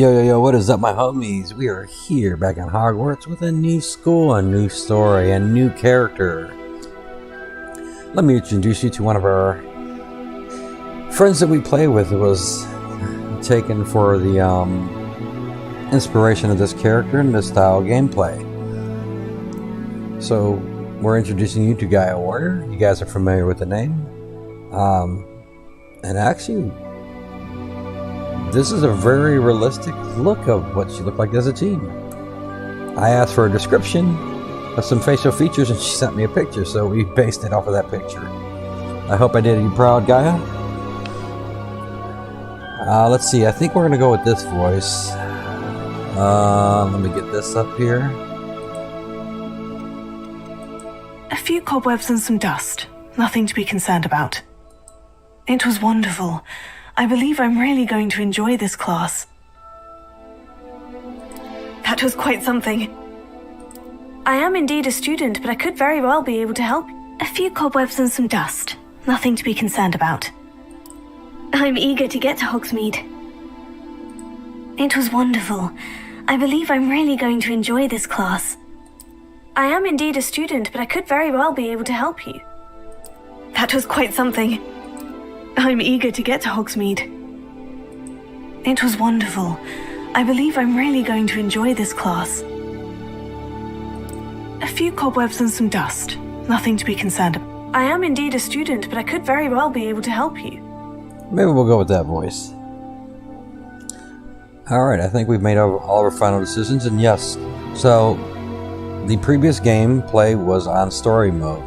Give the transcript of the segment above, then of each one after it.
Yo, what is up, my homies? We are here back in Hogwarts with a new school, a new story, a new character. Let me introduce you to one of our friends that we play with. It was taken for the inspiration of this character and this style of gameplay. So, we're introducing you to Gaia Warrior. You guys are familiar with the name. And actually, this is a very realistic look of what she looked like as a teen. I asked for a description of some facial features and she sent me a picture, so we based it off of that picture. I hope I did you proud, Gaia. Let's see, I think we're going to go with this voice. Let me get this up here. A few cobwebs and some dust. Nothing to be concerned about. It was wonderful. I believe I'm really going to enjoy this class. That was quite something. I am indeed a student, but I could very well be able to help. A few cobwebs and some dust. Nothing to be concerned about. I'm eager to get to Hogsmeade. It was wonderful. I believe I'm really going to enjoy this class. I am indeed a student, but I could very well be able to help you. That was quite something. I'm eager to get to Hogsmeade. It was wonderful. I believe I'm really going to enjoy this class. A few cobwebs and some dust. Nothing to be concerned about. I am indeed a student, but I could very well be able to help you. Maybe we'll go with that voice. Alright, I think we've made all our final decisions, and yes, so the previous gameplay was on story mode.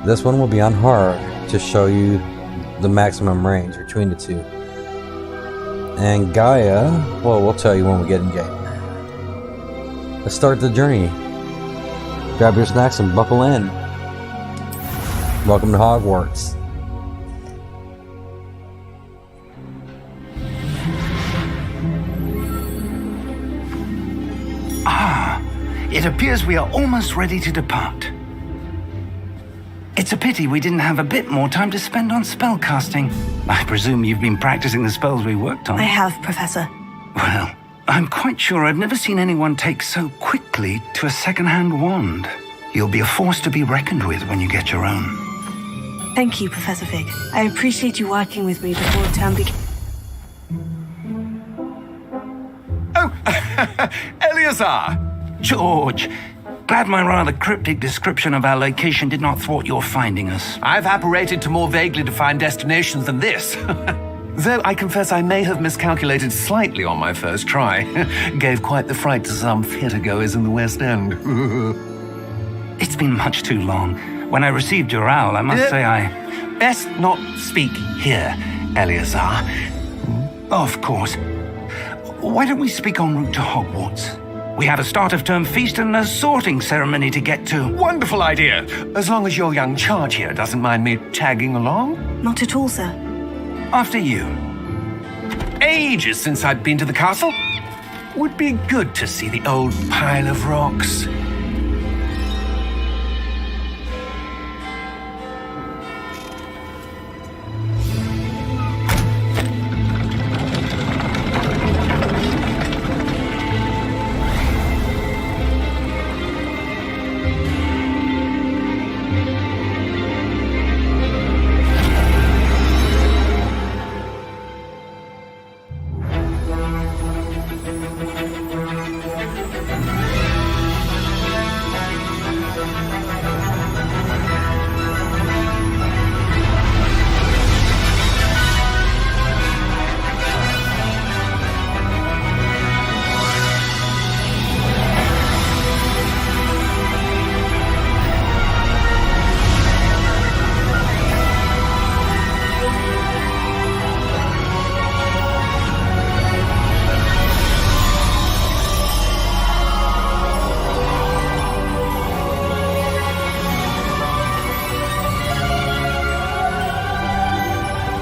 This one will be on hard to show you the maximum range between the two. And Gaia, well, we'll tell you when we get in game. Let's start the journey. Grab your snacks and buckle in. Welcome to Hogwarts. It appears we are almost ready to depart. It's a pity we didn't have a bit more time to spend on spellcasting. I presume you've been practicing the spells we worked on. I have, Professor. Well, I'm quite sure I've never seen anyone take so quickly to a second-hand wand. You'll be a force to be reckoned with when you get your own. Thank you, Professor Fig. I appreciate you working with me before the term begins. Oh, Eleazar! George, glad my rather cryptic description of our location did not thwart your finding us. I've apparated to more vaguely defined destinations than this. Though I confess I may have miscalculated slightly on my first try. Gave quite the fright to some theatre-goers in the West End. It's been much too long. When I received your owl, I must say I... Best not speak here, Eleazar. Of course. Why don't we speak en route to Hogwarts? We have a start-of-term feast and a sorting ceremony to get to. Wonderful idea. As long as your young charge here doesn't mind me tagging along. Not at all, sir. After you. Ages since I'd been to the castle. Would be good to see the old pile of rocks.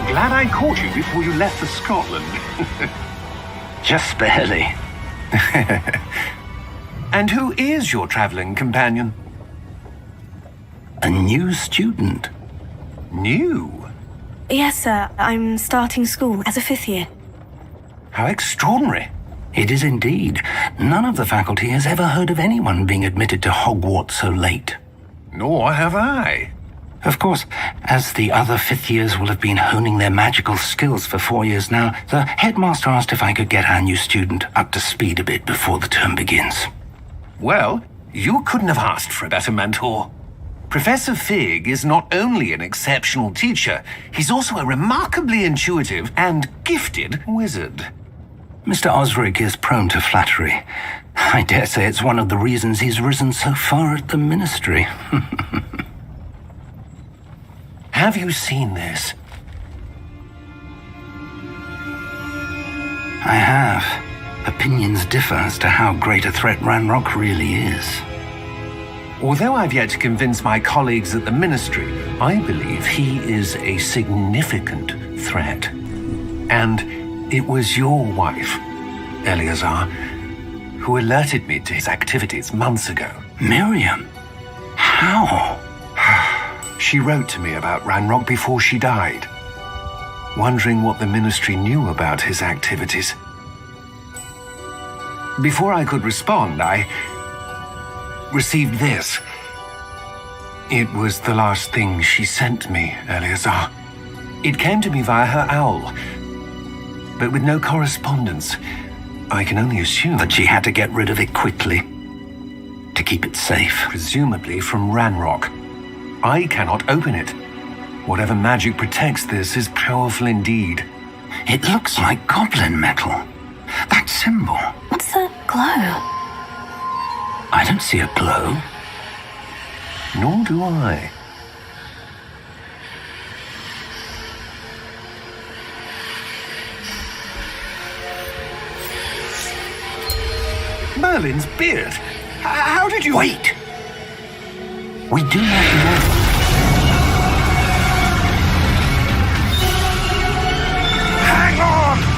Glad I caught you before you left for Scotland. Just barely. And who is your traveling companion? A new student. New? Yes, sir. I'm starting school as a 5th year. How extraordinary. It is indeed. None of the faculty has ever heard of anyone being admitted to Hogwarts so late. Nor have I. Of course, as the other fifth years will have been honing their magical skills for 4 years now, the headmaster asked if I could get our new student up to speed a bit before the term begins. Well, you couldn't have asked for a better mentor. Professor Fig is not only an exceptional teacher, he's also a remarkably intuitive and gifted wizard. Mr. Osric is prone to flattery. I dare say it's one of the reasons he's risen so far at the ministry. Have you seen this? I have. Opinions differ as to how great a threat Ranrock really is. Although I've yet to convince my colleagues at the ministry, I believe he is a significant threat. And it was your wife, Eleazar, who alerted me to his activities months ago. Miriam? How? She wrote to me about Ranrock before she died, wondering what the ministry knew about his activities. Before I could respond, I received this. It was the last thing she sent me, Eleazar. It came to me via her owl, but with no correspondence. I can only assume That she had to get rid of it quickly, to keep it safe. presumably from Ranrock. I cannot open it. Whatever magic protects this is powerful indeed. It looks like goblin metal. That symbol. What's that glow? I don't see a glow. Nor do I. Merlin's beard. How did you... Wait! We do not know. Hang on!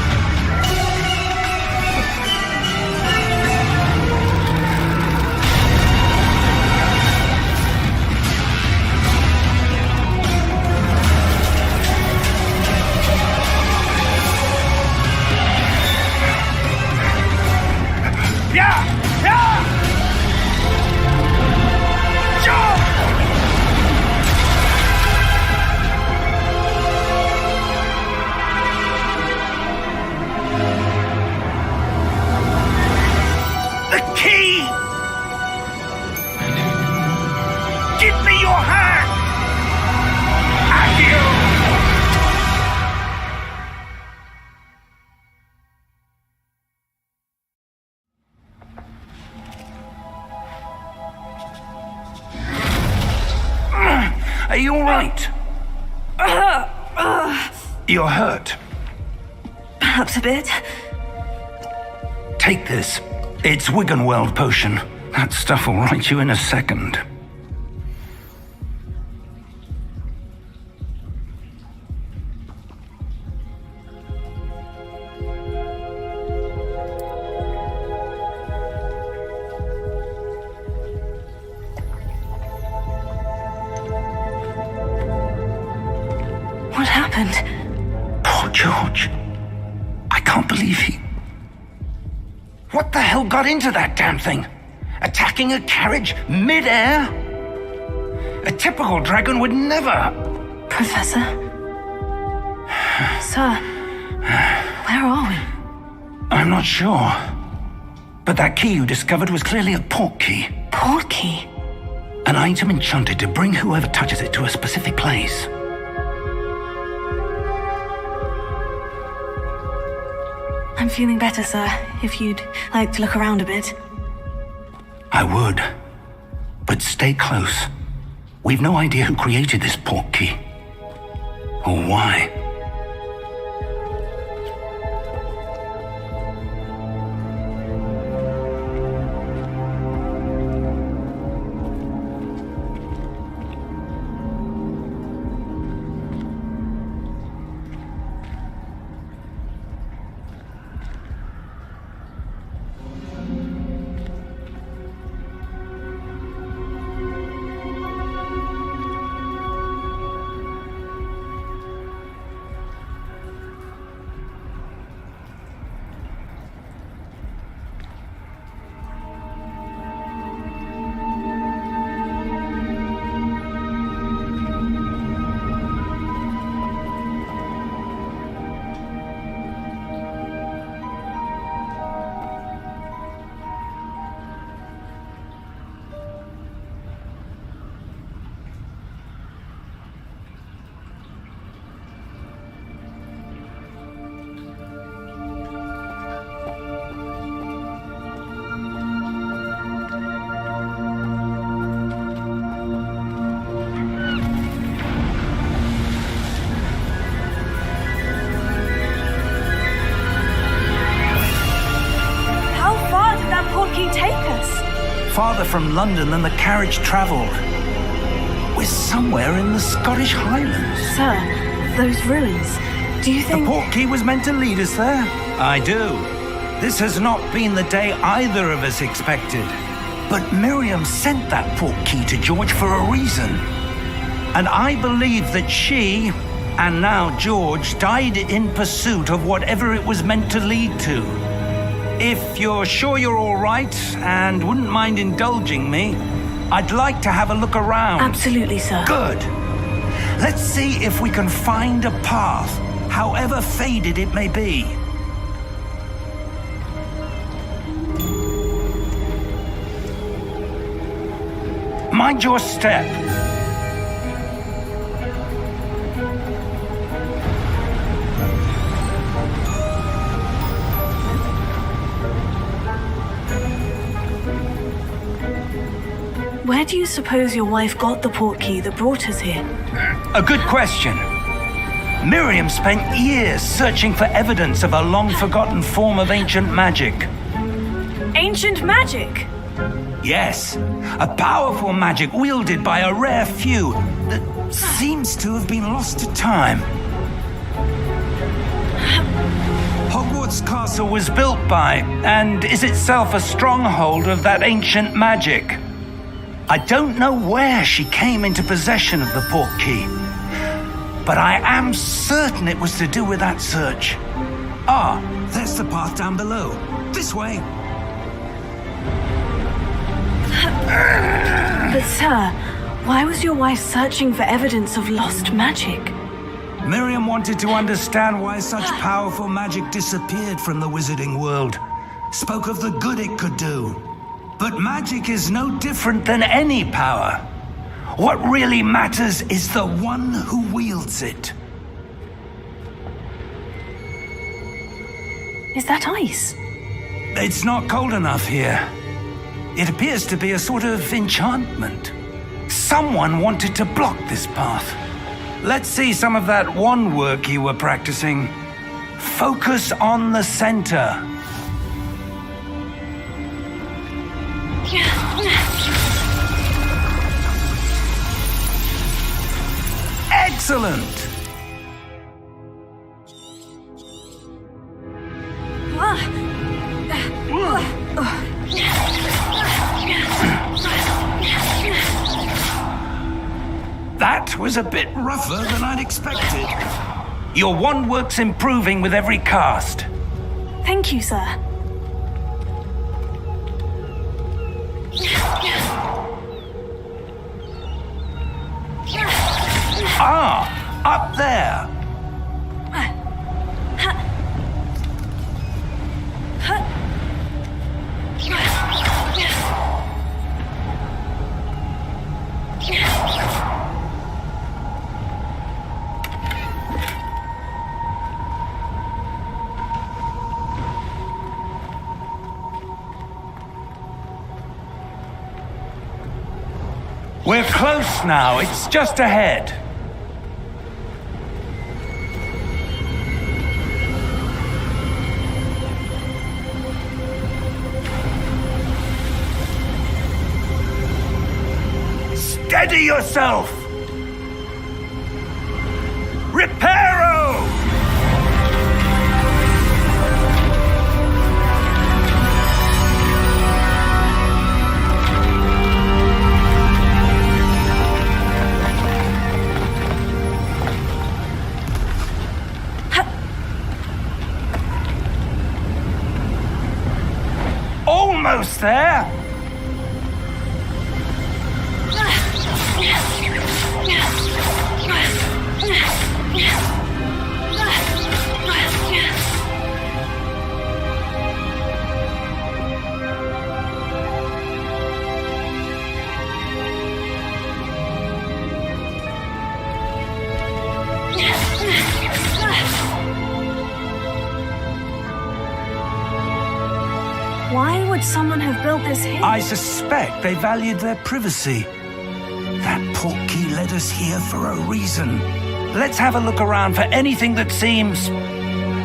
Are you all right? You're hurt. Perhaps a bit. Take this. It's Wiggenweld potion. That stuff will right you in a second. What happened? Poor George. I can't believe he... What the hell got into that damn thing? Attacking a carriage mid-air? A typical dragon would never... Professor? Sir, where are we? I'm not sure. But that key you discovered was clearly a port key. Port key? An item enchanted to bring whoever touches it to a specific place. I'm feeling better, sir, if you'd like to look around a bit. I would. But stay close. We've no idea who created this port key. Or why. farther from London than the carriage travelled. We're somewhere in the Scottish Highlands. Sir, those ruins. Do you think... The Portkey was meant to lead us there? I do. This has not been the day either of us expected. But Miriam sent that Portkey to George for a reason. And I believe that she, and now George, died in pursuit of whatever it was meant to lead to. If you're sure you're all right and wouldn't mind indulging me, I'd like to have a look around. Absolutely, sir. Good. Let's see if we can find a path, however faded it may be. Mind your step. Where do you suppose your wife got the portkey that brought us here? A good question. Miriam spent years searching for evidence of a long-forgotten form of ancient magic. Ancient magic? Yes, a powerful magic wielded by a rare few that seems to have been lost to time. Hogwarts Castle was built by, and is itself a stronghold of that ancient magic. I don't know where she came into possession of the portkey, but I am certain it was to do with that search. Ah, there's the path down below. This way. But sir, why was your wife searching for evidence of lost magic? Miriam wanted to understand why such powerful magic disappeared from the wizarding world. Spoke of the good it could do. But magic is no different than any power. What really matters is the one who wields it. Is that ice? It's not cold enough here. It appears to be a sort of enchantment. Someone wanted to block this path. Let's see some of that wand work you were practicing. Focus on the center. Excellent! That was a bit rougher than I'd expected. Your wand work's improving with every cast. Thank you, sir. Ah, up there. We're close now. It's just ahead. Steady yourself! Reparo! Almost there! Why would someone have built this here? I suspect they valued their privacy. That portkey led us here for a reason. Let's have a look around for anything that seems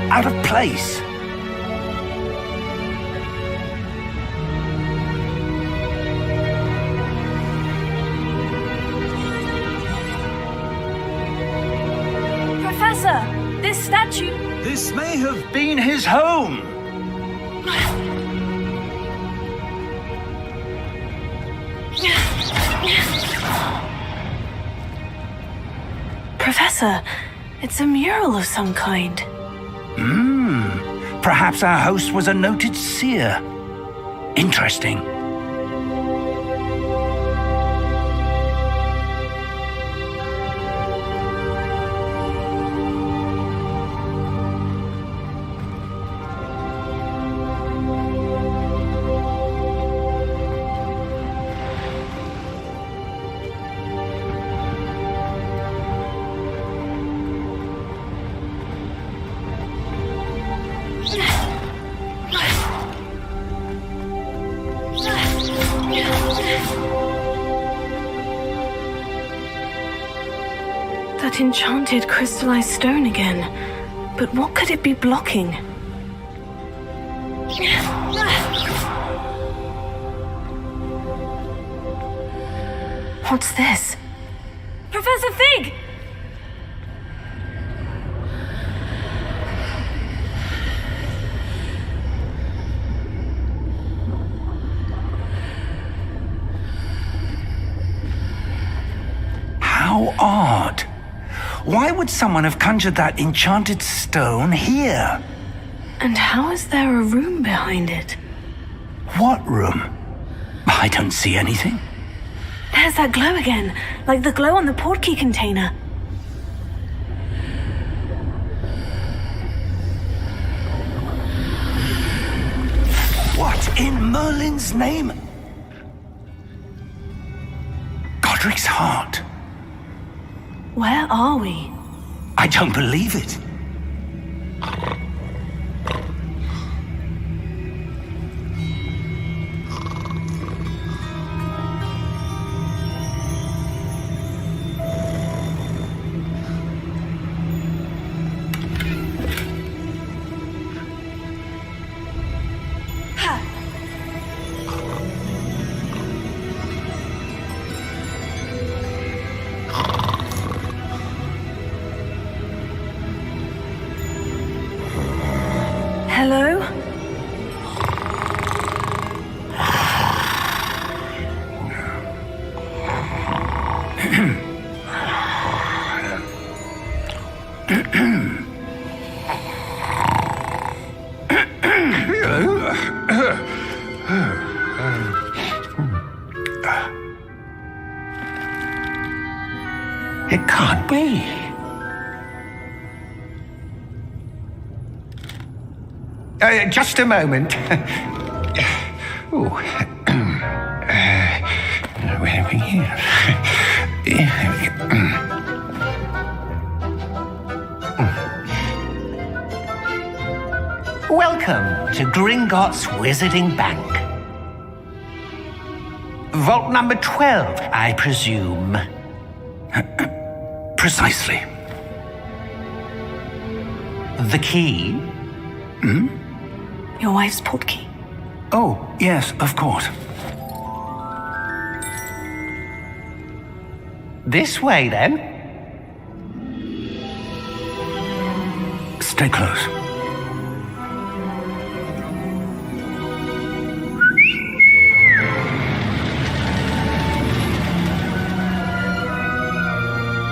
out of place. may have been his home. Professor, it's a mural of some kind. Perhaps our host was a noted seer. Interesting. That enchanted crystallized stone again. But what could it be blocking? What's this? Professor Fig! How odd. Why would someone have conjured that enchanted stone here? And how is there a room behind it? What room? I don't see anything. There's that glow again, like the glow on the portkey container. What in Merlin's name? Godric's heart. Where are we? I don't believe it. Hello? It can't be. Just a moment. Ooh. Where are we here? Here we go. Welcome to Gringotts Wizarding Bank. Vault number 12, I presume. Precisely. The key? Your wife's portkey. Oh, yes, of course. This way, then. Stay close.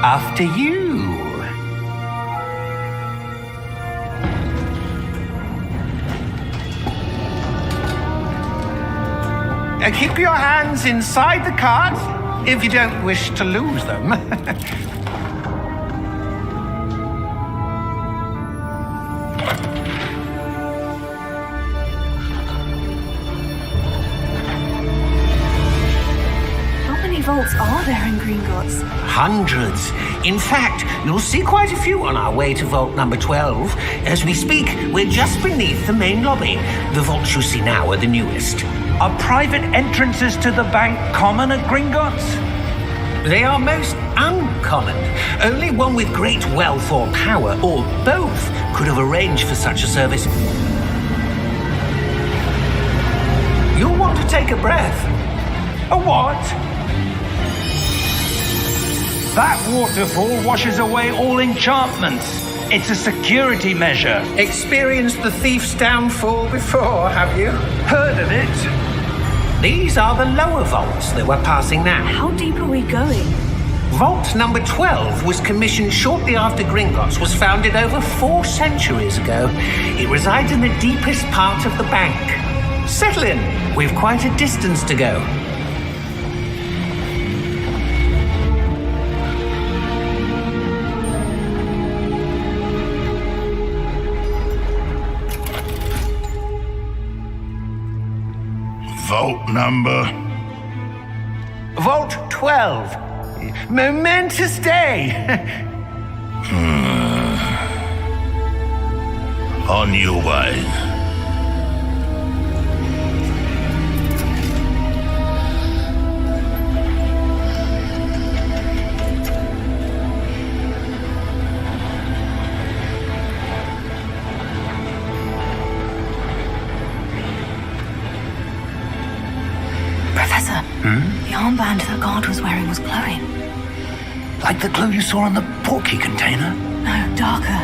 After you. Keep your hands inside the cart if you don't wish to lose them. How many vaults are there in Gringotts? Hundreds. In fact, you'll see quite a few on our way to vault number 12. As we speak, we're just beneath the main lobby. The vaults you see now are the newest. Are private entrances to the bank common at Gringotts? They are most uncommon. Only one with great wealth or power, or both, could have arranged for such a service. You'll want to take a breath. A what? That waterfall washes away all enchantments. It's a security measure. Experienced the thief's downfall before, have you? Heard of it? These are the lower vaults that we're passing now. How deep are we going? Vault number 12 was commissioned shortly after Gringotts was founded over 4 centuries ago. It resides in the deepest part of the bank. Settle in. We've quite a distance to go. Vault number? Vault 12. Momentous day. On your way. Professor, the armband that guard was wearing was glowing. Like the glow you saw on the portkey container? No, darker.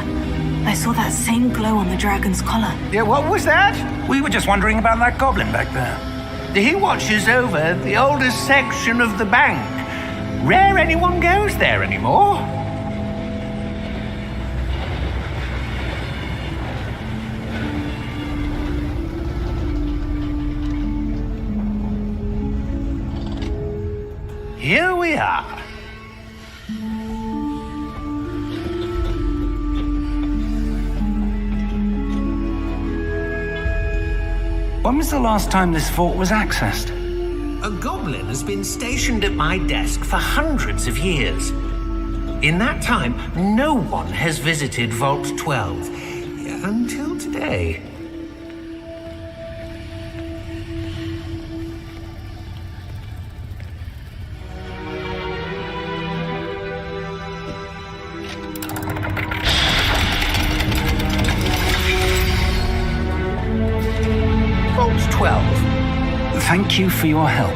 I saw that same glow on the dragon's collar. Yeah, what was that? We were just wondering about that goblin back there. He watches over the oldest section of the bank. Rare anyone goes there anymore. Here we are. When was the last time this vault was accessed? A goblin has been stationed at my desk for hundreds of years. In that time, no one has visited Vault 12. Until today. Vault 12. Thank you for your help.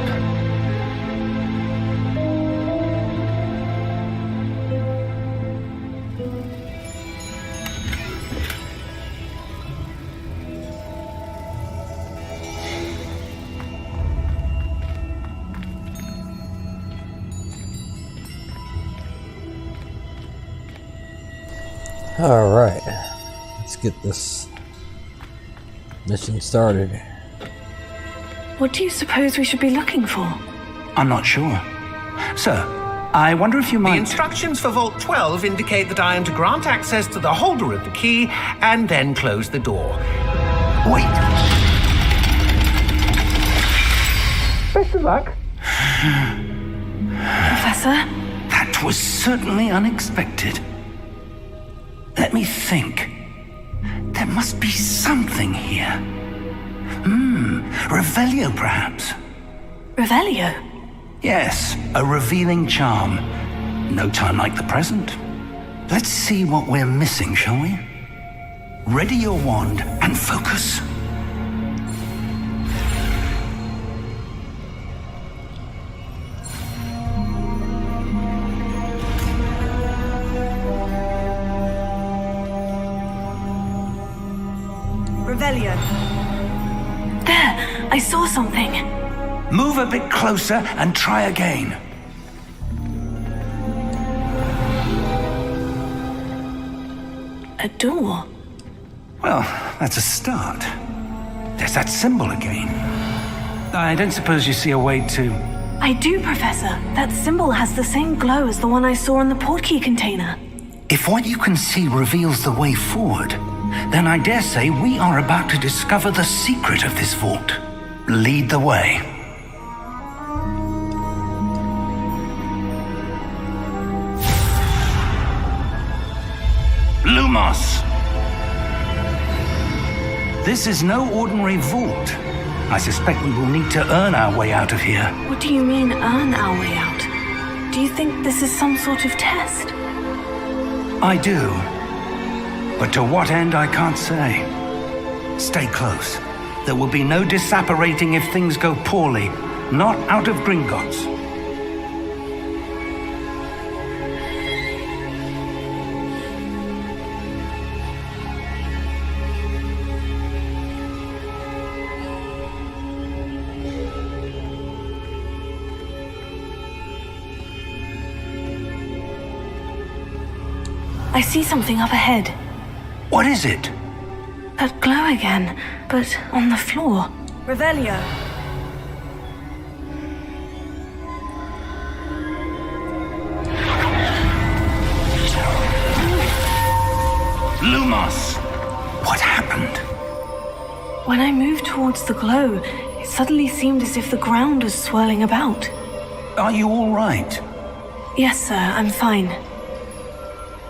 All right, let's get this mission started. What do you suppose we should be looking for? I'm not sure. Sir, I wonder if you The might... instructions for Vault 12 indicate that I am to grant access to the holder of the key and then close the door. Wait! Best of luck. Professor? That was certainly unexpected. Let me think. There must be something here. Revelio, perhaps? Revelio? Yes, a revealing charm. No time like the present. Let's see what we're missing, shall we? Ready your wand and focus. Revelio. There! I saw something. Move a bit closer and try again. A door. Well, that's a start. There's that symbol again. I don't suppose you see a way to... I do, Professor. That symbol has the same glow as the one I saw in the portkey container. If what you can see reveals the way forward, then I dare say we are about to discover the secret of this vault. Lead the way. Lumos! This is no ordinary vault. I suspect we will need to earn our way out of here. What do you mean, earn our way out? Do you think this is some sort of test? I do. But to what end, I can't say. Stay close. There will be no disapparating if things go poorly. Not out of Gringotts. I see something up ahead. What is it? That glow again, but on the floor. Revelio. Lumos! What happened? When I moved towards the glow, it suddenly seemed as if the ground was swirling about. Are you all right? Yes, sir, I'm fine.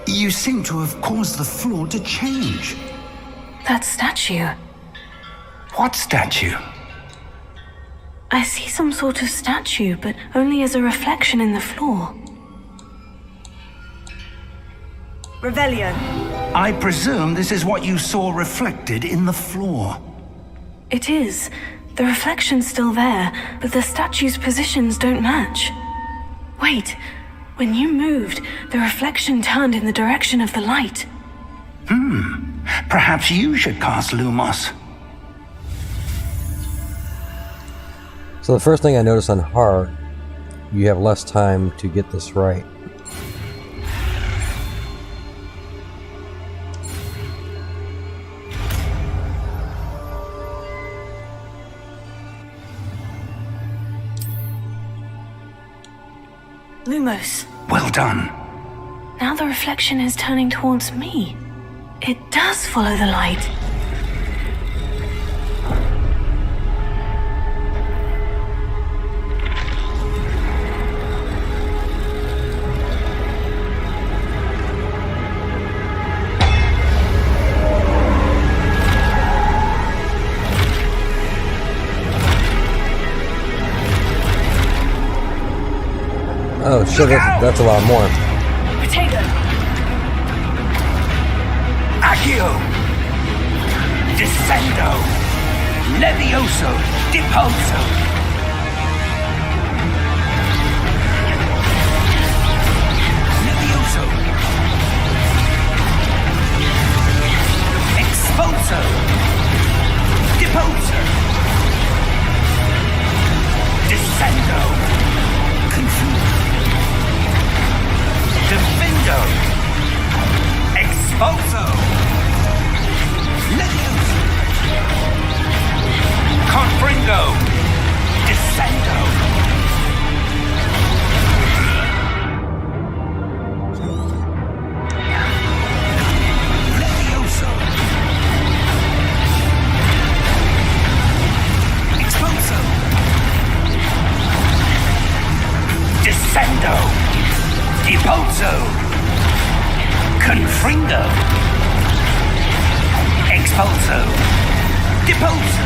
You seem to have caused the floor to change. That statue. What statue? I see some sort of statue, but only as a reflection in the floor. Revelio. I presume this is what you saw reflected in the floor. It is. The reflection's still there, but the statue's positions don't match. Wait, when you moved, the reflection turned in the direction of the light. Perhaps you should cast Lumos. So the first thing I noticed on hard, you have less time to get this right. Lumos. Well done. Now the reflection is turning towards me. It does follow the light. Oh shit, that's a lot more. Potato. Accio! Descendo! Levioso! Deposo! Levioso! Exposo! Deposo! Descendo! Confuso! Defendo! Exposo! Levioso! Confringo! Descendo! Levioso! Exposo! Descendo! Deposo! Confringo! Expulso! Deposo!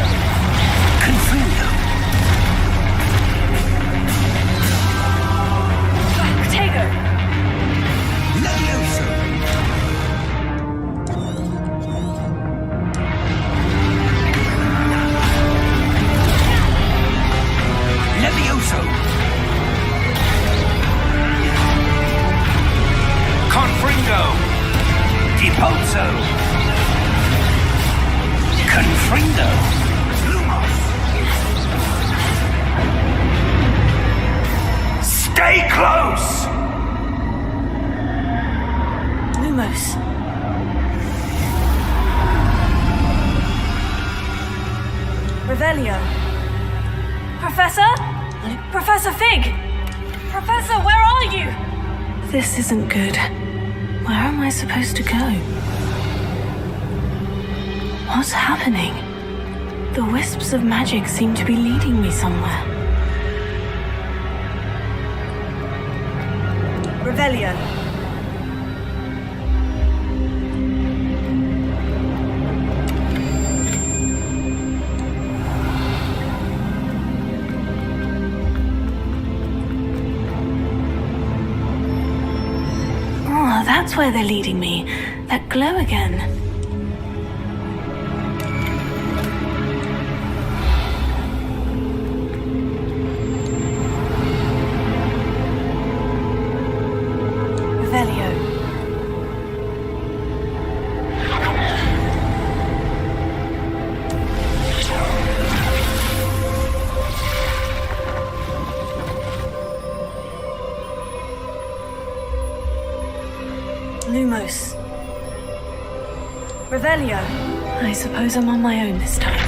Confringo! Potato. Levioso! Levioso! Confringo! Deposo! Confringo! Lumos! Stay close! Lumos. Revelio. Professor? Professor Fig! Professor, where are you? This isn't good. Where am I supposed to go? What's happening? The wisps of magic seem to be leading me somewhere. Revelio. Oh, that's where they're leading me. That glow again. Revelio. Lumos. Revelio. I suppose I'm on my own this time.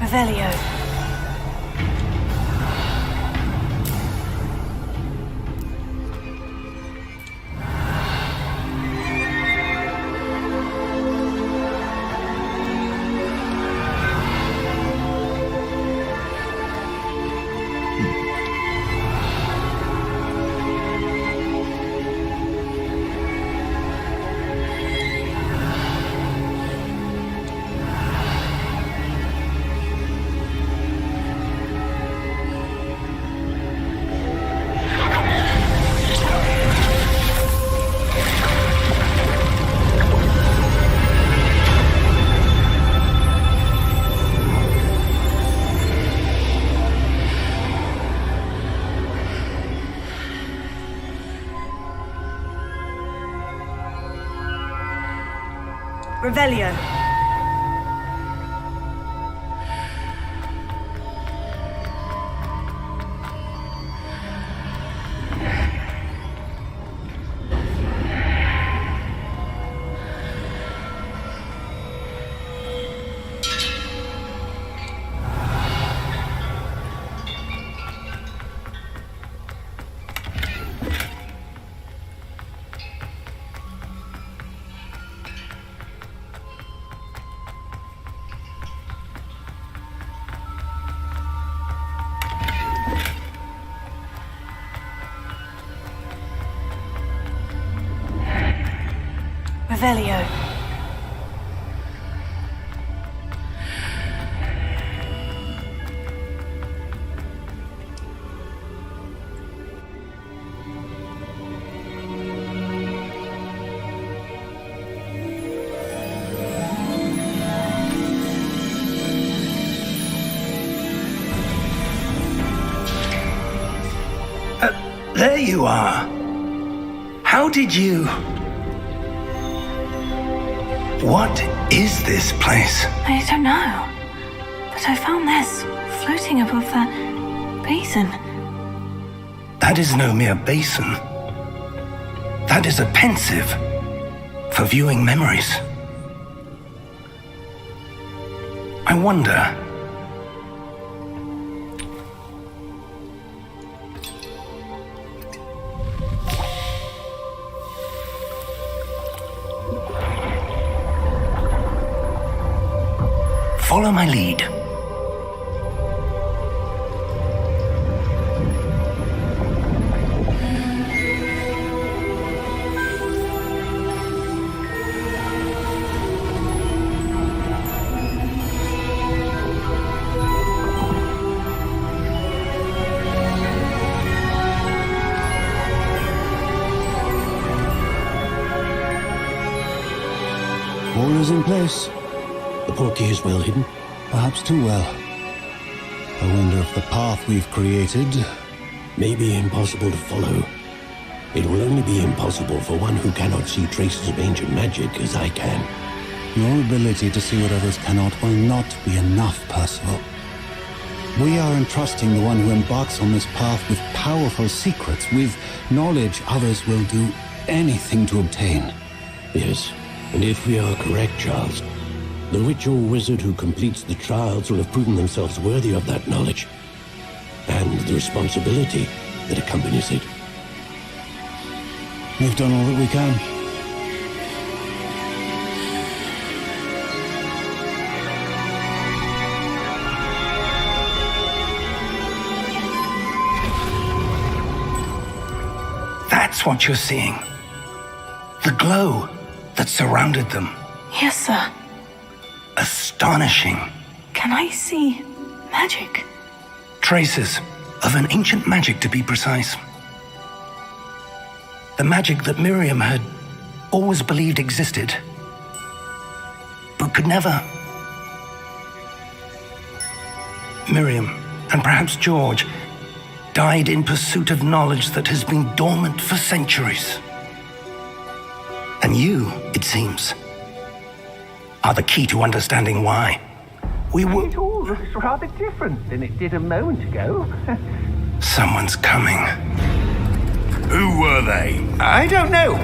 Revelio. Revelio. Revelio. There you are. How did you... What is this place? I don't know. But I found this floating above that basin. That is no mere basin. That is a pensive for viewing memories. I wonder... Follow my lead. All is in place. The portkey is well hidden, perhaps too well. I wonder if the path we've created may be impossible to follow. It will only be impossible for one who cannot see traces of ancient magic as I can. Your ability to see what others cannot will not be enough, Percival. We are entrusting the one who embarks on this path with powerful secrets, with knowledge others will do anything to obtain. Yes, and if we are correct, Charles, the witch or wizard who completes the trials will have proven themselves worthy of that knowledge, and the responsibility that accompanies it. We've done all that we can. That's what you're seeing. The glow that surrounded them. Yes, sir. Astonishing. Can I see magic? Traces of an ancient magic, to be precise. The magic that Miriam had always believed existed, but could never. Miriam, and perhaps George, died in pursuit of knowledge that has been dormant for centuries. And you, it seems, are the key to understanding why. It all looks rather different than it did a moment ago. Someone's coming. Who were they? I don't know.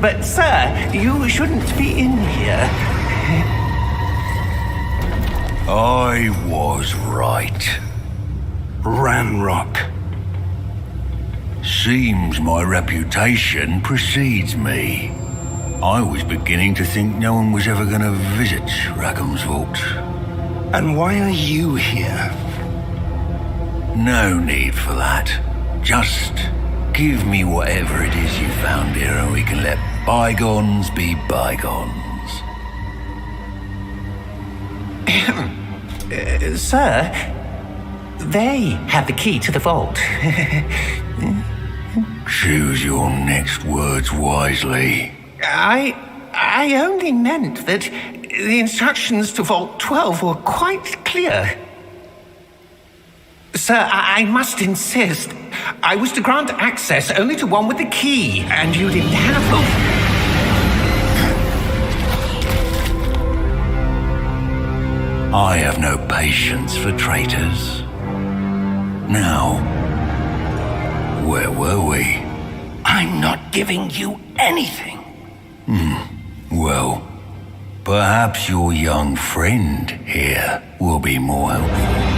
But, sir, you shouldn't be in here. I was right. Ranrock. Seems my reputation precedes me. I was beginning to think no one was ever going to visit Rackham's vault. And why are you here? No need for that. Just give me whatever it is you found here and we can let bygones be bygones. Sir, they have the key to the vault. Choose your next words wisely. I only meant that the instructions to Vault 12 were quite clear. Sir, I must insist. I was to grant access only to one with the key, and you didn't have them. I have no patience for traitors. Now, where were we? I'm not giving you anything. Well, perhaps your young friend here will be more helpful.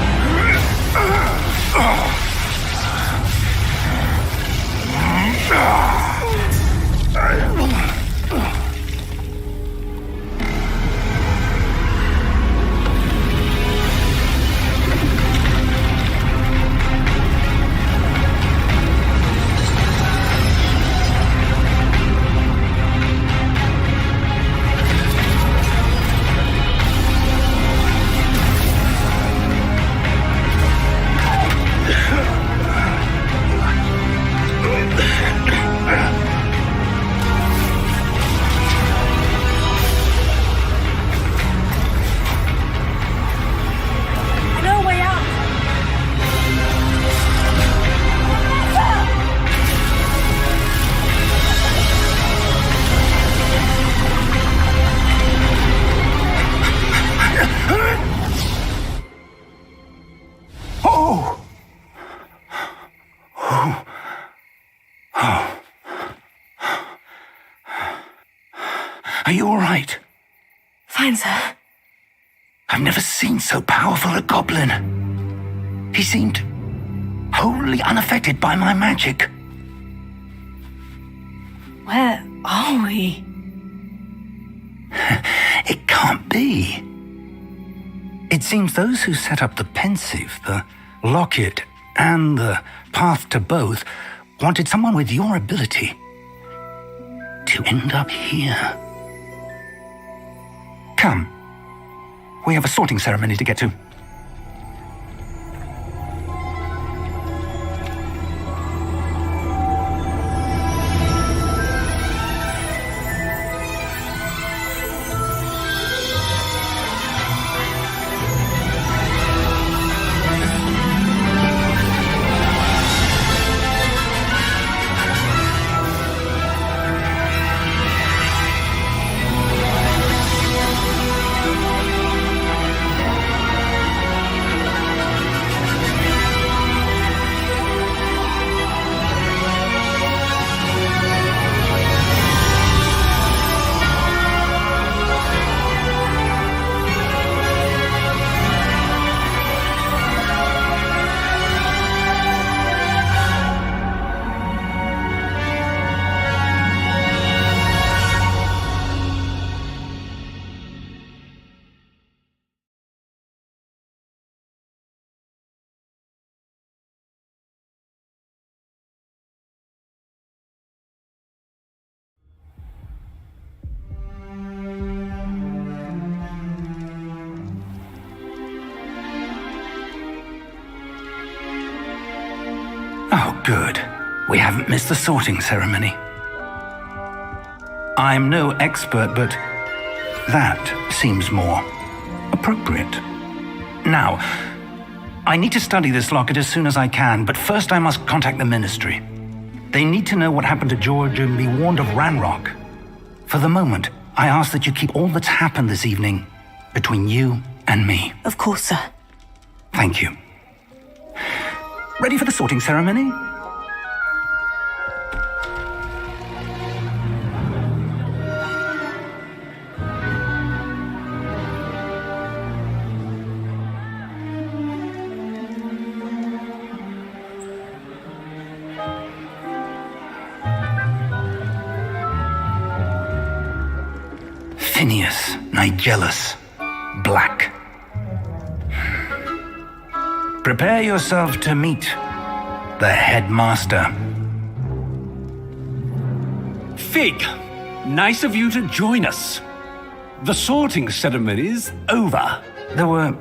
Are you all right? Fine, sir. I've never seen so powerful a goblin. He seemed wholly unaffected by my magic. Where are we? It can't be. It seems those who set up the pensive, the locket, and the path to both wanted someone with your ability to end up here. Come. We have a sorting ceremony to get to. Good. We haven't missed the sorting ceremony. I'm no expert, but that seems more appropriate. Now, I need to study this locket as soon as I can, but first I must contact the Ministry. They need to know what happened to George and be warned of Ranrock. For the moment, I ask that you keep all that's happened this evening between you and me. Of course, sir. Thank you. Ready for the sorting ceremony? Phineas Nigellus Black. Prepare yourself to meet the headmaster. Fig, nice of you to join us. The sorting ceremony's over. There were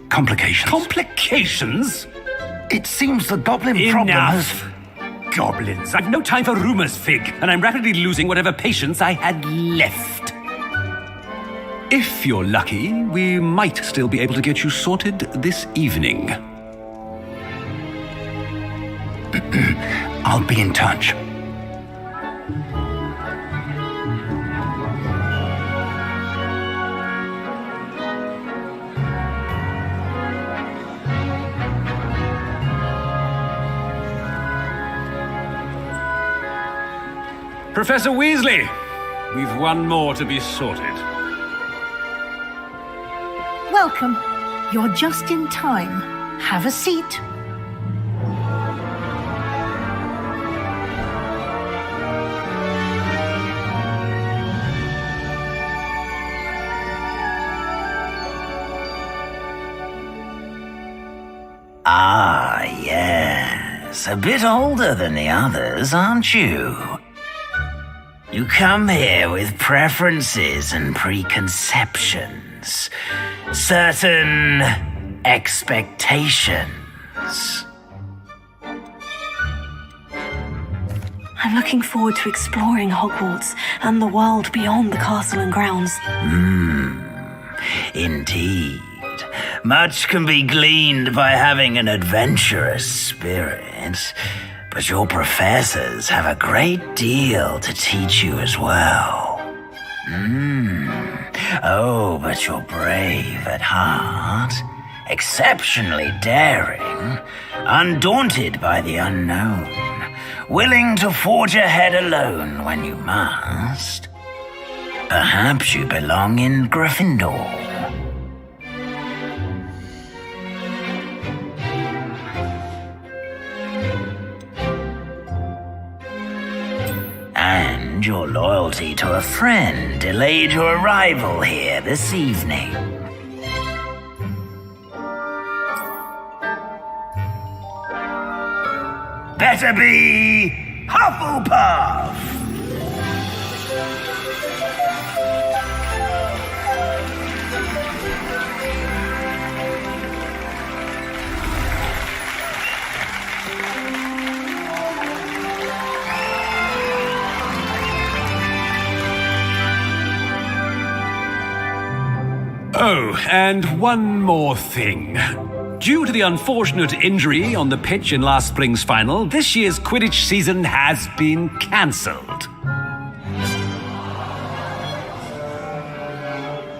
complications. Complications? It seems the goblin problem has... Enough! Goblins. I've no time for rumors, Fig, and I'm rapidly losing whatever patience I had left. If you're lucky, we might still be able to get you sorted this evening. I'll be in touch. Professor Weasley, we've one more to be sorted. Welcome. You're just in time. Have a seat. Ah, yes. A bit older than the others, aren't you? You come here with preferences and preconceptions. Certain expectations. I'm looking forward to exploring Hogwarts and the world beyond the castle and grounds. Indeed. Much can be gleaned by having an adventurous spirit, but your professors have a great deal to teach you as well. Oh, but you're brave at heart, exceptionally daring, undaunted by the unknown, willing to forge ahead alone when you must. Perhaps you belong in Gryffindor. And your loyalty to a friend delayed your arrival here this evening. Better be HufflePuff! Oh, and one more thing. Due to the unfortunate injury on the pitch in last spring's final, this year's Quidditch season has been cancelled.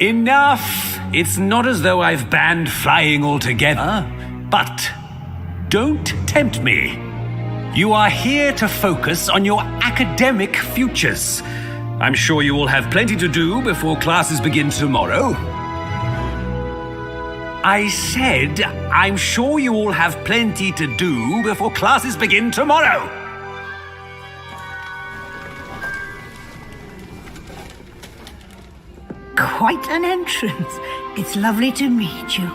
Enough! It's not as though I've banned flying altogether, but don't tempt me. You are here to focus on your academic futures. I'm sure you will have plenty to do before classes begin tomorrow. I said, I'm sure you all have plenty to do before classes begin tomorrow. Quite an entrance. It's lovely to meet you.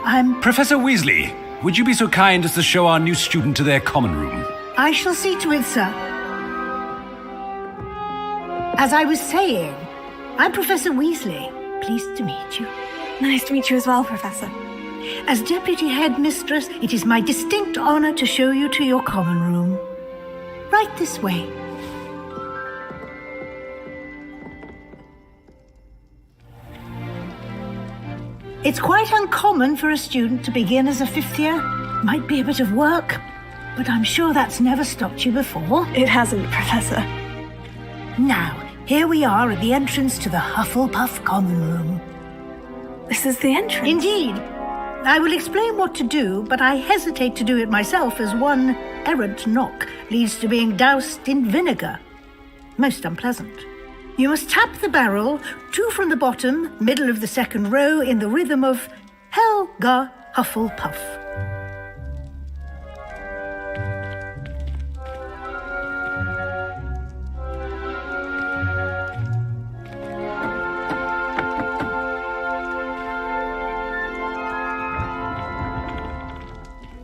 I'm... Professor Weasley, would you be so kind as to show our new student to their common room? I shall see to it, sir. As I was saying, I'm Professor Weasley. Pleased to meet you. Nice to meet you as well, Professor. As Deputy Headmistress, it is my distinct honor to show you to your common room. Right this way. It's quite uncommon for a student to begin as a 5th year. Might be a bit of work, but I'm sure that's never stopped you before. It hasn't, Professor. Now, here we are at the entrance to the HufflePuff common room. This is the entrance? Indeed. I will explain what to do, but I hesitate to do it myself as one errant knock leads to being doused in vinegar. Most unpleasant. You must tap the barrel, 2 from the bottom, middle of the 2nd row, in the rhythm of Helga HufflePuff.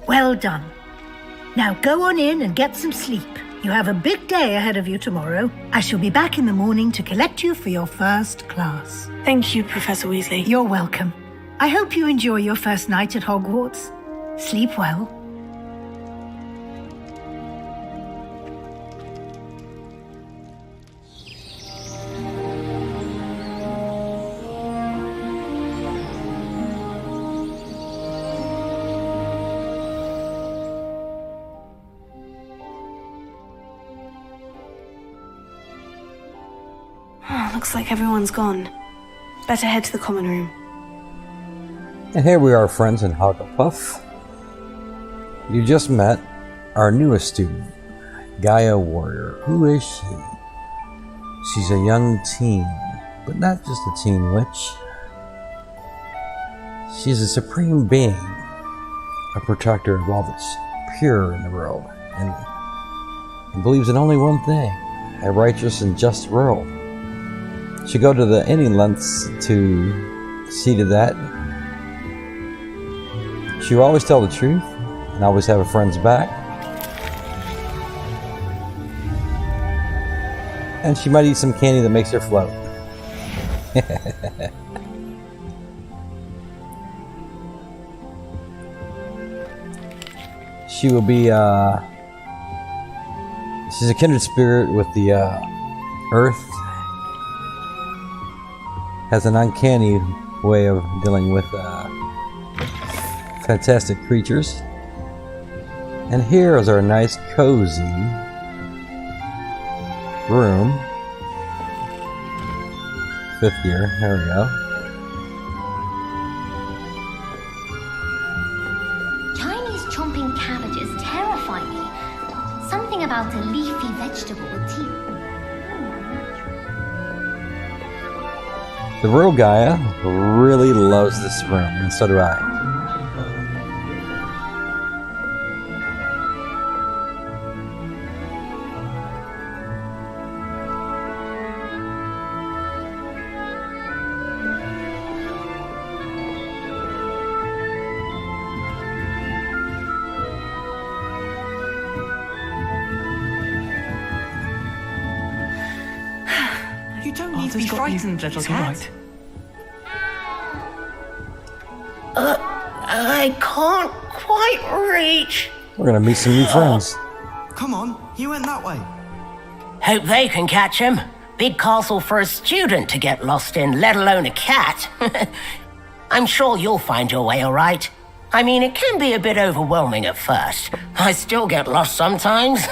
Well done. Now go on in and get some sleep. You have a big day ahead of you tomorrow. I shall be back in the morning to collect you for your first class. Thank you, Professor Weasley. You're welcome. I hope you enjoy your first night at Hogwarts. Sleep well. Looks like everyone's gone. Better head to the common room. And here we are, friends in HufflePuff. You just met our newest student, Gaia Warrior. Who is she? She's a young teen, but not just a teen witch. She's a supreme being, a protector of all that's pure in the world, and believes in only one thing, a righteous and just world. She'll go to any lengths to see to that. She'll always tell the truth and always have her friend's back. And she might eat some candy that makes her float. She will be, she's a kindred spirit with the earth. Has an uncanny way of dealing with fantastic creatures. And here is our nice cozy room. 5th year, there we go. Chinese chomping cabbages terrify me. Something about a leafy vegetable with teeth. The real Gaia really loves this room, and so do I. You don't need to be frightened, little cat. I can't quite reach. We're gonna meet some new friends. Come on, you went that way. Hope they can catch him. Big castle for a student to get lost in, let alone a cat. I'm sure you'll find your way all right. I mean, it can be a bit overwhelming at first. I still get lost sometimes.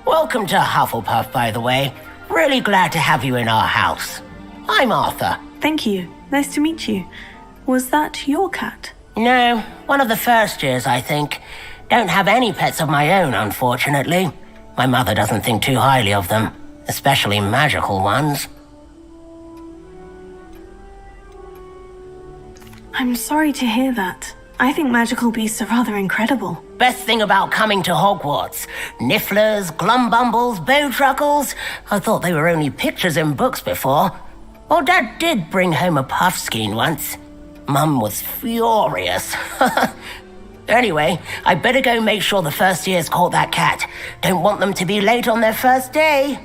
Welcome to HufflePuff, by the way. Really glad to have you in our house. I'm Arthur. Thank you. Nice to meet you. Was that your cat? No, one of the first years, I think. Don't have any pets of my own, unfortunately. My mother doesn't think too highly of them, especially magical ones. I'm sorry to hear that. I think magical beasts are rather incredible. Best thing about coming to Hogwarts. Nifflers, glumbumbles, bowtruckles. I thought they were only pictures in books before. Well, Dad did bring home a puffskein once. Mum was furious. Anyway, I better go make sure the first years caught that cat. Don't want them to be late on their first day.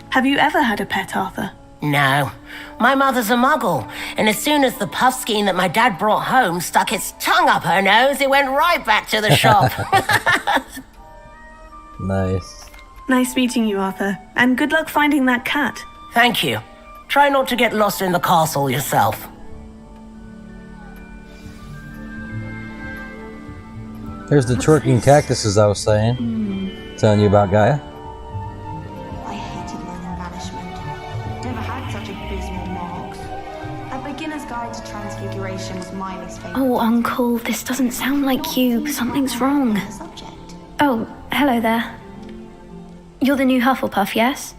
Have you ever had a pet, Arthur? No. My mother's a muggle, and as soon as the puff skein that my dad brought home stuck its tongue up her nose, it went right back to the shop. Nice. Nice meeting you, Arthur. And good luck finding that cat. Thank you. Try not to get lost in the castle yourself. There's the twerking cactuses I was saying. Telling you about Gaia. I hated learning banishment. Never had such abysmal marks. A beginner's guide to transfiguration was my least favorite. Oh, Uncle, this doesn't sound like you. Something's wrong. Oh, hello there. You're the new HufflePuff, yes?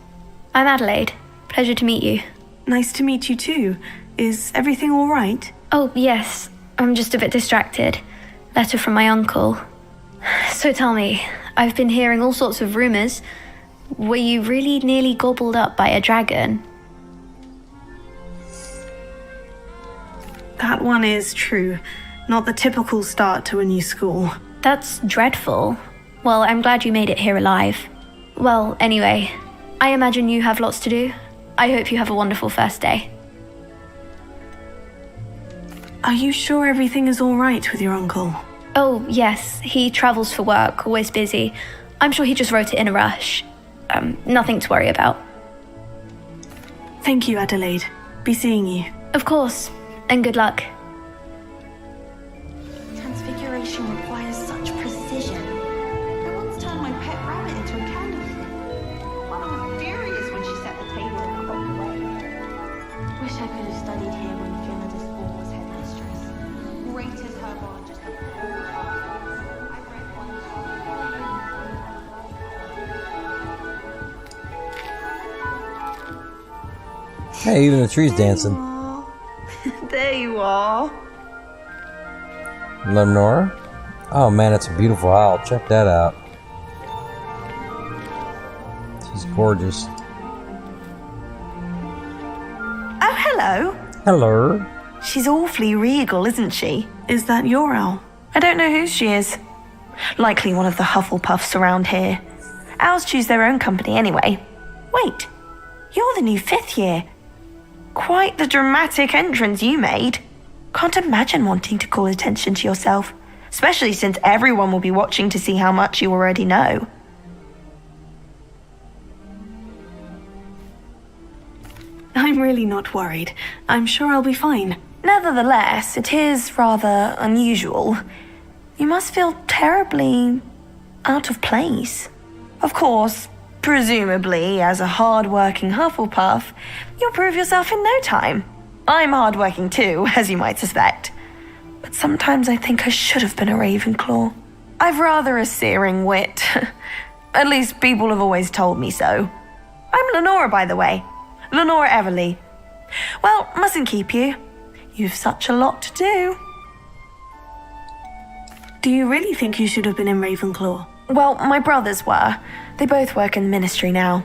I'm Adelaide. Pleasure to meet you. Nice to meet you too. Is everything all right? Oh, yes. I'm just a bit distracted. Letter from my uncle. So tell me, I've been hearing all sorts of rumors. Were you really nearly gobbled up by a dragon? That one is true. Not the typical start to a new school. That's dreadful. Well, I'm glad you made it here alive. Well, anyway, I imagine you have lots to do. I hope you have a wonderful first day. Are you sure everything is all right with your uncle? Oh, yes. He travels for work, always busy. I'm sure he just wrote it in a rush. Nothing to worry about. Thank you, Adelaide. Be seeing you. Of course. And good luck. Transfiguration requires such precision. I once turned my pet rabbit into a candlestick. Mother was furious when she set the table and got away. Wish I could have studied here when Fiona de Spore was headmistress. Great as her biologist. I've read one. Hey, even the tree's dancing. There you are. Lenore? Oh man, it's a beautiful owl. Check that out. She's gorgeous. Oh, hello. Hello. She's awfully regal, isn't she? Is that your owl? I don't know whose she is. Likely one of the HufflePuffs around here. Owls choose their own company anyway. Wait, you're the new 5th year. Quite the dramatic entrance you made. Can't imagine wanting to call attention to yourself, especially since everyone will be watching to see how much you already know. I'm really not worried. I'm sure I'll be fine. Nevertheless, it is rather unusual. You must feel terribly out of place. Of course, presumably, as a hard-working Hufflepuff, you'll prove yourself in no time. I'm hard-working too, as you might suspect. But sometimes I think I should have been a Ravenclaw. I've rather a searing wit. At least people have always told me so. I'm Lenora, by the way. Lenora Everly. Well, mustn't keep you. You've such a lot to do. Do you really think you should have been in Ravenclaw? Well, my brothers were. They both work in the ministry now.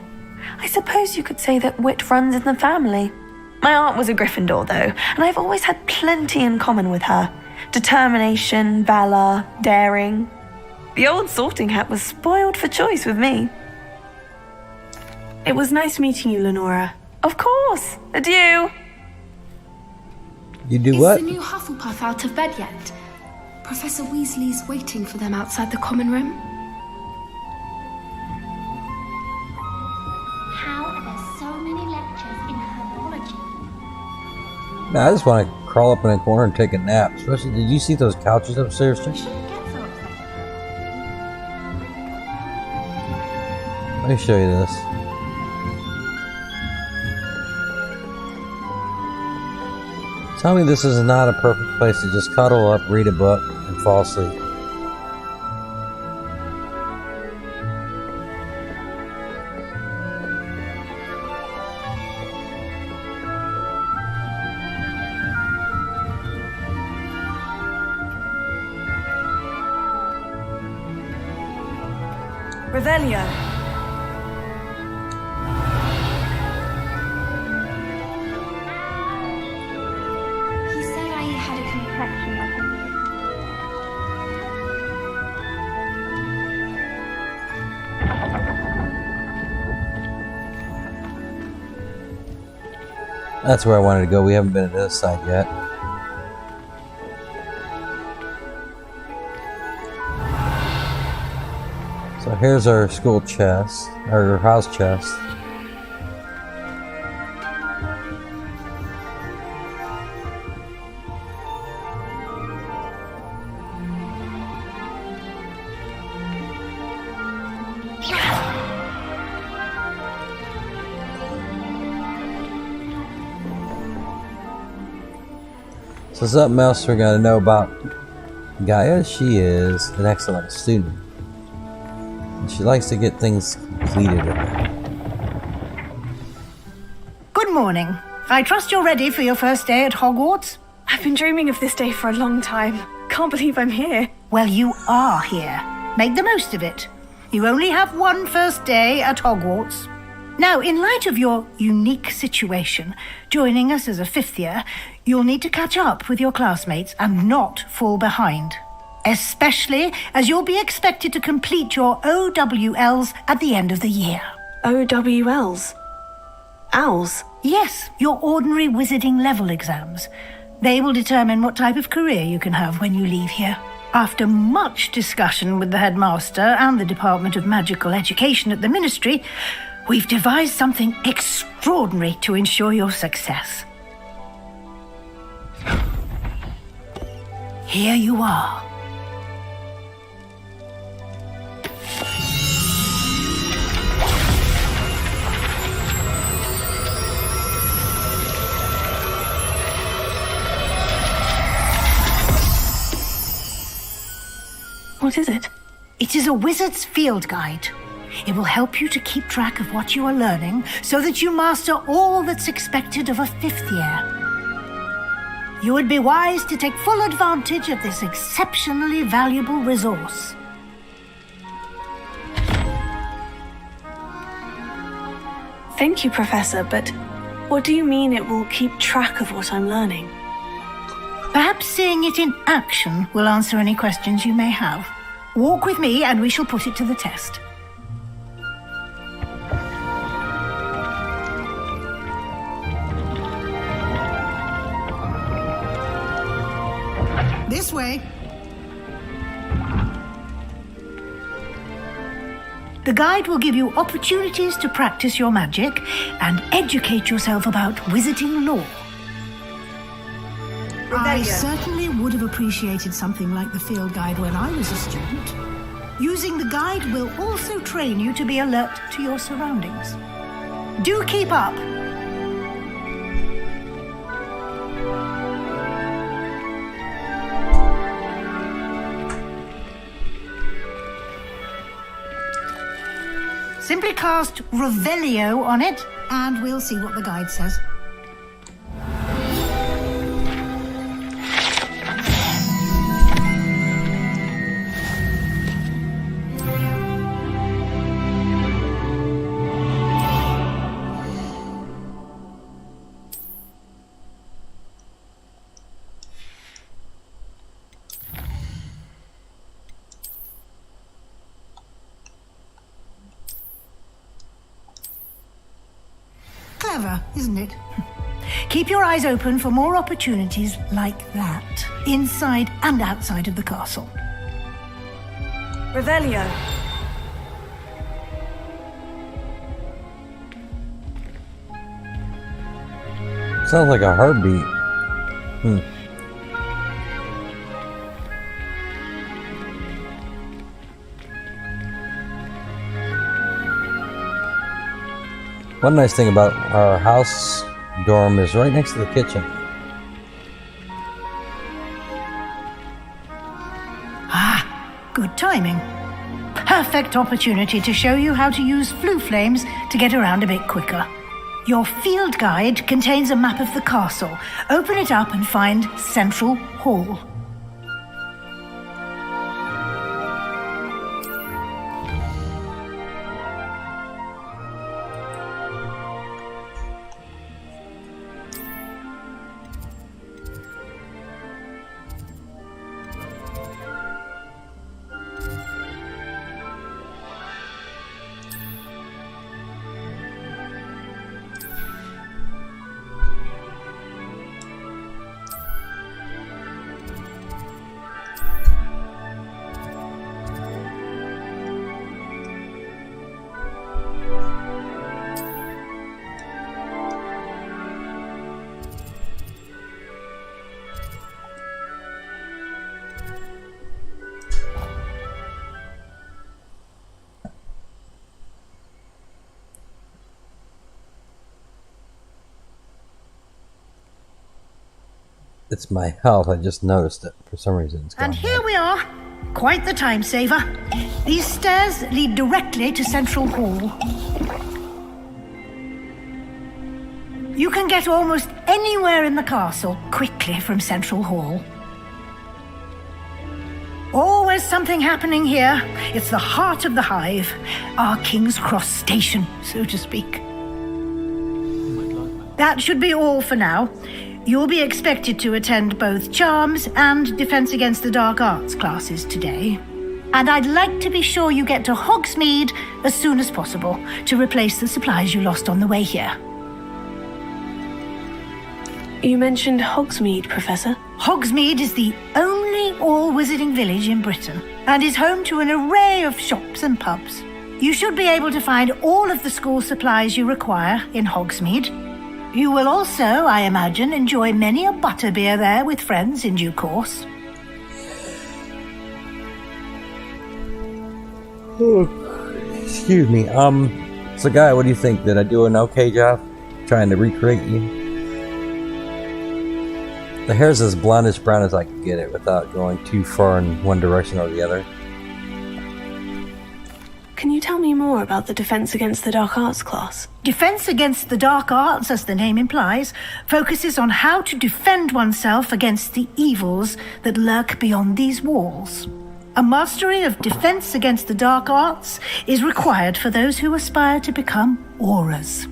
I suppose you could say that wit runs in the family. My aunt was a Gryffindor, though, and I've always had plenty in common with her. Determination, valor, daring. The old sorting hat was spoiled for choice with me. It was nice meeting you, Lenora. Of course. Adieu. You do what? Is the new Hufflepuff out of bed yet? Professor Weasley's waiting for them outside the common room. How are there so many lectures in herbology? Man, I just want to crawl up in a corner and take a nap. Especially, did you see those couches upstairs? Let me show you this. Tell me this is not a perfect place to just cuddle up, read a book, and fall asleep. Revelio. He said I had a complexion like a That's where I wanted to go. We haven't been to this side yet. So here's our school chest, our house chest. So something else we're going to know about Gaia, she is an excellent student. And she likes to get things completed. Good morning. I trust you're ready for your first day at Hogwarts? I've been dreaming of this day for a long time. Can't believe I'm here. Well, you are here. Make the most of it. You only have one first day at Hogwarts. Now, in light of your unique situation, joining us as a fifth year, you'll need to catch up with your classmates and not fall behind. Especially as you'll be expected to complete your OWLs at the end of the year. OWLs? Owls? Yes, your ordinary wizarding level exams. They will determine what type of career you can have when you leave here. After much discussion with the headmaster and the Department of Magical Education at the Ministry, we've devised something extraordinary to ensure your success. Here you are. What is it? It is a wizard's field guide. It will help you to keep track of what you are learning so that you master all that's expected of a fifth year. You would be wise to take full advantage of this exceptionally valuable resource. Thank you, Professor, but what do you mean it will keep track of what I'm learning? Perhaps seeing it in action will answer any questions you may have. Walk with me and we shall put it to the test. This way. The guide will give you opportunities to practice your magic and educate yourself about wizarding lore. I certainly would have appreciated something like the field guide when I was a student. Using the guide will also train you to be alert to your surroundings. Do keep up! Simply cast Revelio on it, and we'll see what the guide says. Clever, isn't it? Keep your eyes open for more opportunities like that, inside and outside of the castle. Revelio. Sounds like a heartbeat. One nice thing about our house dorm is right next to the kitchen. Ah, good timing. Perfect opportunity to show you how to use flue flames to get around a bit quicker. Your field guide contains a map of the castle. Open it up and find Central Hall. It's my health. I just noticed it for some reason. It's And gone here we are. Quite the time saver. These stairs lead directly to Central Hall. You can get almost anywhere in the castle quickly from Central Hall. Always something happening here. It's the heart of the hive, our King's Cross station, so to speak. That should be all for now. You'll be expected to attend both Charms and Defense Against the Dark Arts classes today. And I'd like to be sure you get to Hogsmeade as soon as possible to replace the supplies you lost on the way here. You mentioned Hogsmeade, Professor. Hogsmeade is the only all-wizarding village in Britain and is home to an array of shops and pubs. You should be able to find all of the school supplies you require in Hogsmeade. You will also, I imagine, enjoy many a butterbeer there with friends in due course. Excuse me. So Gaia, what do you think? Did I do an okay job trying to recreate you? The hair's as blondish brown as I can get it without going too far in one direction or the other. Can you tell me more about the Defense Against the Dark Arts class? Defense Against the Dark Arts, as the name implies, focuses on how to defend oneself against the evils that lurk beyond these walls. A mastery of Defense Against the Dark Arts is required for those who aspire to become auras.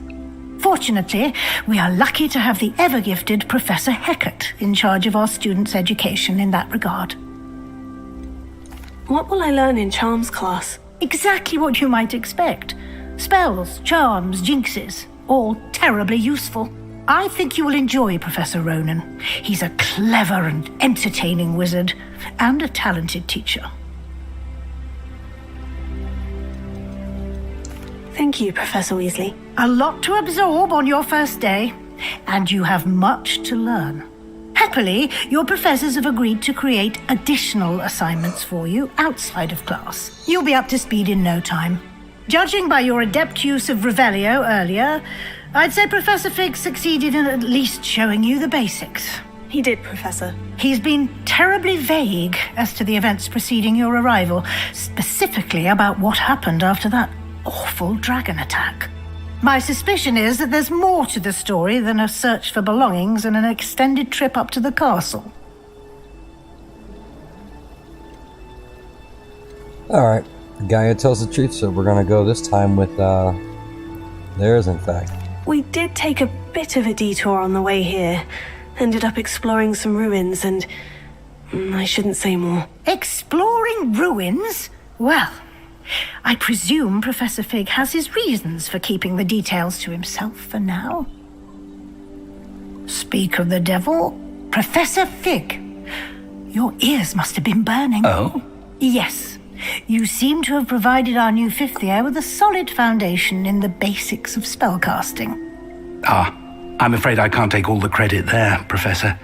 Fortunately, we are lucky to have the ever-gifted Professor Heckert in charge of our students' education in that regard. What will I learn in Charms class? Exactly what you might expect. Spells, charms, jinxes, all terribly useful. I think you will enjoy Professor Ronan. He's a clever and entertaining wizard, and a talented teacher. Thank you, Professor Weasley. A lot to absorb on your first day, and you have much to learn. Happily, your professors have agreed to create additional assignments for you outside of class. You'll be up to speed in no time. Judging by your adept use of Revelio earlier, I'd say Professor Fig succeeded in at least showing you the basics. He did, Professor. He's been terribly vague as to the events preceding your arrival, specifically about what happened after that awful dragon attack. My suspicion is that there's more to the story than a search for belongings and an extended trip up to the castle. Alright, Gaia tells the truth, so we're gonna go this time with, theirs, in fact. We did take a bit of a detour on the way here. Ended up exploring some ruins and... I shouldn't say more. Exploring ruins? Well, I presume Professor Fig has his reasons for keeping the details to himself for now. Speak of the devil, Professor Fig. Your ears must have been burning. Oh? Yes. You seem to have provided our new fifth year with a solid foundation in the basics of spellcasting. I'm afraid I can't take all the credit there, Professor.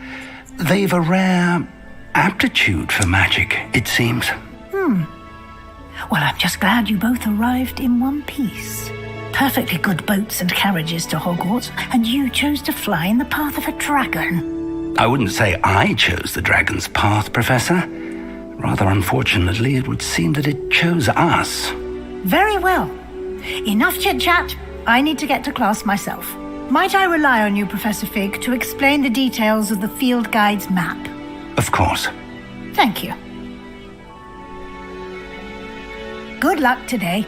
They've a rare aptitude for magic, it seems. Well, I'm just glad you both arrived in one piece. Perfectly good boats and carriages to Hogwarts, and you chose to fly in the path of a dragon. I wouldn't say I chose the dragon's path, Professor. Rather unfortunately, it would seem that it chose us. Very well. Enough chit-chat. I need to get to class myself. Might I rely on you, Professor Fig, to explain the details of the field guide's map? Of course. Thank you. Good luck today,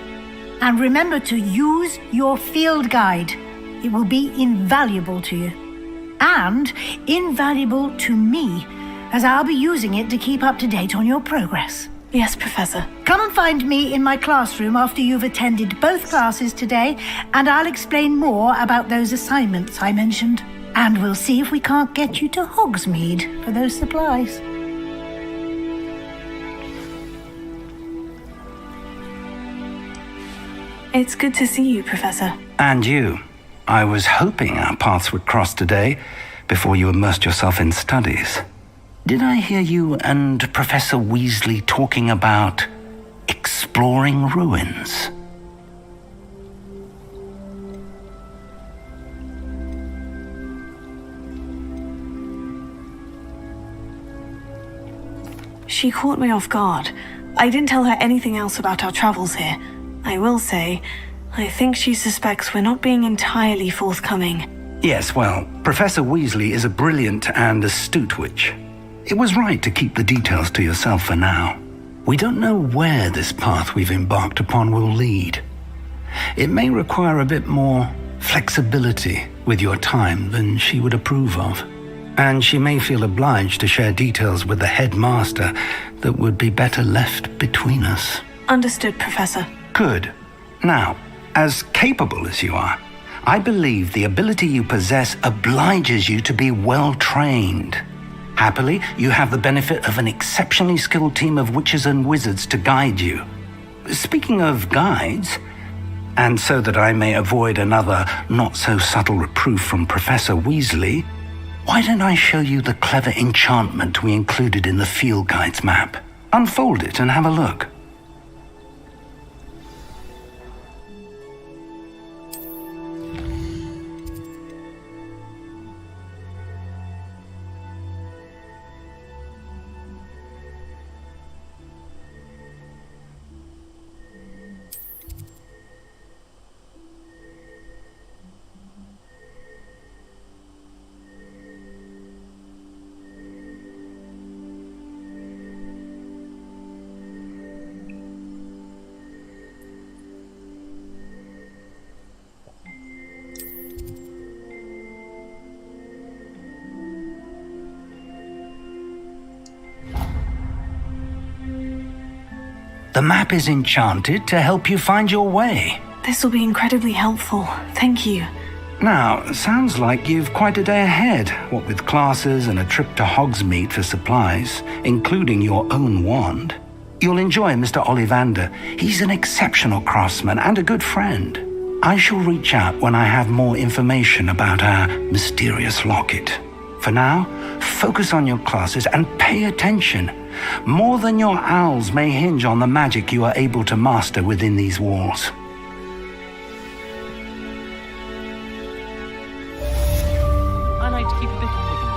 and remember to use your field guide. It will be invaluable to you, and invaluable to me, as I'll be using it to keep up to date on your progress. Yes, Professor. Come and find me in my classroom after you've attended both classes today, and I'll explain more about those assignments I mentioned. And we'll see if we can't get you to Hogsmeade for those supplies. It's good to see you, Professor. And you. I was hoping our paths would cross today before you immersed yourself in studies. Did I hear you and Professor Weasley talking about exploring ruins? She caught me off guard. I didn't tell her anything else about our travels here. I will say, I think she suspects we're not being entirely forthcoming. Yes, well, Professor Weasley is a brilliant and astute witch. It was right to keep the details to yourself for now. We don't know where this path we've embarked upon will lead. It may require a bit more flexibility with your time than she would approve of. And she may feel obliged to share details with the headmaster that would be better left between us. Understood, Professor. Good. Now, as capable as you are, I believe the ability you possess obliges you to be well trained. Happily, you have the benefit of an exceptionally skilled team of witches and wizards to guide you. Speaking of guides, and so that I may avoid another not-so-subtle reproof from Professor Weasley, why don't I show you the clever enchantment we included in the field guide's map? Unfold it and have a look. The map is enchanted to help you find your way. This will be incredibly helpful. Thank you. Now, sounds like you've quite a day ahead, what with classes and a trip to Hogsmeade for supplies, including your own wand. You'll enjoy Mr. Ollivander. He's an exceptional craftsman and a good friend. I shall reach out when I have more information about our mysterious locket. For now, focus on your classes and pay attention. More than your owls may hinge on the magic you are able to master within these walls. I like to keep a bit of picking.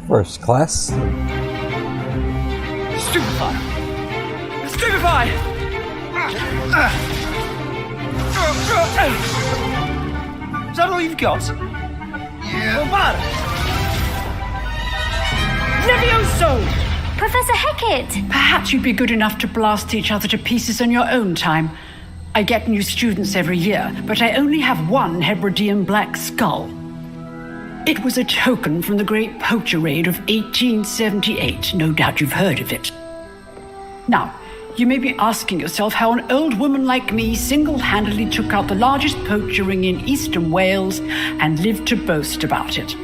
First class. Stupefy! Stupefy! Is that all you've got? Yeah. What? Levioso! Professor Hecat! Perhaps you'd be good enough to blast each other to pieces on your own time. I get new students every year, but I only have one Hebridean black skull. It was a token from the Great Poacher Raid of 1878. No doubt you've heard of it. Now, you may be asking yourself how an old woman like me single-handedly took out the largest poacher ring in eastern Wales and lived to boast about it.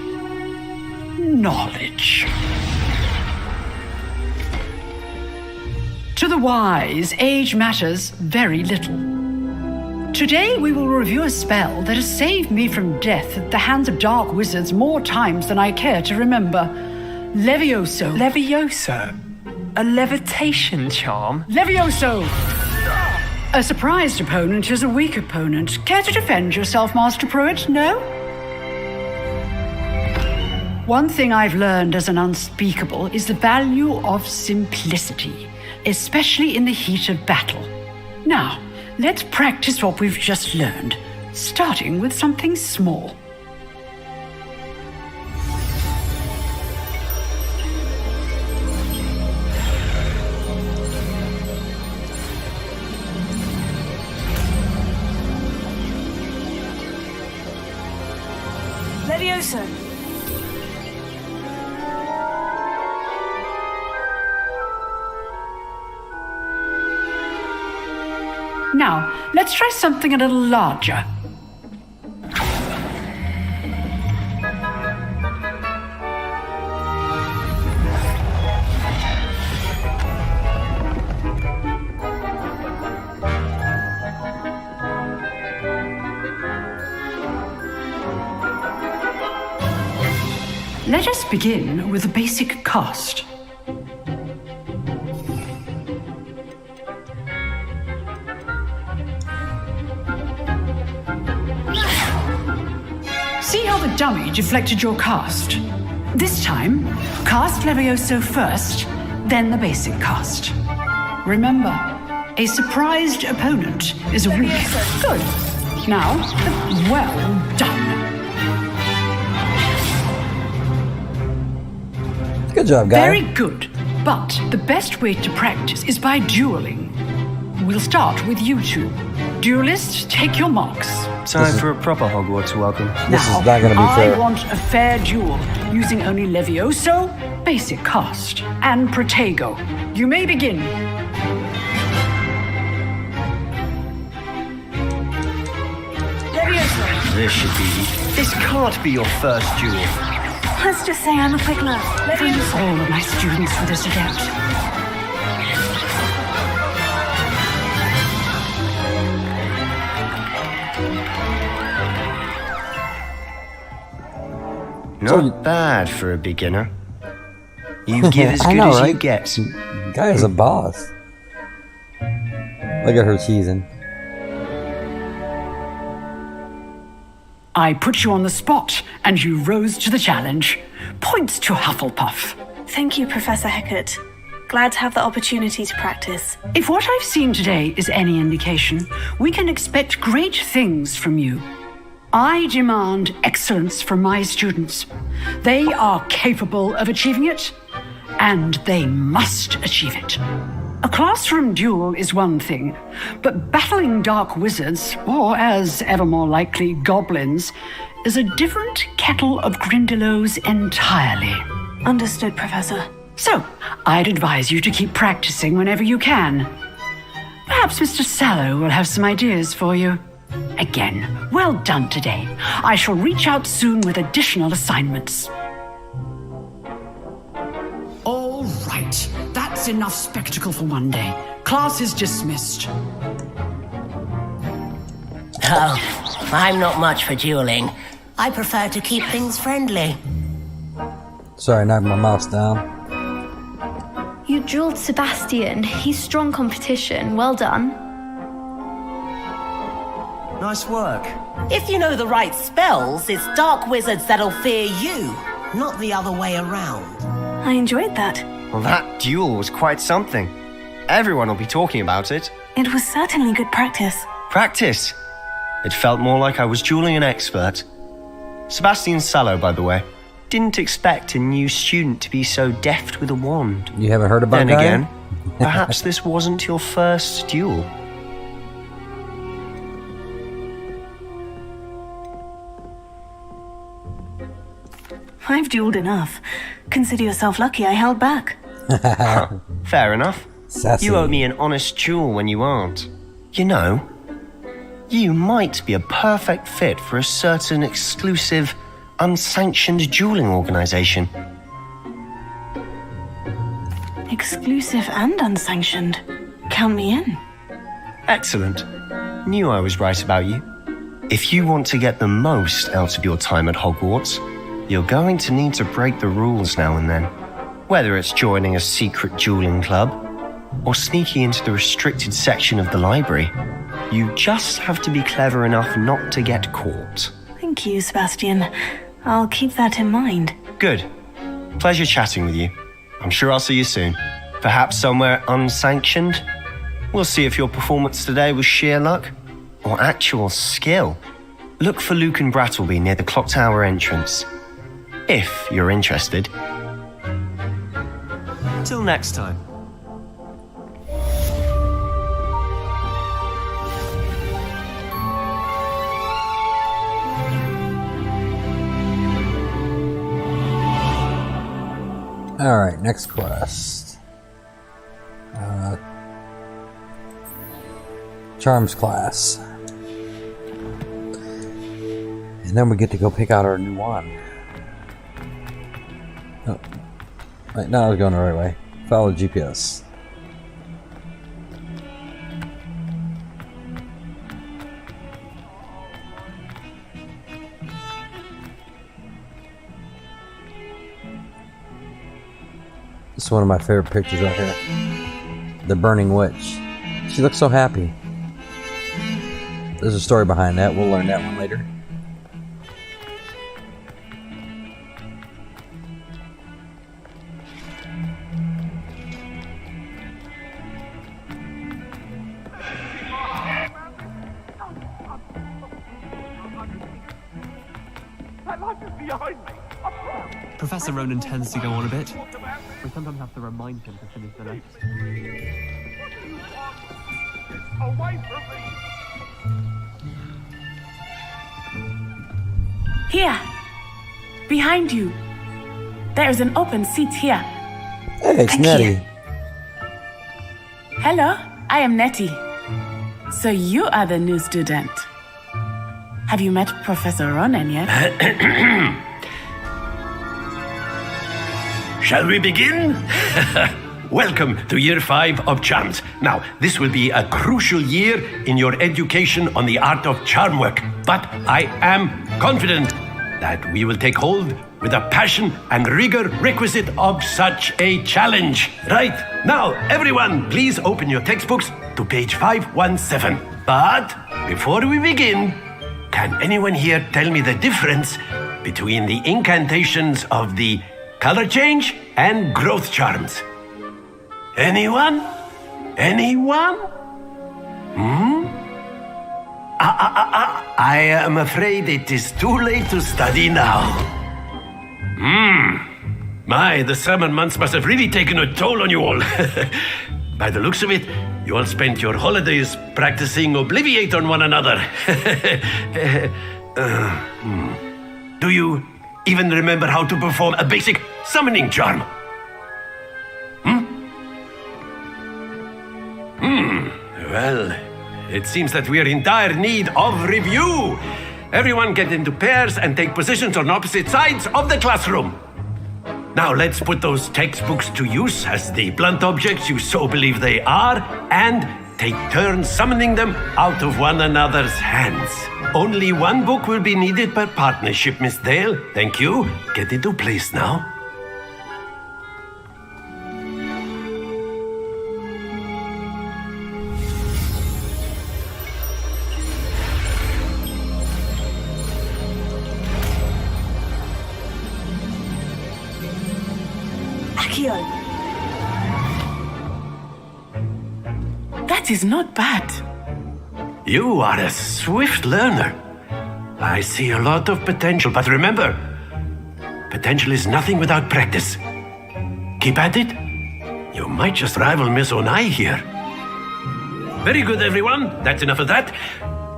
Knowledge. To the wise, age matters very little. Today we will review a spell that has saved me from death at the hands of dark wizards more times than I care to remember. Levioso. Levioso? A levitation charm? Levioso! A surprised opponent is a weak opponent. Care to defend yourself, Master Pruitt? No? One thing I've learned as an unspeakable is the value of simplicity, especially in the heat of battle. Now, let's practice what we've just learned, starting with something small. Levioso! Now, let's try something a little larger. Let us begin with the basic cast. See how the dummy deflected your cast? This time, cast Levioso first, then the basic cast. Remember, a surprised opponent is a weak. Good. Now, well done. Good job, Gaia. Very good. But the best way to practice is by dueling. We'll start with you two. Duelists, take your marks. Time for a proper Hogwarts welcome. This is not going to be fair. I want a fair duel, using only Levioso, basic cast, and Protego. You may begin. Levioso. This can't be your first duel. Let's just say I'm a quick learner. Thank all of my students for this event. Not bad for a beginner. You give as good know, as right? you get. Gaia's a boss. Look at her cheesing. I put you on the spot, and you rose to the challenge. Points to Hufflepuff. Thank you, Professor Hecat. Glad to have the opportunity to practice. If what I've seen today is any indication, we can expect great things from you. I demand excellence from my students. They are capable of achieving it, and they must achieve it. A classroom duel is one thing, but battling dark wizards, or as ever more likely, goblins, is a different kettle of Grindylows entirely. Understood, Professor. So, I'd advise you to keep practicing whenever you can. Perhaps Mr. Sallow will have some ideas for you. Again, well done today. I shall reach out soon with additional assignments. All right, that's enough spectacle for one day. Class is dismissed. Oh, I'm not much for dueling. I prefer to keep things friendly. Sorry, I knocked my mouse down. You dueled Sebastian. He's strong competition. Well done. Nice work. If you know the right spells, it's dark wizards that'll fear you, not the other way around. I enjoyed that. Well, that duel was quite something. Everyone will be talking about it. It was certainly good practice. Practice? It felt more like I was dueling an expert. Sebastian Sallow, by the way. Didn't expect a new student to be so deft with a wand. You haven't heard about Then Gaia? again, perhaps this wasn't your first duel. I've dueled enough. Consider yourself lucky I held back. Fair enough. Sassy. You owe me an honest duel when you aren't. You know, you might be a perfect fit for a certain exclusive, unsanctioned dueling organization. Exclusive and unsanctioned. Count me in. Excellent. Knew I was right about you. If you want to get the most out of your time at Hogwarts, you're going to need to break the rules now and then. Whether it's joining a secret dueling club or sneaking into the restricted section of the library, you just have to be clever enough not to get caught. Thank you, Sebastian. I'll keep that in mind. Good. Pleasure chatting with you. I'm sure I'll see you soon. Perhaps somewhere unsanctioned? We'll see if your performance today was sheer luck or actual skill. Look for Luke and Brattleby near the clock tower entrance. If you're interested. Till next time. Alright, next quest. Charms class. And then we get to go pick out our new wand. Oh. Right, now I was going the right way. Follow GPS. That's one of my favorite pictures right here. The Burning Witch. She looks so happy. There's a story behind that. We'll learn that one later. Professor Ronan tends to go on a bit. We sometimes have to remind him to finish the next. Away from me! Here! Behind you! There is an open seat here. Hey, it's Nettie. Hello, I am Nettie. So you are the new student. Have you met Professor Ronan yet? Shall we begin? Welcome to Year 5 of Charms. Now, this will be a crucial year in your education on the art of charm work, but I am confident that we will take hold with the passion and rigor requisite of such a challenge. Right, now, everyone, please open your textbooks to page 517. But before we begin, can anyone here tell me the difference between the incantations of the color change and growth charms? Anyone? Anyone? I am afraid it is too late to study now. My, the summer months must have really taken a toll on you all. By the looks of it, you all spent your holidays practicing Obliviate on one another. Do you even remember how to perform a basic summoning charm? Well, it seems that we are in dire need of review. Everyone get into pairs and take positions on opposite sides of the classroom. Now let's put those textbooks to use as the blunt objects you so believe they are, and take turns summoning them out of one another's hands. Only one book will be needed per partnership, Miss Dale. Thank you. Get into place now. That is not bad. You are a swift learner. I see a lot of potential, but remember, potential is nothing without practice. Keep at it. You might just rival Miss Onai here. Very good, everyone. That's enough of that.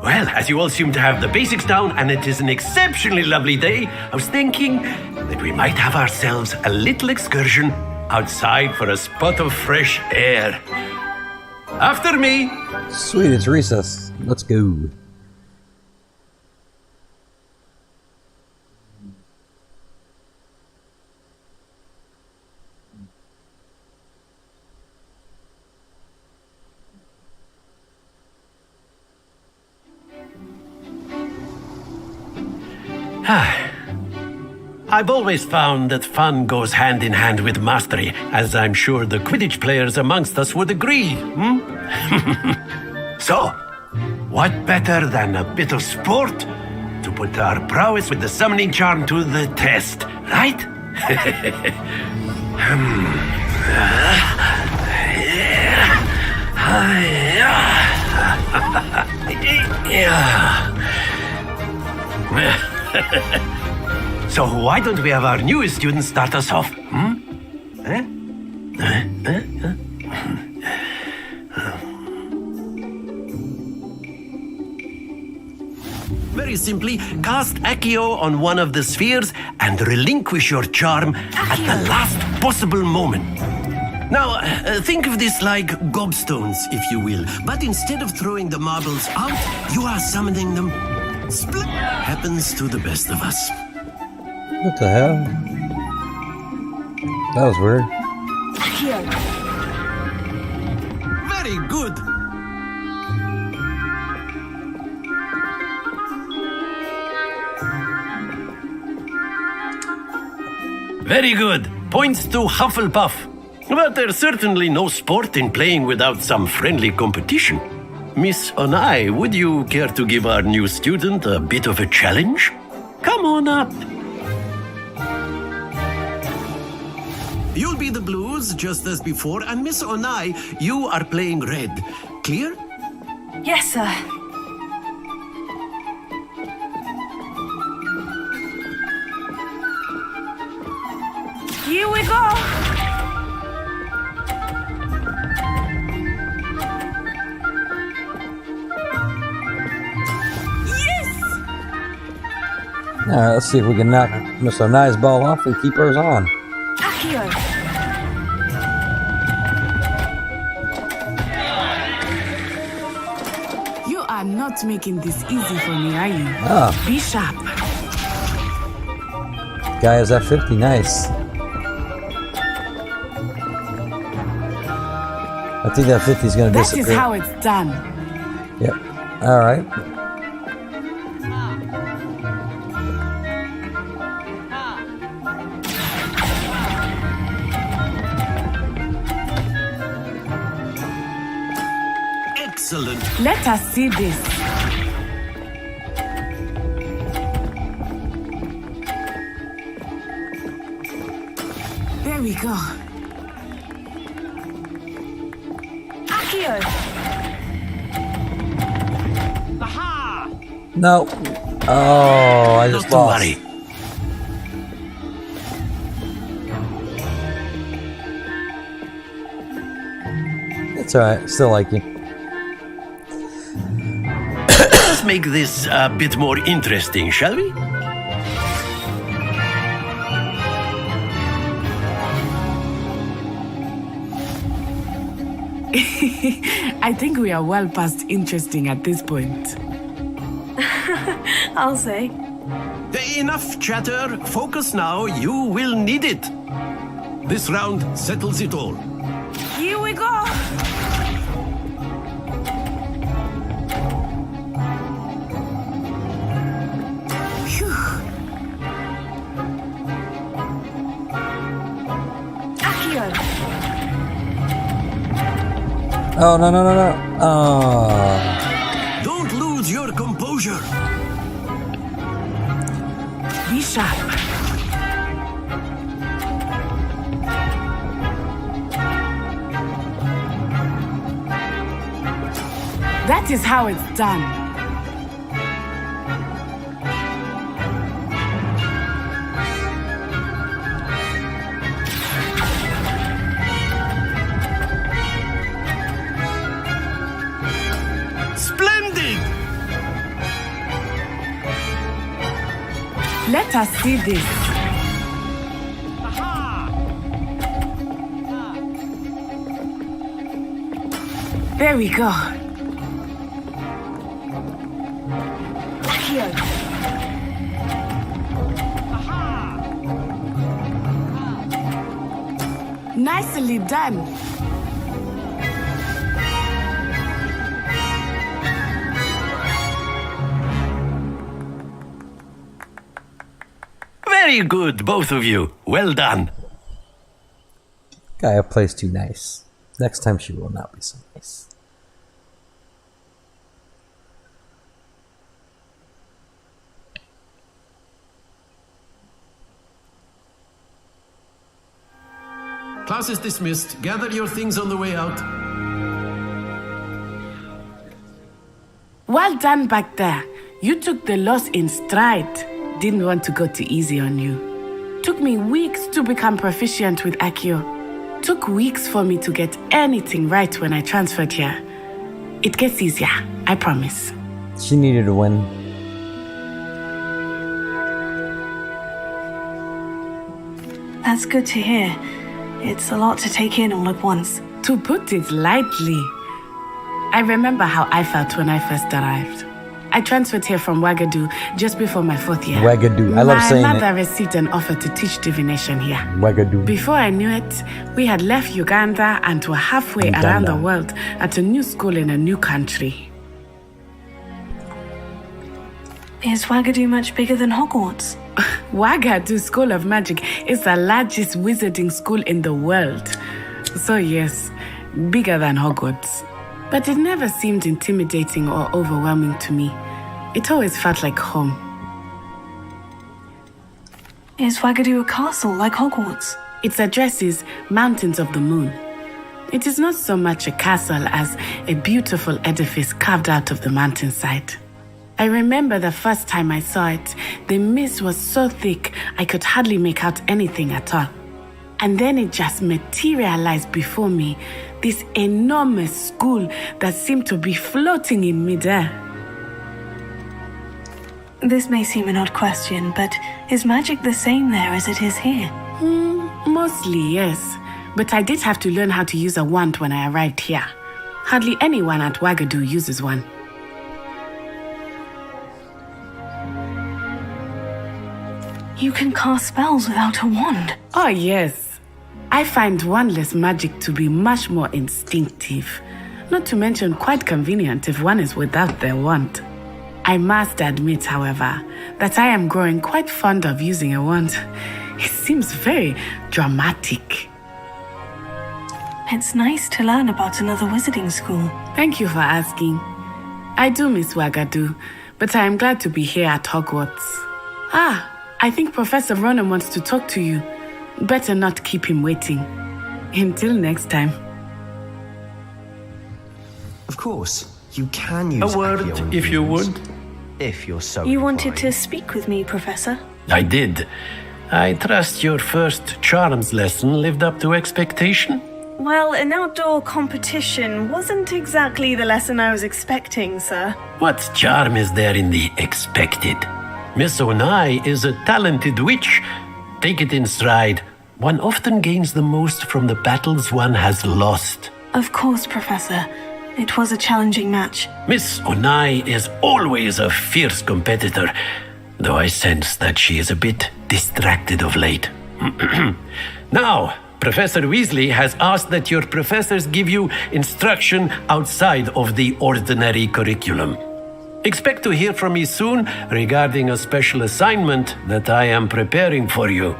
Well, as you all seem to have the basics down, and it is an exceptionally lovely day, I was thinking that we might have ourselves a little excursion outside for a spot of fresh air. After me. Sweet, it's recess. Let's go. I've always found that fun goes hand in hand with mastery, as I'm sure the Quidditch players amongst us would agree. So, what better than a bit of sport to put our prowess with the summoning charm to the test, right? So why don't we have our newest student start us off? Very simply, cast Accio on one of the spheres and relinquish your charm at the last possible moment. Now, think of this like gobstones, if you will. But instead of throwing the marbles out, you are summoning them. Split happens to the best of us. What the hell? That was weird. Very good. Very good. Points to HufflePuff. But there's certainly no sport in playing without some friendly competition. Miss Onai, would you care to give our new student a bit of a challenge? Come on up. You'll be the blues, just as before, and Miss Onai, you are playing red. Clear? Yes, sir. Here we go! Alright, let's see if we can knock Miss Onai's ball off and keep hers on. Accio! You are not making this easy for me, are you? Ah. Be sharp. Gaia's at 50, nice. I think that 50 is going to disappear. That is how it's done. Yep. Alright. Excellent. Let us see this. There we go. Accio! No. Oh, I just lost. Worry. It's alright. Still like you. Let's make this a bit more interesting, shall we? I think we are well past interesting at this point. I'll say. Enough chatter. Focus now. You will need it. This round settles it all. Here we go! Accio! Oh, no, no, no, no. Oh. Don't lose your composure. Be sharp. That is how it's done. Splendid! Let us see this. There we go. Accio! Nicely done. Very good, both of you. Well done. Gaia plays too nice. Next time she will not be so nice. Class is dismissed. Gather your things on the way out. Well done back there. You took the loss in stride. Didn't want to go too easy on you. Took me weeks to become proficient with Accio. Took weeks for me to get anything right when I transferred here. It gets easier, I promise. She needed a win. That's good to hear. It's a lot to take in all at once. To put it lightly, I remember how I felt when I first arrived. I transferred here from Wagadu just before my 4th year. Wagadu, I love saying it. My mother received an offer to teach divination here. Wagadu. Before I knew it, we had left Uganda and were halfway around the world at a new school in a new country. Is Wagadu much bigger than Hogwarts? Wagadu School of Magic is the largest wizarding school in the world. So yes, bigger than Hogwarts. But it never seemed intimidating or overwhelming to me. It always felt like home. Is Wagadu a castle like Hogwarts? Its address is Mountains of the Moon. It is not so much a castle as a beautiful edifice carved out of the mountainside. I remember the first time I saw it, the mist was so thick I could hardly make out anything at all. And then it just materialized before me, this enormous school that seemed to be floating in midair. This may seem an odd question, but is magic the same there as it is here? Mostly, yes. But I did have to learn how to use a wand when I arrived here. Hardly anyone at Wagadu uses one. You can cast spells without a wand? Oh, yes. I find wandless magic to be much more instinctive. Not to mention quite convenient if one is without their wand. I must admit, however, that I am growing quite fond of using a wand. It seems very dramatic. It's nice to learn about another wizarding school. Thank you for asking. I do miss Wagadu, but I am glad to be here at Hogwarts. I think Professor Ronan wants to talk to you. Better not keep him waiting. Until next time. Of course, you can use a word, if you would. If you're so You wanted to speak with me, Professor? I did. I trust your first charms lesson lived up to expectation? Well, an outdoor competition wasn't exactly the lesson I was expecting, sir. What charm is there in the expected? Miss Onai is a talented witch. Take it in stride. One often gains the most from the battles one has lost. Of course, Professor. It was a challenging match. Miss Onai is always a fierce competitor, though I sense that she is a bit distracted of late. Now, Professor Weasley has asked that your professors give you instruction outside of the ordinary curriculum. Expect to hear from me soon regarding a special assignment that I am preparing for you.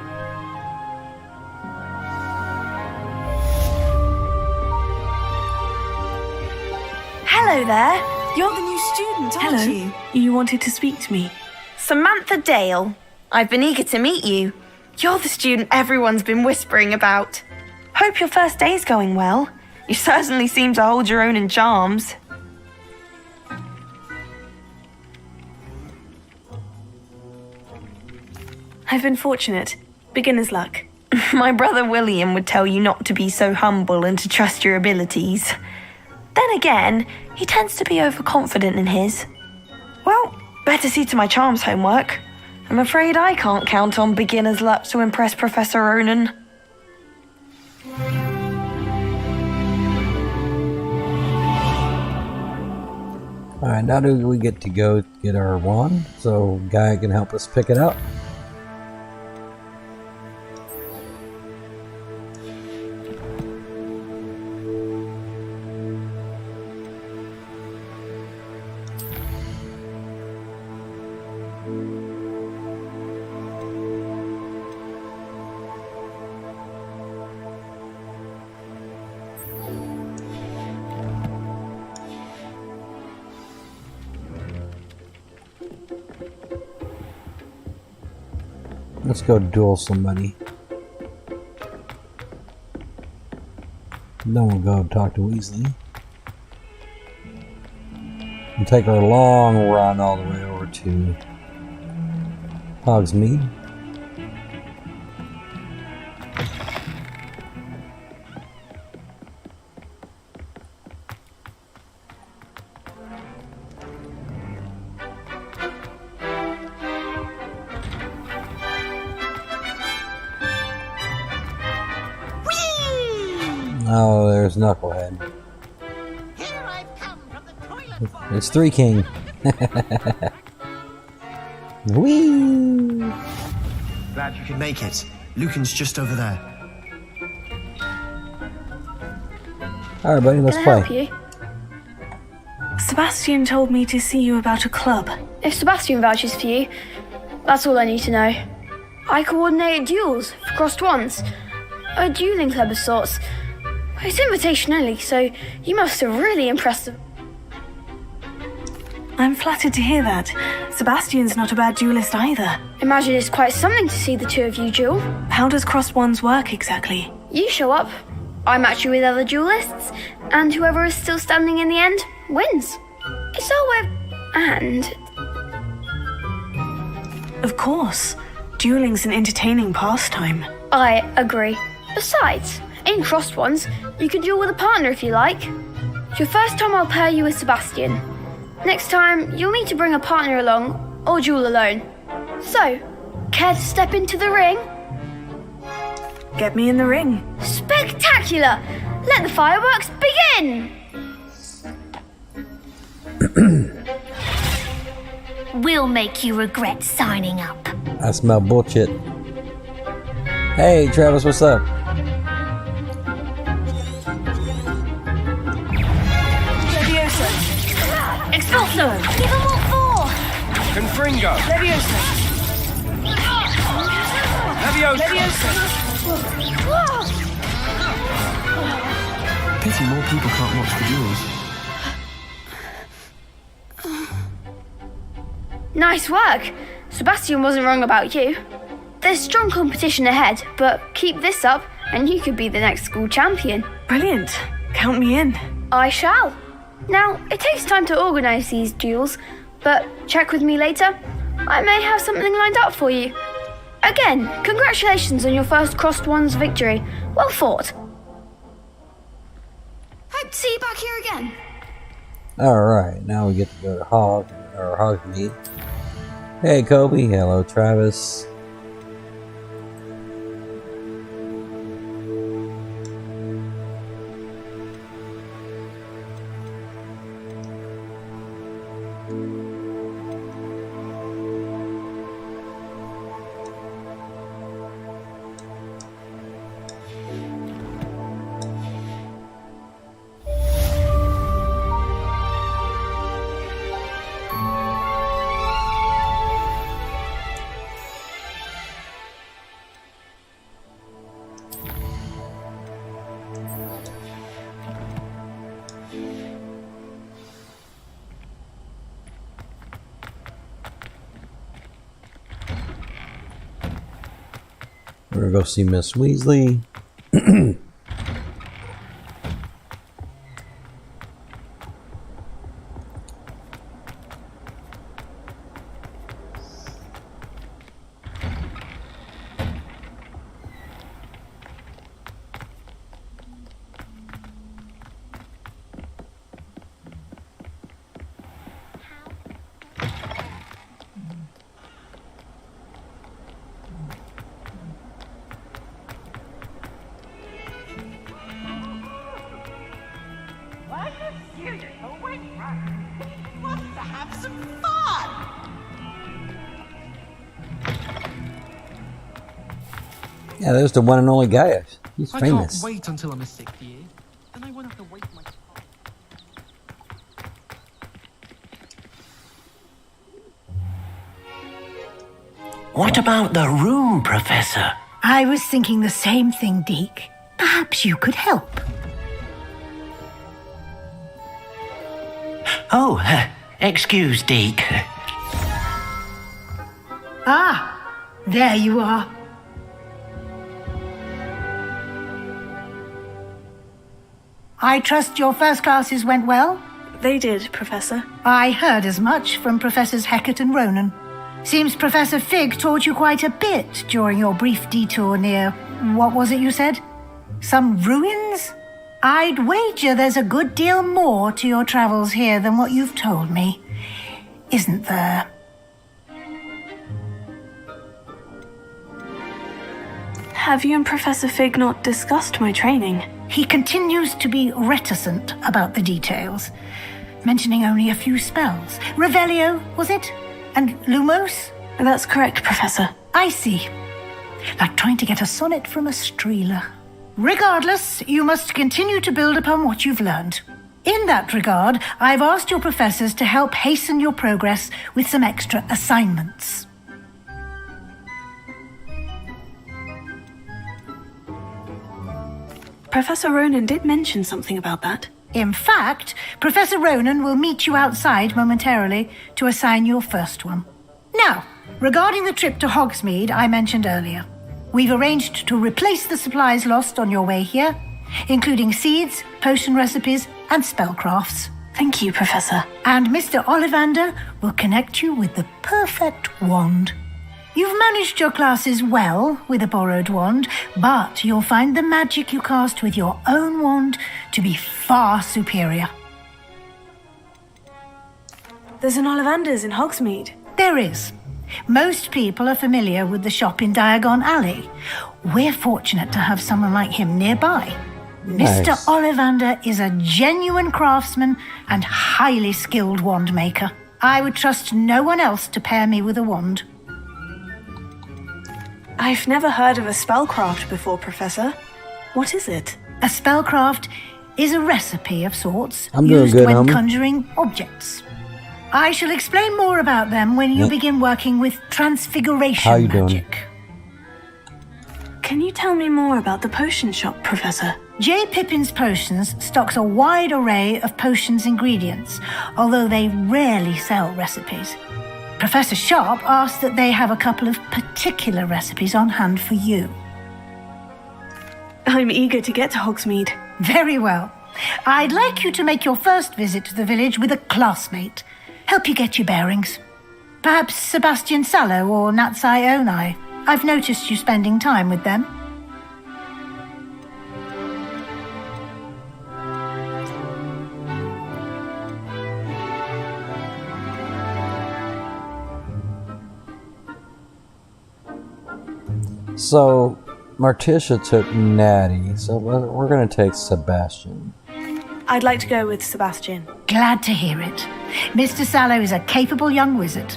Hello there. You're the new student, aren't Hello. you? You wanted to speak to me? Samantha Dale. I've been eager to meet you. You're the student everyone's been whispering about. Hope your first day's going well. You certainly seem to hold your own in charms. I've been fortunate. Beginner's luck. My brother William would tell you not to be so humble and to trust your abilities. Then again, he tends to be overconfident in his. Well, better see to my charms homework. I'm afraid I can't count on beginner's luck to impress Professor Ronan. Alright, now do we get to go get our wand so Gaia can help us pick it up? Let's go duel somebody. Then we'll go talk to Weasley. And take our long run all the way over to Hogsmeade. Oh, there's Knucklehead. It's Three King. Whee! Glad you could make it. Lucan's just over there. Alright, buddy, let's Can I play. help you? Sebastian told me to see you about a club. If Sebastian vouches for you, that's all I need to know. I coordinated duels for crossed wands. A dueling club of sorts. It's invitation only, so you must have really impressed them. I'm flattered to hear that. Sebastian's not a bad duelist either. Imagine it's quite something to see the two of you duel. How does crossed ones work exactly? You show up, I match you with other duelists, and whoever is still standing in the end wins. It's our way and... Of course. Dueling's an entertaining pastime. I agree. Besides, in crossed ones, you can duel with a partner if you like. Your first time I'll pair you with Sebastian. Next time, you'll need to bring a partner along, or duel alone. So, care to step into the ring? Get me in the ring. Spectacular! Let the fireworks begin! We'll make you regret signing up. I smell bullshit. Hey, Travis, what's up? Leviosa! Expulso! Give them all four! Confringo! Leviosa! Leviosa! Pity more people can't watch the duels. Nice work! Sebastian wasn't wrong about you. There's strong competition ahead, but keep this up and you could be the next school champion. Brilliant. Count me in. I shall. Now, it takes time to organise these duels, but check with me later. I may have something lined up for you. Again, congratulations on your first crossed ones victory. Well fought. Hope to see you back here again. Alright, now we get to go to Hog meet. Hey Kobe, hello Travis. We're gonna go see Miss Weasley. Yeah, there's the one and only Gaia. He's famous. I can't wait until I'm a 6th year. Then I won't have to wait my... What about the room, Professor? I was thinking the same thing, Deke. Perhaps you could help. Oh, excuse, Deke. Ah, there you are. I trust your first classes went well? They did, Professor. I heard as much from Professors Hecat and Ronan. Seems Professor Fig taught you quite a bit during your brief detour near... what was it you said? Some ruins? I'd wager there's a good deal more to your travels here than what you've told me. Isn't there? Have you and Professor Fig not discussed my training? He continues to be reticent about the details, mentioning only a few spells. Revelio, was it? And Lumos? That's correct, Professor. I see. Like trying to get a sonnet from a streeler. Regardless, you must continue to build upon what you've learned. In that regard, I've asked your professors to help hasten your progress with some extra assignments. Professor Ronan did mention something about that. In fact, Professor Ronan will meet you outside momentarily to assign your first one. Now, regarding the trip to Hogsmeade I mentioned earlier, we've arranged to replace the supplies lost on your way here, including seeds, potion recipes, and spellcrafts. Thank you, Professor. And Mr. Ollivander will connect you with the perfect wand. You've managed your classes well with a borrowed wand, but you'll find the magic you cast with your own wand to be far superior. There's an Ollivander's in Hogsmeade. There is. Most people are familiar with the shop in Diagon Alley. We're fortunate to have someone like him nearby. Nice. Mr. Ollivander is a genuine craftsman and highly skilled wand maker. I would trust no one else to pair me with a wand. I've never heard of a spellcraft before, Professor. What is it? A spellcraft is a recipe of sorts I'm doing used good, when homie. conjuring objects. I shall explain more about them when you begin working with transfiguration How you doing? magic. Can you tell me more about the potion shop, Professor? J. Pippin's Potions stocks a wide array of potions ingredients, although they rarely sell recipes. Professor Sharp asked that they have a couple of particular recipes on hand for you. I'm eager to get to Hogsmeade. Very well. I'd like you to make your first visit to the village with a classmate. Help you get your bearings. Perhaps Sebastian Sallow or Natsai Onai. I've noticed you spending time with them. So, Marticia took Natty, so we're going to take Sebastian. I'd like to go with Sebastian. Glad to hear it. Mr. Sallow is a capable young wizard,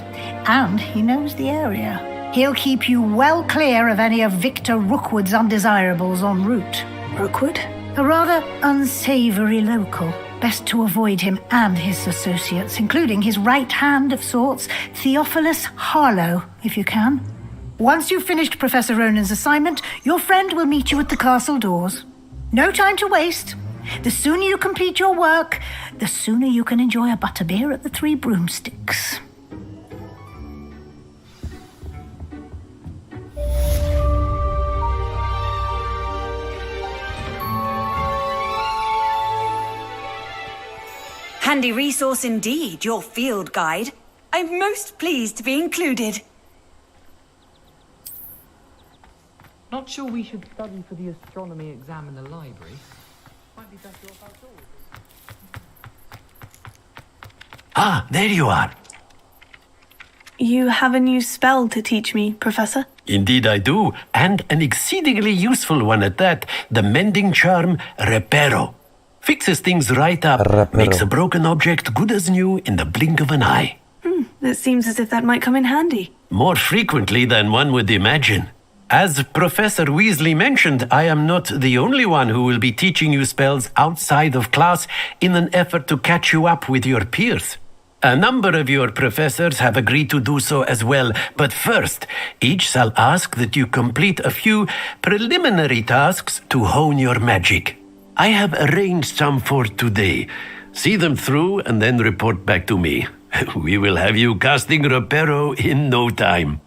and he knows the area. He'll keep you well clear of any of Victor Rookwood's undesirables en route. Rookwood? A rather unsavory local. Best to avoid him and his associates, including his right hand of sorts, Theophilus Harlow, if you can. Once you've finished Professor Ronan's assignment, your friend will meet you at the castle doors. No time to waste. The sooner you complete your work, the sooner you can enjoy a butterbeer at the Three Broomsticks. Handy resource indeed, your field guide. I'm most pleased to be included. Not sure we should study for the astronomy exam in the library. Might be better off outdoors. Ah, there you are. You have a new spell to teach me, Professor? Indeed I do, and an exceedingly useful one at that. The mending charm, Reparo. Fixes things right up, makes a broken object good as new in the blink of an eye. It seems as if that might come in handy. More frequently than one would imagine. As Professor Weasley mentioned, I am not the only one who will be teaching you spells outside of class in an effort to catch you up with your peers. A number of your professors have agreed to do so as well, but first, each shall ask that you complete a few preliminary tasks to hone your magic. I have arranged some for today. See them through and then report back to me. We will have you casting Reparo in no time.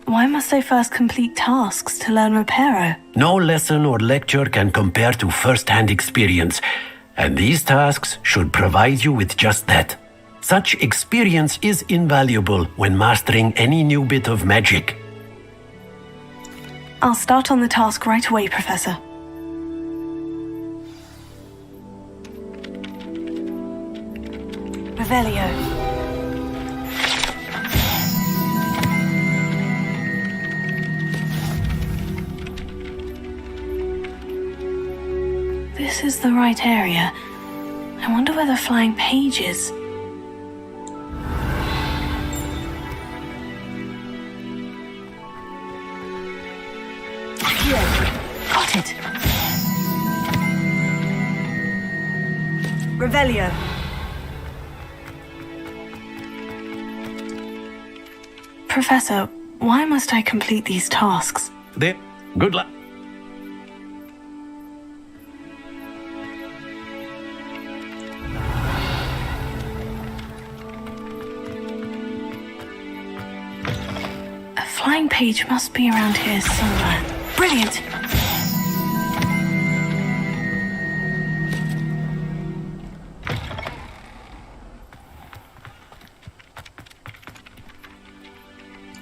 Why must I first complete tasks to learn Reparo? No lesson or lecture can compare to first-hand experience, and these tasks should provide you with just that. Such experience is invaluable when mastering any new bit of magic. I'll start on the task right away, Professor. Revelio. This is the right area. I wonder where the flying page is. Here. Got it. Revelio. Professor, why must I complete these tasks? There. Good luck. flying page must be around here somewhere. Brilliant!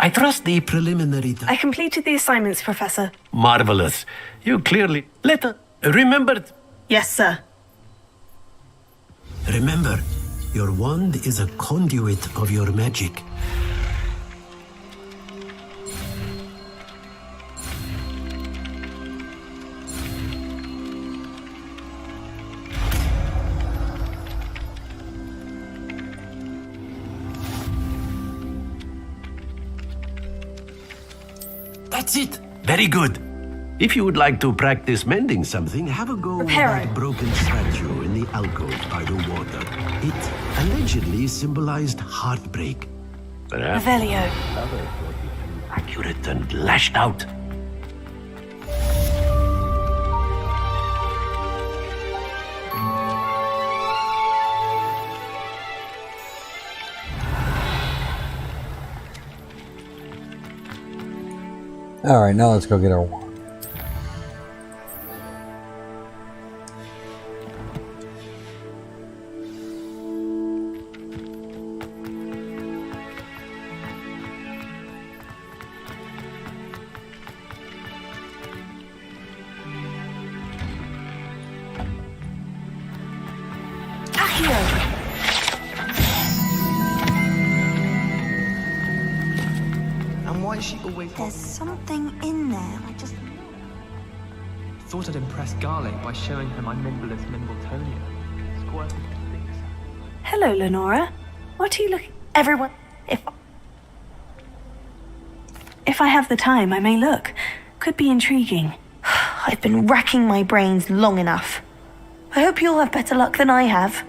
I trust the preliminary. I completed the assignments, Professor. Marvelous. You clearly remembered. Yes, sir. Remember, your wand is a conduit of your magic. That's it. Very good. If you would like to practice mending something, Have a go with that broken statue in the alcove by the water. It allegedly symbolized heartbreak. perhaps Revelio. others will be too accurate and lashed out. Alright, now let's go get our wand. And why is she always... There's something in there. I just... Thought I'd impress Garlic by showing her my Mimbleless Mimbletonia. Squirted things. Hello, Lenora. What are you looking... Everyone, if I have the time, I may look. Could be intriguing. I've been racking my brains long enough. I hope you'll have better luck than I have.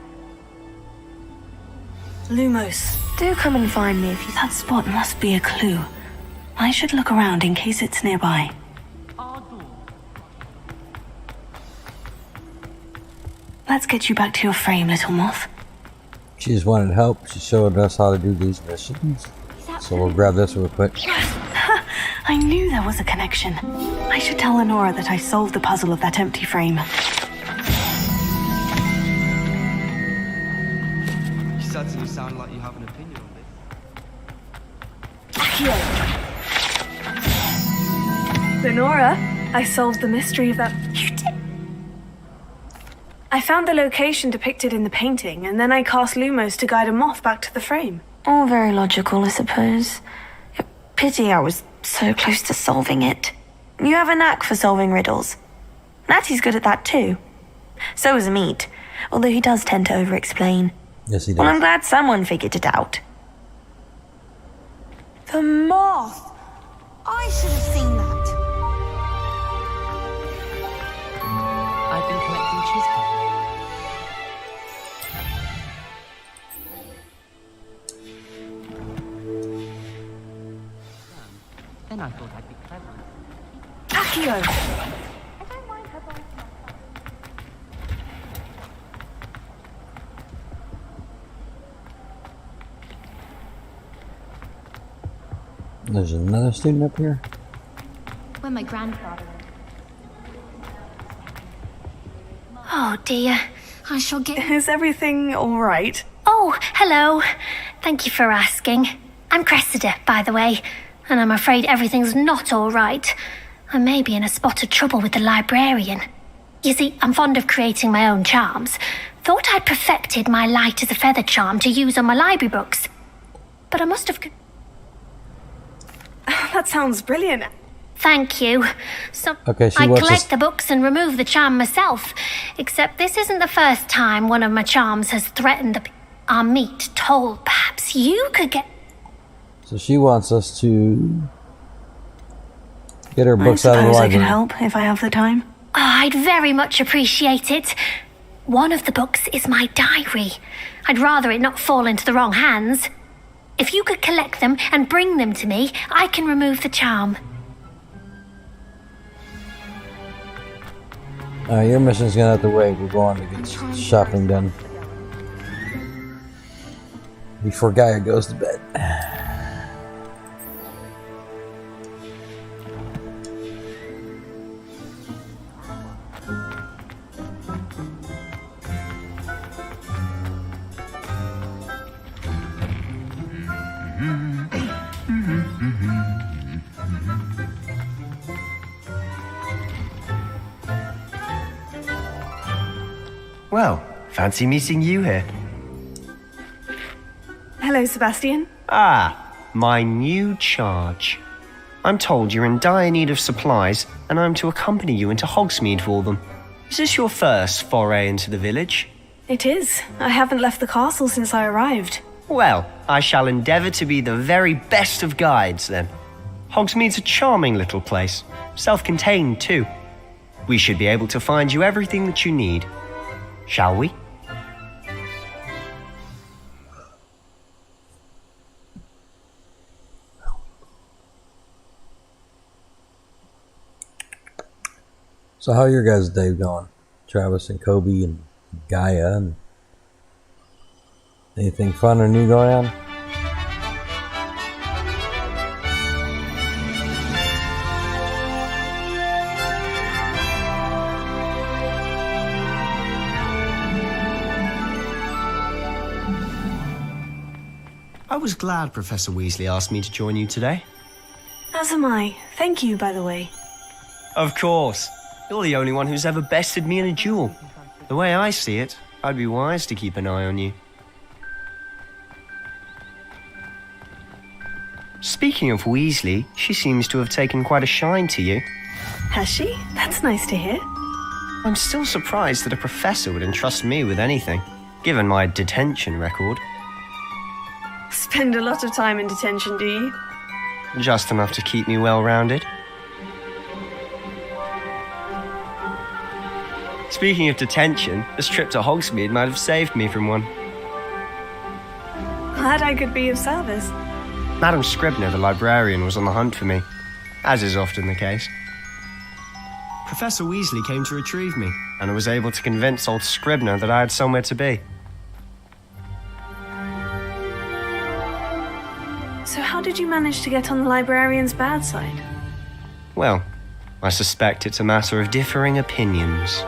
Lumos. Do come and find me if you... That spot must be a clue. I should look around in case it's nearby. Let's get you back to your frame, little moth. She just wanted help. She showed us how to do these missions. So we'll grab this real quick. I knew there was a connection. I should tell Lenora that I solved the puzzle of that empty frame. You certainly sound like you have an opinion on this. Accio! Lenora, I solved the mystery of that... You did? I found the location depicted in the painting, and then I cast Lumos to guide a moth back to the frame. All very logical, I suppose. Pity I was so close to solving it. You have a knack for solving riddles. Natty's good at that too. So is Meat, although he does tend to over-explain. Yes, he does. Well, I'm glad someone figured it out. The moth! I should have seen that. I've been collecting chispa. Then I thought I'd be clever. Accio! There's another student up here. When my grandfather... Oh dear, I shall get... Is everything all right? Oh, hello. Thank you for asking. I'm Cressida, by the way, and I'm afraid everything's not all right. I may be in a spot of trouble with the librarian. You see, I'm fond of creating my own charms. Thought I'd perfected my light as a feather charm to use on my library books. But I must have... That sounds brilliant. Thank you. So Okay, she I wants us- collect the books and remove the charm myself. Except this isn't the first time one of my charms has threatened our meat. Told perhaps you could get... So she wants us to get her I books out of the suppose I library. can help if I have the time. Oh, I'd very much appreciate it. One of the books is my diary. I'd rather it not fall into the wrong hands. If you could collect them and bring them to me, I can remove the charm. Your mission's gonna have to wait. We're going to get shopping done before Gaia goes to bed. Well, fancy meeting you here. Hello, Sebastian. Ah, my new charge. I'm told you're in dire need of supplies, and I'm to accompany you into Hogsmeade for them. Is this your first foray into the village? It is. I haven't left the castle since I arrived. Well, I shall endeavour to be the very best of guides, then. Hogsmeade's a charming little place, self-contained too. We should be able to find you everything that you need. Shall we? So how are your guys' day going? Travis and Kobe and Gaia, and anything fun or new going on? I was glad Professor Weasley asked me to join you today. As am I. Thank you, by the way. Of course. You're the only one who's ever bested me in a duel. The way I see it, I'd be wise to keep an eye on you. Speaking of Weasley, she seems to have taken quite a shine to you. Has she? That's nice to hear. I'm still surprised that a professor would entrust me with anything, given my detention record. Spend a lot of time in detention, do you? Just enough to keep me well-rounded. Speaking of detention, this trip to Hogsmeade might have saved me from one. Glad I could be of service. Madam Scribner, the librarian, was on the hunt for me, as is often the case. Professor Weasley came to retrieve me, and I was able to convince old Scribner that I had somewhere to be. So how did you manage to get on the librarian's bad side? Well, I suspect it's a matter of differing opinions.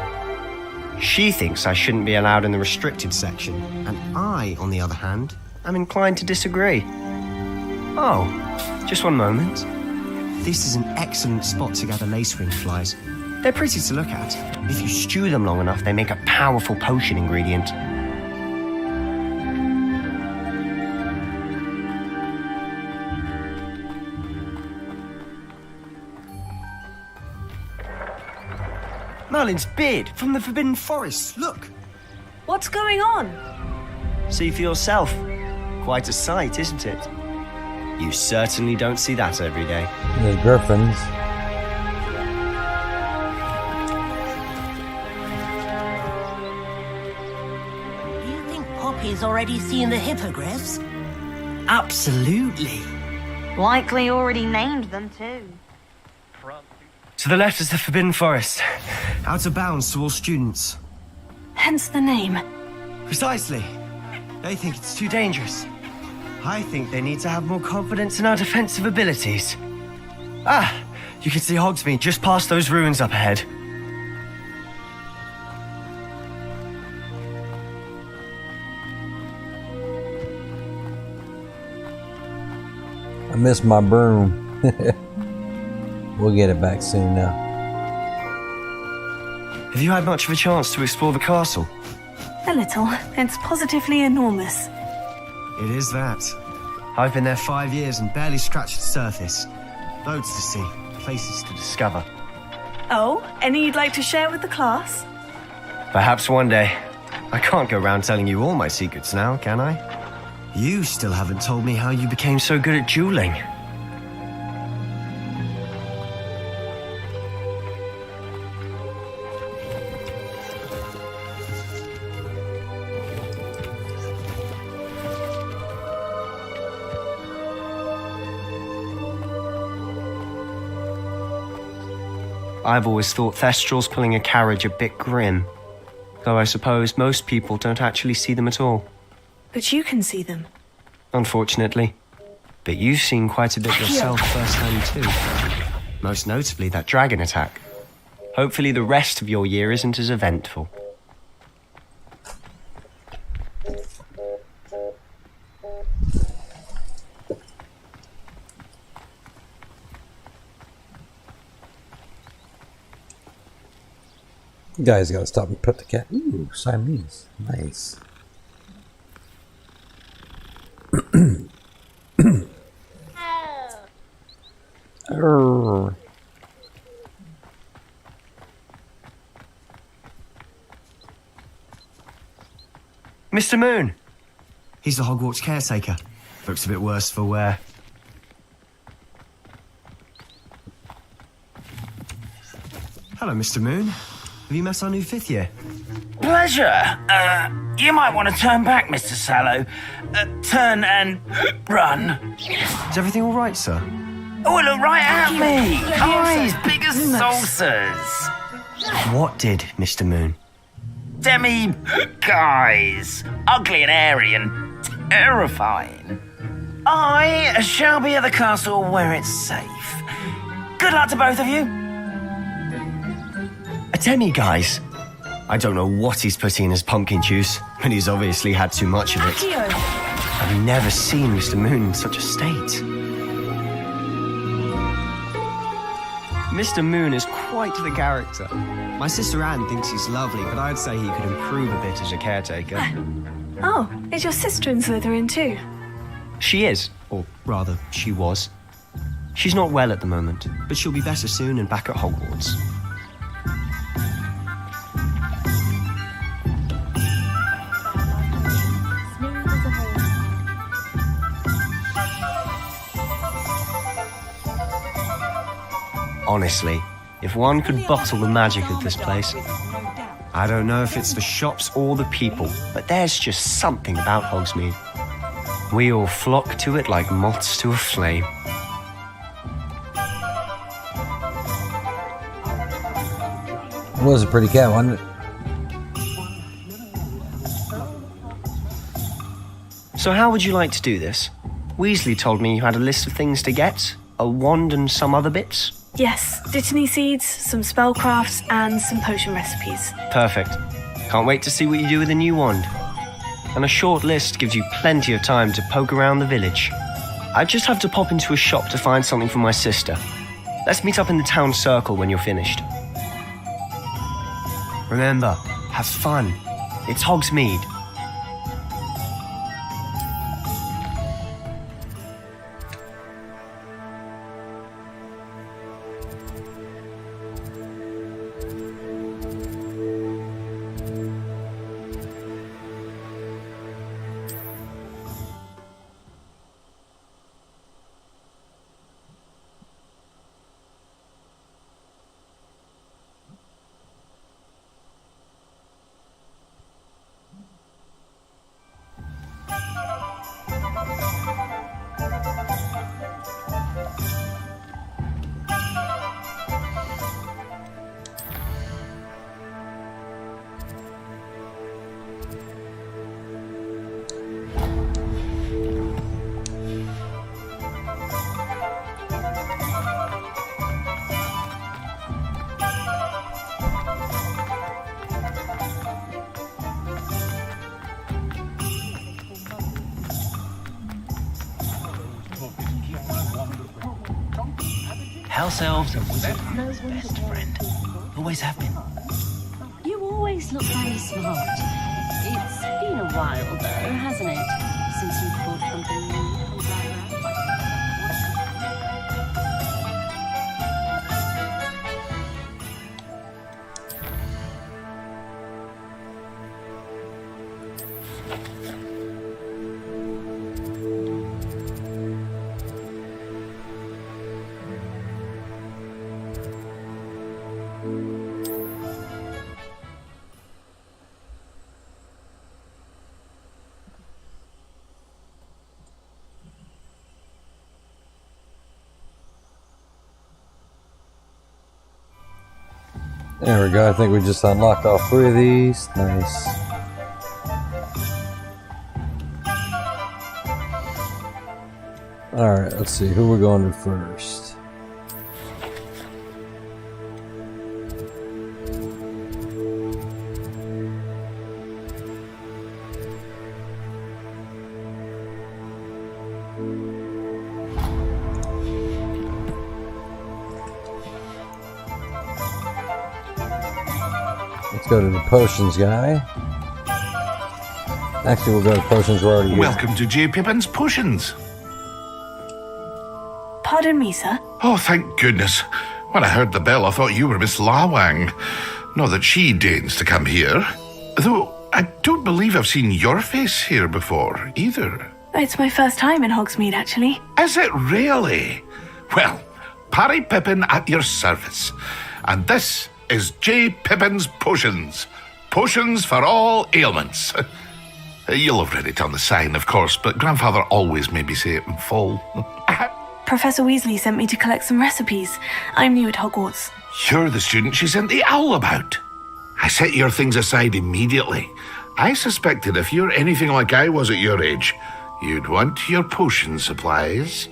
She thinks I shouldn't be allowed in the restricted section, and I, on the other hand, am inclined to disagree. Oh, just one moment. This is an excellent spot to gather lacewing flies. They're pretty to look at. If you stew them long enough, they make a powerful potion ingredient. Merlin's beard from the Forbidden Forest, look! What's going on? See for yourself. Quite a sight, isn't it? You certainly don't see that every day. There's griffins. Do you think Poppy's already seen the hippogriffs? Absolutely. Likely already named them too. To the left is the Forbidden Forest. Out of bounds to all students. Hence the name. Precisely. They think it's too dangerous. I think they need to have more confidence in our defensive abilities. Ah, you can see Hogsmeade just past those ruins up ahead. I missed my broom. We'll get it back soon now. Have you had much of a chance to explore the castle? A little. It's positively enormous. It is that. I've been there 5 years and barely scratched the surface. Loads to see, places to discover. Oh, any you'd like to share with the class? Perhaps one day. I can't go around telling you all my secrets now, can I? You still haven't told me how you became so good at dueling. I've always thought Thestrals pulling a carriage a bit grim, though I suppose most people don't actually see them at all. But you can see them. Unfortunately. But you've seen quite a bit yourself firsthand too. Most notably that dragon attack. Hopefully the rest of your year isn't as eventful. Guys gotta stop and pet the cat. Ooh, Siamese. Nice. Mr. Moon! He's the Hogwarts caretaker. Looks a bit worse for wear. Hello, Mr. Moon. Have you met our new 5th year? Pleasure. You might want to turn back, Mr. Sallow. Turn and run. Is everything all right, sir? Oh, look right at me. Eyes big as saucers. What did, Mr. Moon? Guys. Ugly and hairy and terrifying. I shall be at the castle where it's safe. Good luck to both of you. A demi-guise? I don't know what he's putting in his pumpkin juice, but he's obviously had too much of it. I've never seen Mr. Moon in such a state. Mr. Moon is quite the character. My sister Anne thinks he's lovely, but I'd say he could improve a bit as a caretaker. Oh, is your sister in Slytherin too? She is, or rather, she was. She's not well at the moment, but she'll be better soon and back at Hogwarts. Honestly, if one could bottle the magic of this place. I don't know if it's the shops or the people, but there's just something about Hogsmeade. We all flock to it like moths to a flame. It was a pretty cat, wasn't it? So how would you like to do this? Weasley told me you had a list of things to get, a wand and some other bits. Yes, dittany seeds, some spellcrafts, and some potion recipes. Perfect. Can't wait to see what you do with the new wand. And a short list gives you plenty of time to poke around the village. I just have to pop into a shop to find something for my sister. Let's meet up in the town circle when you're finished. Remember, have fun. It's Hogsmeade. House elves are wizard's best friend. Always have been. You always look very smart. It's been a while, though, hasn't it? Since you bought something new from Gaia. There we go. I think we just unlocked all 3 of these. Nice. Alright, let's see. Who we're going to first? go to the potions guy. Actually, we'll go to potions. We're already here. Welcome to J. Pippin's Potions. Pardon me, sir. Oh, thank goodness. When I heard the bell, I thought you were Miss Lawang. Not that she deigns to come here. Though I don't believe I've seen your face here before, either. It's my first time in Hogsmeade, actually. Is it really? Well, Parry Pippin at your service. And this is J. Pippin's Potions. Potions for all ailments. You'll have read it on the sign, of course, but Grandfather always made me say it in full. Professor Weasley sent me to collect some recipes. I'm new at Hogwarts. You're the student she sent the owl about. I set your things aside immediately. I suspected if you're anything like I was at your age, you'd want your potion supplies.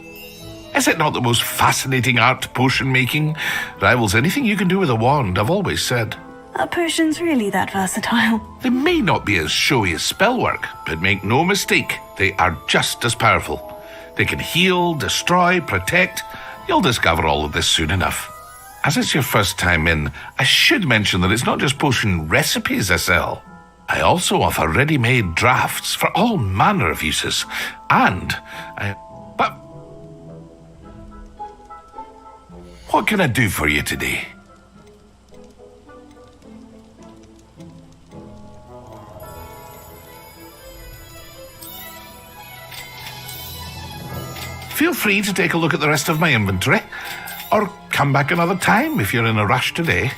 Is it not the most fascinating art, potion making? Rivals anything you can do with a wand, I've always said. Are potions really that versatile? They may not be as showy as spellwork, but make no mistake, they are just as powerful. They can heal, destroy, protect. You'll discover all of this soon enough. As it's your first time in, I should mention that it's not just potion recipes I sell. I also offer ready-made drafts for all manner of uses. And But what can I do for you today? Feel free to take a look at the rest of my inventory, or come back another time if you're in a rush today.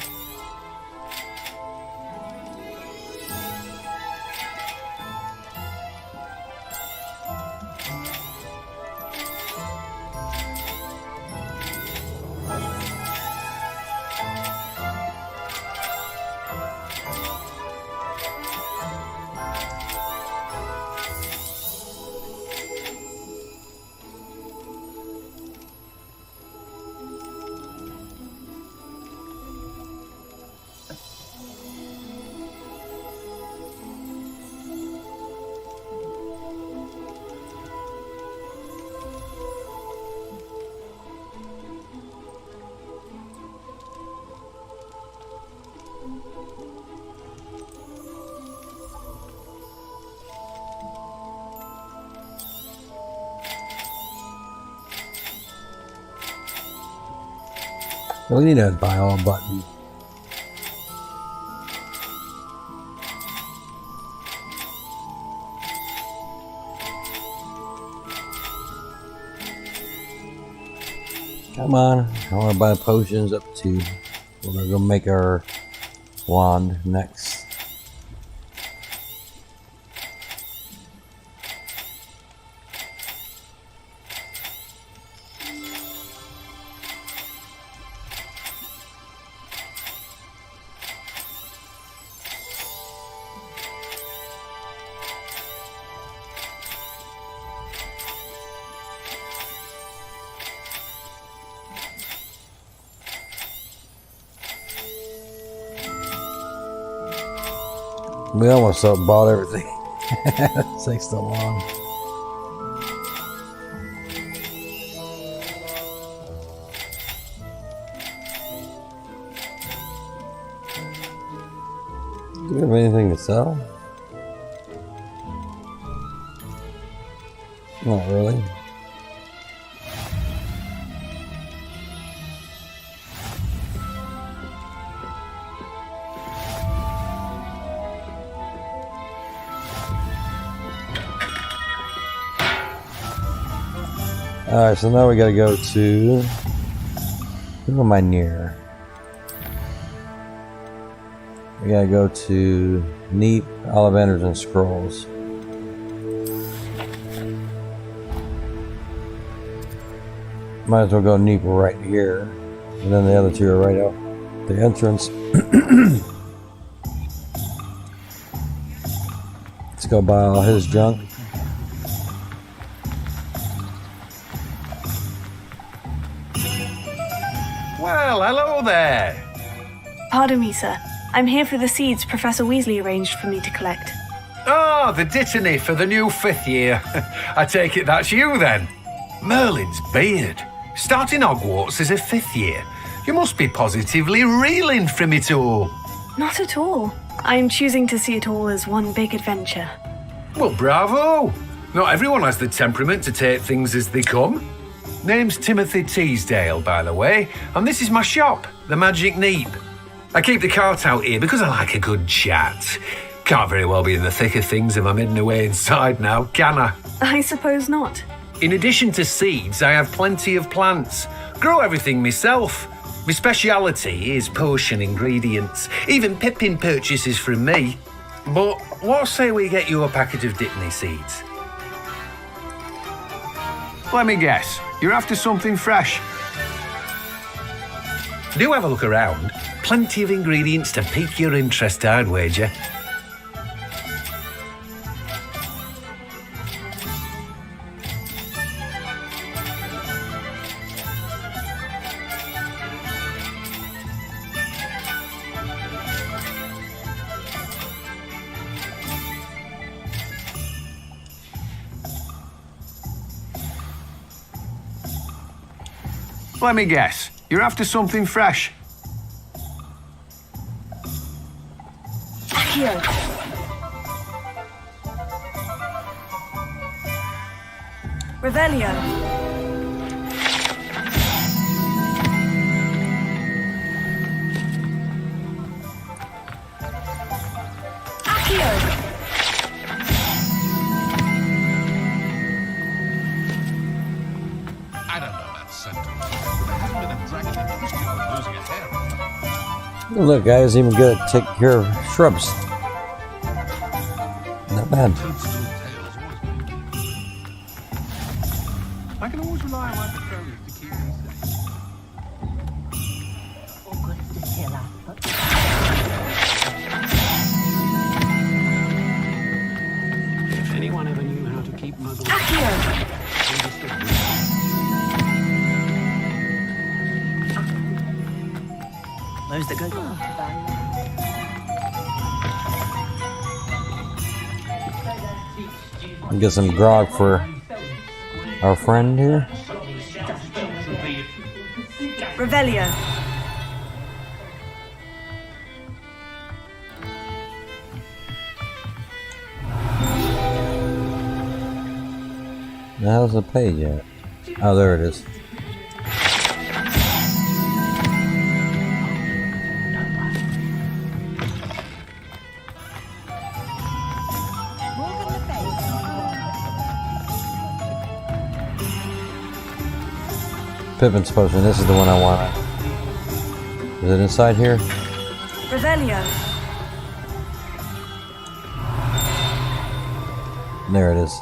We need a buy all button. Come on, I want to buy potions up to. We're gonna go make our wand next. We almost bought everything. It takes so long. Do we have anything to sell? Not really. Alright, so now we gotta go to... Who am I near? We gotta go to Neep, Ollivanders, and Scrolls. Might as well go Neep right here. And then the other two are right out the entrance. Let's go buy all his junk. Well, hello there. Pardon me, sir. I'm here for the seeds Professor Weasley arranged for me to collect. Oh, the dittany for the new 5th year. I take it that's you then. Merlin's beard. Starting Hogwarts as a 5th year. You must be positively reeling from it all. Not at all. I'm choosing to see it all as one big adventure. Well, bravo! Not everyone has the temperament to take things as they come. Name's Timothy Teasdale, by the way, and this is my shop, the Magic Neep. I keep the cart out here because I like a good chat. Can't very well be in the thick of things if I'm hidden away inside now, can I? I suppose not. In addition to seeds, I have plenty of plants. Grow everything myself. My speciality is potion ingredients. Even Pippin purchases from me. But what say we get you a packet of Dittany seeds? Let me guess, you're after something fresh. Do have a look around. Plenty of ingredients to pique your interest, I'd wager. Let me guess, you're after something fresh. Here. Revelio. Accio. I don't know that sentence. There hasn't been a dragon in history of losing a hair. Look, guys, even good at taking care of shrubs. Not bad. I can always rely on my patrolers to keep me safe. If anyone ever knew how to keep muggles... Those that go... Get some grog for our friend here. Revelio. How's the page at? Oh, there it is. Pippin's potion. This is the one I want. Is it inside here? Revelio. There it is.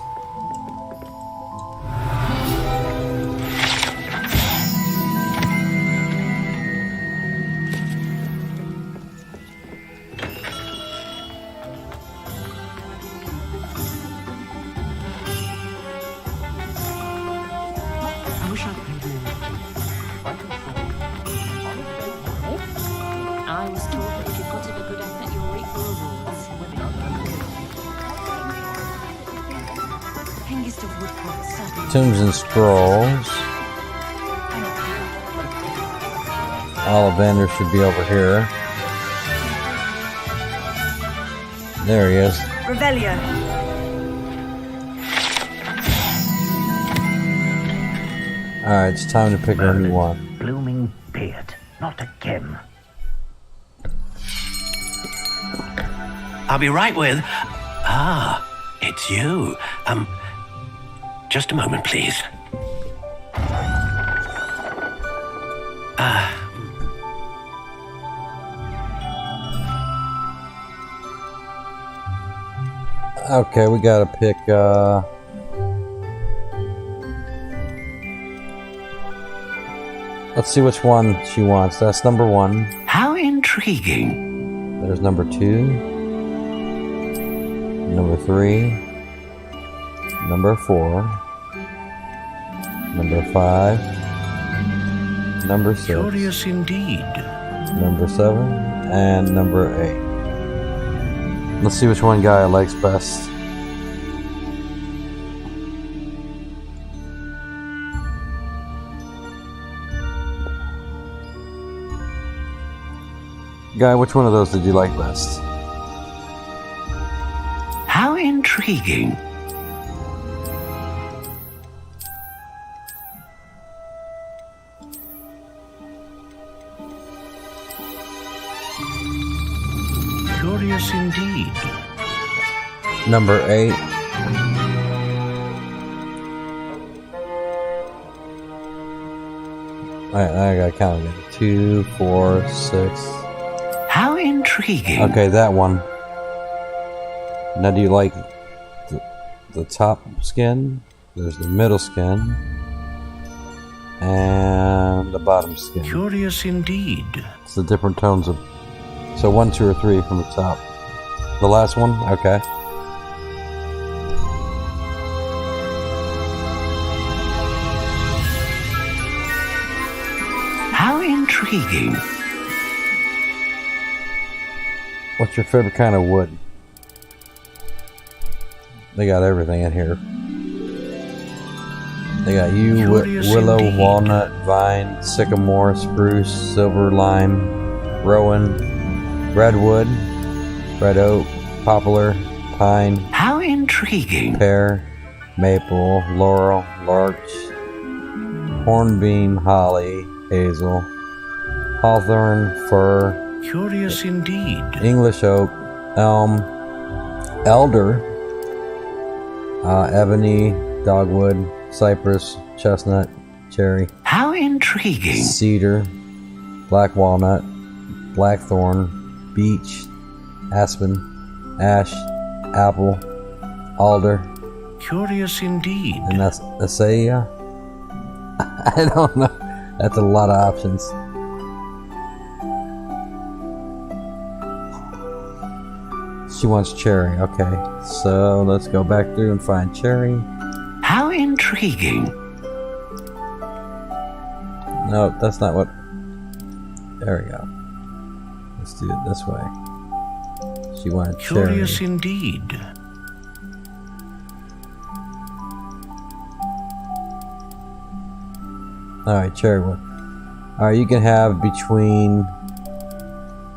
I wish I'd paid more. I was told that if you put in a good effort, you'll reap the rewards. Hengist of Woodcourt, Tombs and Scrolls. Ollivander should be over here. There he is. Revelio. Alright, it's time to pick a new one. Blooming beard, not again. I'll be right with... Ah, it's you. Just a moment, please. Okay, we gotta pick, let's see which one she wants. That's number 1. How intriguing. There's number 2. Number 3. Number 4. Number 5. Number 6. Curious indeed. Number 7. And number 8. Let's see which one Gaia likes best. Guy, which one of those did you like best? How intriguing. Curious indeed. Number 8. I gotta count again. 2, 4, 6. How intriguing. Okay, that one. Now, do you like the top skin? There's the middle skin. And the bottom skin. Curious indeed. It's the different tones of... So 1, 2, or 3 from the top. The last one? Okay. How intriguing. What's your favorite kind of wood? They got everything in here. They got yew, willow, indeed. walnut, vine, sycamore, spruce, silver, lime, rowan, redwood, red oak, poplar, pine. How intriguing. Pear, maple, laurel, larch, hornbeam, holly, hazel, hawthorn, fir. Curious indeed. English oak, elm, elder, ebony, dogwood, cypress, chestnut, cherry. How intriguing. Cedar, black walnut, blackthorn, beech, aspen, ash, apple, alder. Curious indeed. And that's Acacia. I don't know. That's a lot of options. She wants cherry. Okay, so let's go back through and find cherry. How intriguing. No, that's not what... There we go. Let's do it this way. She wanted cherry. Curious indeed. Alright, cherry one. Alright, you can have between...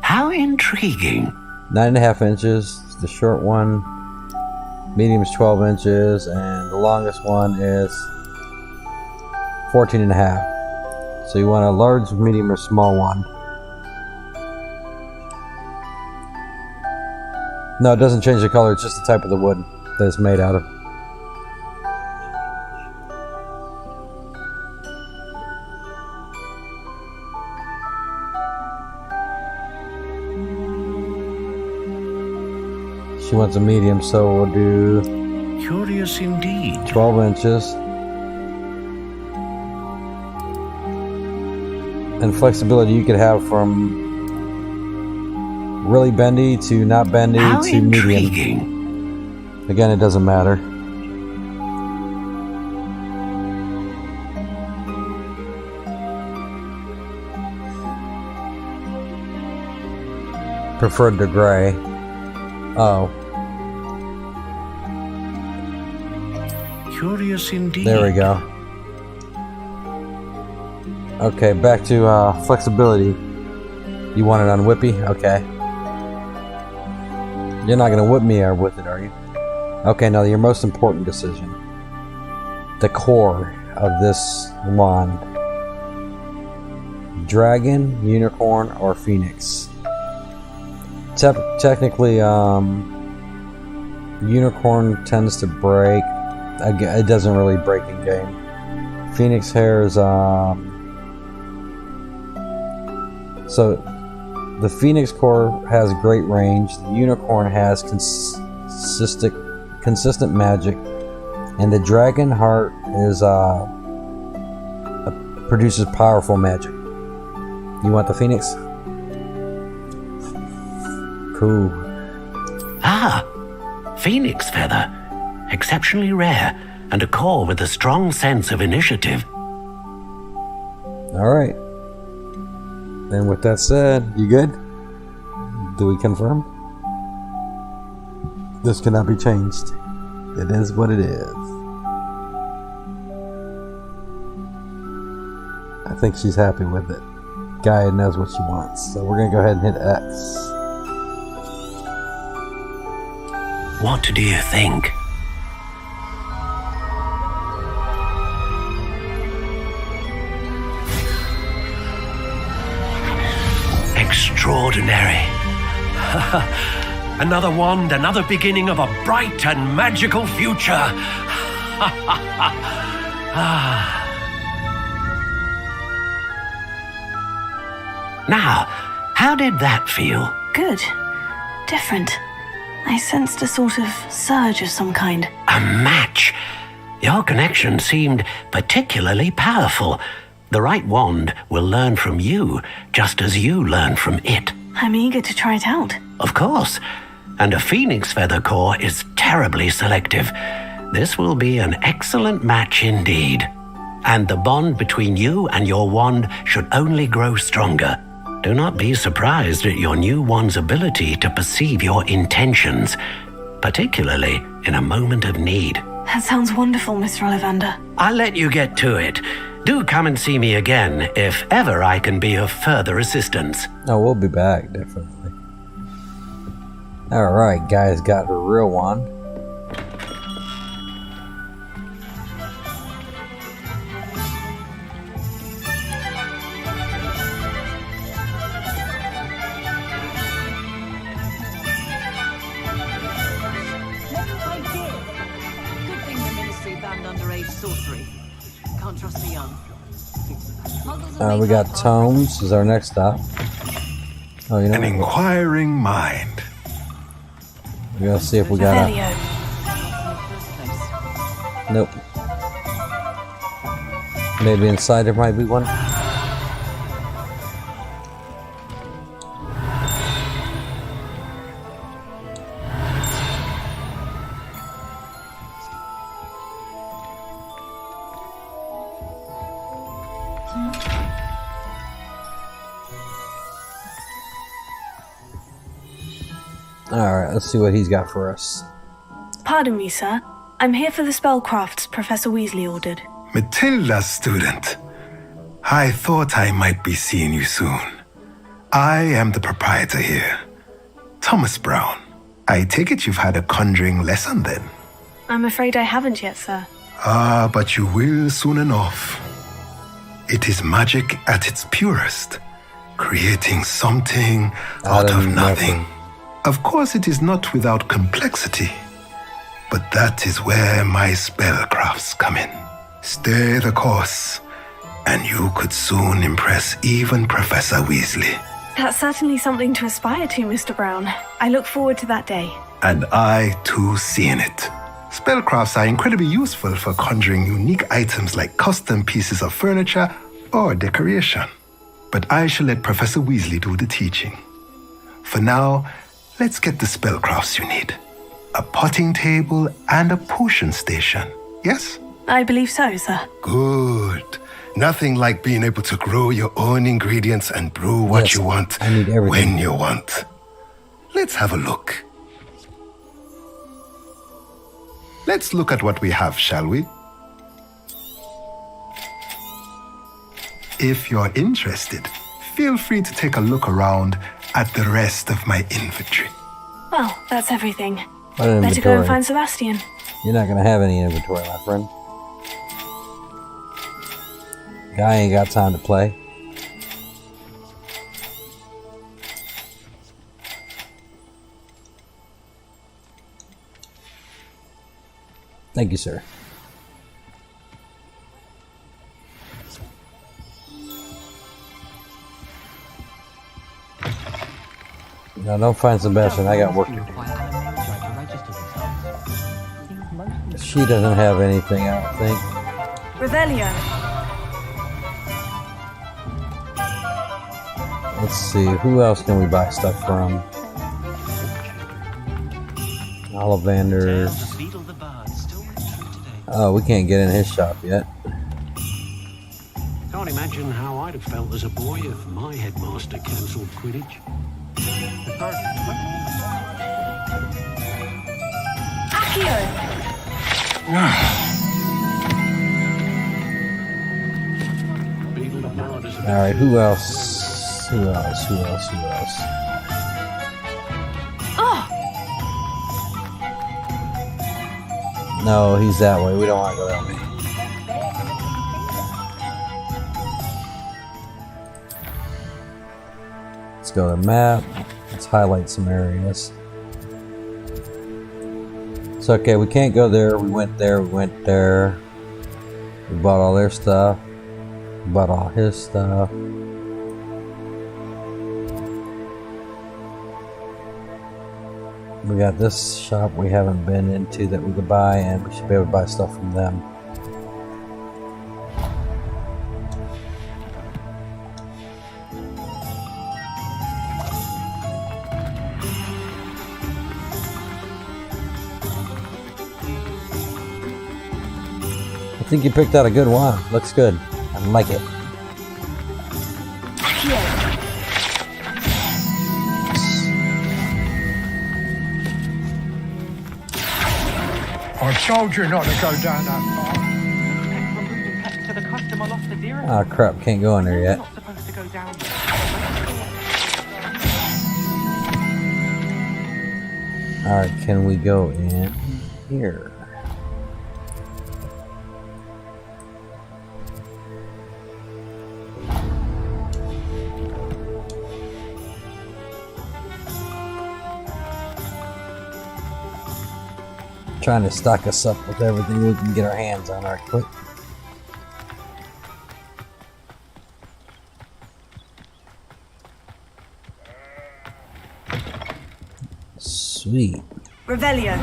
How intriguing. 9.5 inches, the short one. Medium is 12 inches, and the longest one is 14.5. So you want a large, medium, or small one. No, it doesn't change the color, it's just the type of the wood that it's made out of. She wants a medium, so we'll do... Curious indeed. 12 inches. And flexibility you could have from really bendy to not bendy How to intriguing. medium. Again, it doesn't matter. Preferred to gray. Oh. Curious indeed. There we go. Okay, back to flexibility. You want it on whippy? Okay. You're not gonna whip me with it, are you? Okay, now your most important decision. The core of this wand. Dragon, unicorn, or phoenix. Technically, unicorn tends to break. It doesn't really break in game. Phoenix hair is so the phoenix core has great range. The unicorn has consistent magic, and the dragon heart is produces powerful magic. You want the phoenix? Cool. Ah, phoenix feather. Exceptionally rare, and a core with a strong sense of initiative. Alright. And with that said, you good? Do we confirm? This cannot be changed. It is what it is. I think she's happy with it. Gaia knows what she wants, so we're gonna go ahead and hit X. What do you think? Extraordinary. Another wand, another beginning of a bright and magical future. Now, how did that feel? Good. Different. I sensed a sort of surge of some kind. A match. Your connection seemed particularly powerful. The right wand will learn from you, just as you learn from it. I'm eager to try it out. Of course. And a phoenix feather core is terribly selective. This will be an excellent match indeed. And the bond between you and your wand should only grow stronger. Do not be surprised at your new wand's ability to perceive your intentions, particularly in a moment of need. That sounds wonderful, Mr. Ollivander. I'll let you get to it. Do come and see me again if ever I can be of further assistance. Oh, we'll be back, definitely. Alright, Gaia's got her real wand. We got tomes is our next stop. Oh, you know, an inquiring mind. We gotta see if we got a... Nope. Maybe inside there might be one. Alright, let's see what he's got for us. Pardon me, sir. I'm here for the spellcrafts Professor Weasley ordered. Matilda's student. I thought I might be seeing you soon. I am the proprietor here, Thomas Brown. I take it you've had a conjuring lesson then? I'm afraid I haven't yet, sir. Ah, but you will soon enough. It is magic at its purest, creating something out of nothing. Of course, it is not without complexity, but that is where my spellcrafts come in. Stay the course, and you could soon impress even Professor Weasley. That's certainly something to aspire to, Mr. Brown. I look forward to that day. And I, too, seeing it. Spellcrafts are incredibly useful for conjuring unique items like custom pieces of furniture or decoration. But I shall let Professor Weasley do the teaching. For now, let's get the spellcrafts you need. A potting table and a potion station, yes? I believe so, sir. Good. Nothing like being able to grow your own ingredients and brew what you want when you want. Let's have a look. Let's look at what we have, shall we? If you're interested, feel free to take a look around at the rest of my inventory. Well, that's everything. What Better go and find Sebastian. You're not gonna have any inventory, my friend. Guy ain't got time to play. Thank you, sir. No, don't find Sebastian. I got work to do. She doesn't have anything, I don't think. Revelio. Let's see, who else can we buy stuff from? Ollivander. Oh, we can't get in his shop yet. Can't imagine how I'd have felt as a boy if my headmaster cancelled Quidditch. Alright, who else? Who else? Oh! No, he's that way. We don't want to go that way. Let's go to map. Let's highlight some areas. It's okay, we can't go there. We went there, we went there. We bought all their stuff. We bought all his stuff. We got this shop we haven't been into that we could buy, and we should be able to buy stuff from them. I think you picked out a good one. Looks good. I like it. I told you not to go down that far. Oh crap, can't go in there yet. Alright, can we go in here? Trying to stock us up with everything we can get our hands on right quick. Sweet. Revelio.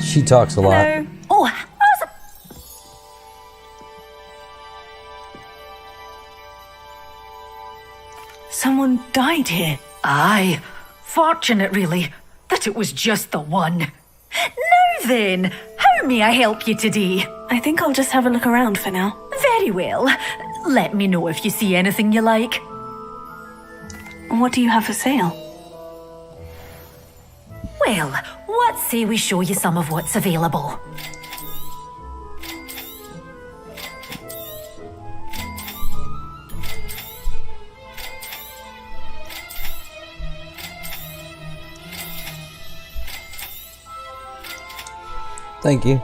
She talks a lot. Hello. Oh, someone died here. Aye. Fortunate, really, that it was just the one. Now then, how may I help you today? I think I'll just have a look around for now. Very well. Let me know if you see anything you like. What do you have for sale? Well, what say we show you some of what's available? Thank you.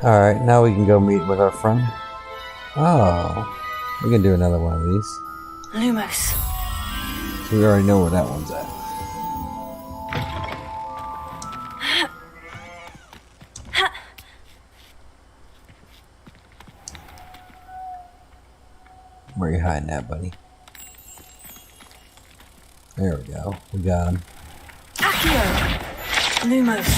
Alright, now we can go meet with our friend. Oh, we can do another one of these. Lumos. So we already know where that one's at. Where are you hiding at, buddy? There we go. We got him. Accio! Lumos.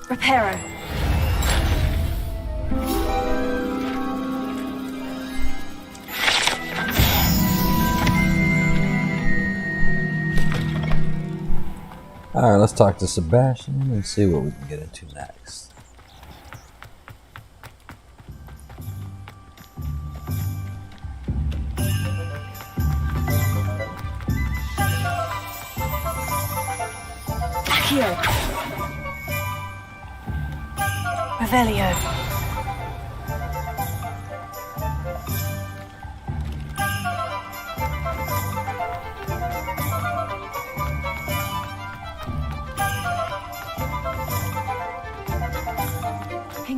Reparo. Alright, let's talk to Sebastian and see what we can get into next. Accio. Revelio.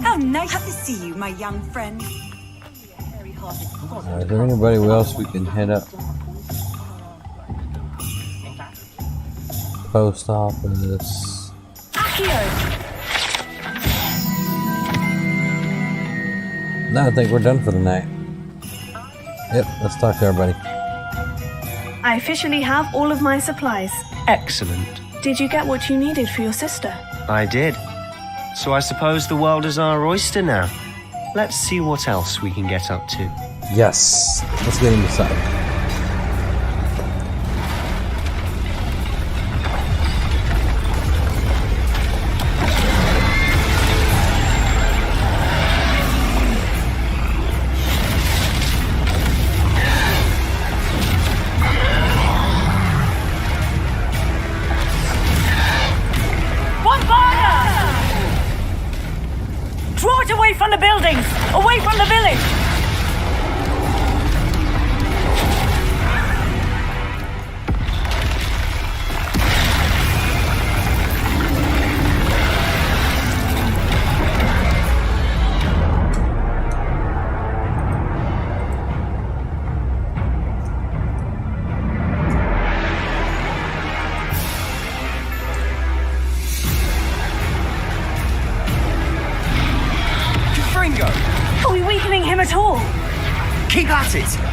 How nice to see you, my young friend. Is there anybody else we can hit up? Post office. No, I think we're done for the night. Yep, let's talk to everybody. I officially have all of my supplies. Excellent. Did you get what you needed for your sister? I did. So I suppose the world is our oyster now. Let's see what else we can get up to. Yes, let's get inside.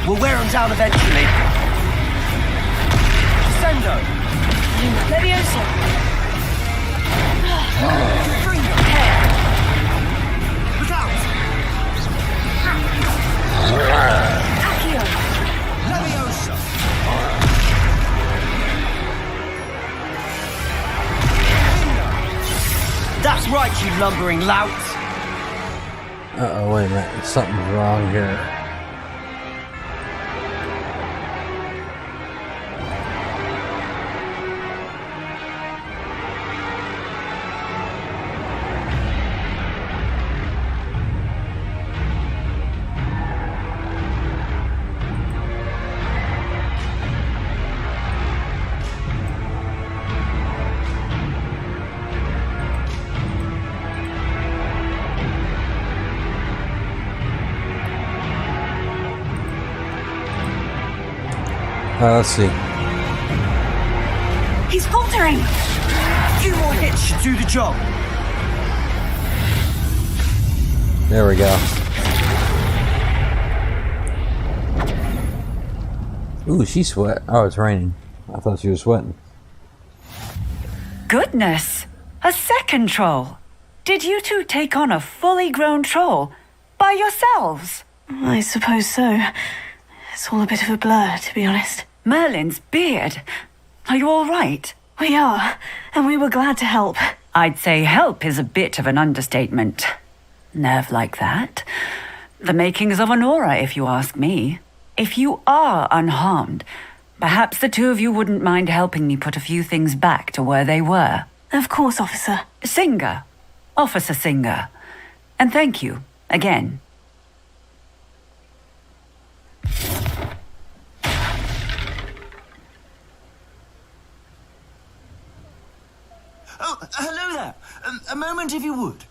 We'll wear them down eventually. Descendo. Leviosa. Free your hair. Look out. Accio. Leviosa. That's right, you lumbering louts. Uh-oh, wait a minute. Something's wrong here. Let's see. He's faltering. A few more hits should do the job. There we go. Ooh, she sweat. Oh, it's raining. I thought she was sweating. Goodness! A second troll. Did you two take on a fully grown troll by yourselves? I suppose so. It's all a bit of a blur, to be honest. Merlin's beard. Are you all right? We are, and we were glad to help. I'd say help is a bit of an understatement. Nerve like that. The makings of an aura, if you ask me. If you are unharmed, perhaps the two of you wouldn't mind helping me put a few things back to where they were. Of course, officer. Singer. Officer Singer. And thank you, again. Oh, hello there. A moment, if you would.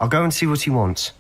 I'll go and see what he wants.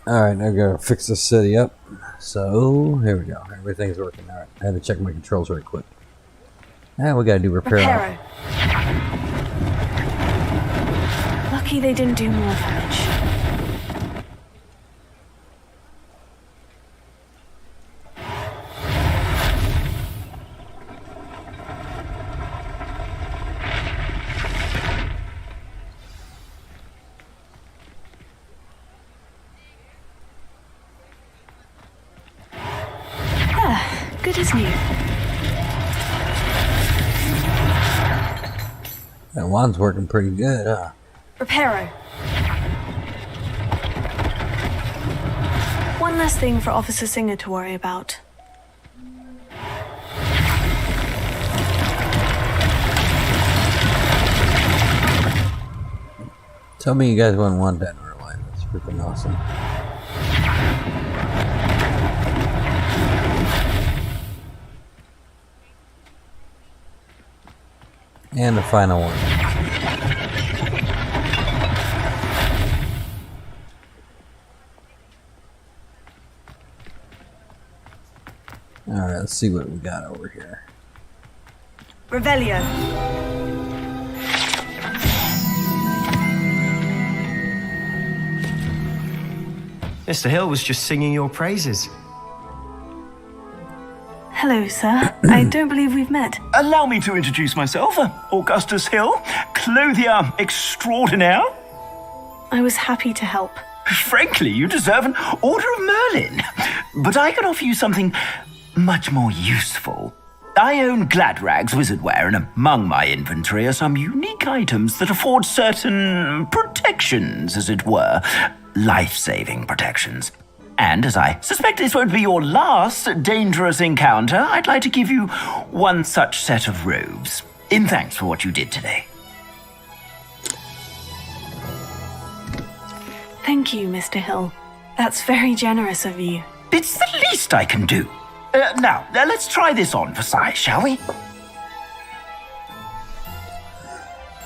Alright, now I gotta fix the city up. So, here we go. Everything's working. Alright, I had to check my controls right quick. And we gotta do repair. Lucky they didn't do more damage. Good as new. That wand's working pretty good, huh? Reparo. One less thing for Officer Singer to worry about. Tell me you guys wouldn't want that in real life. That's freaking awesome. And the final one. Alright, let's see what we got over here. Revelio. Mr. Hill was just singing your praises. Hello, sir. I don't believe we've met. Allow me to introduce myself. Augustus Hill, clothier extraordinaire. I was happy to help. Frankly, you deserve an Order of Merlin. But I can offer you something much more useful. I own Gladrag's wizardware, and among my inventory are some unique items that afford certain protections, as it were. Life-saving protections. And as I suspect this won't be your last dangerous encounter, I'd like to give you one such set of robes, in thanks for what you did today. Thank you, Mr. Hill. That's very generous of you. It's the least I can do. Now, let's try this on for size, shall we?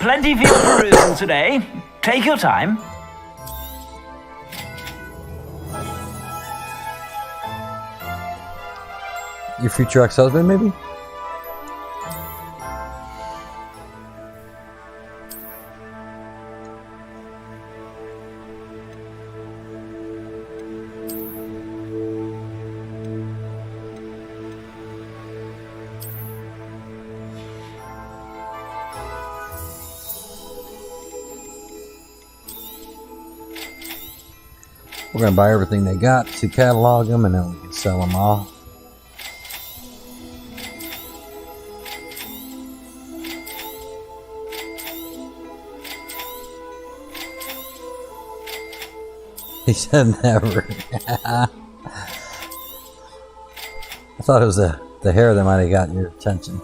Plenty for your perusal today. Take your time. Your future ex-husband, maybe? We're going to buy everything they got to catalog them, and then we can sell them all. He said never. I thought it was the hair that might have gotten your attention.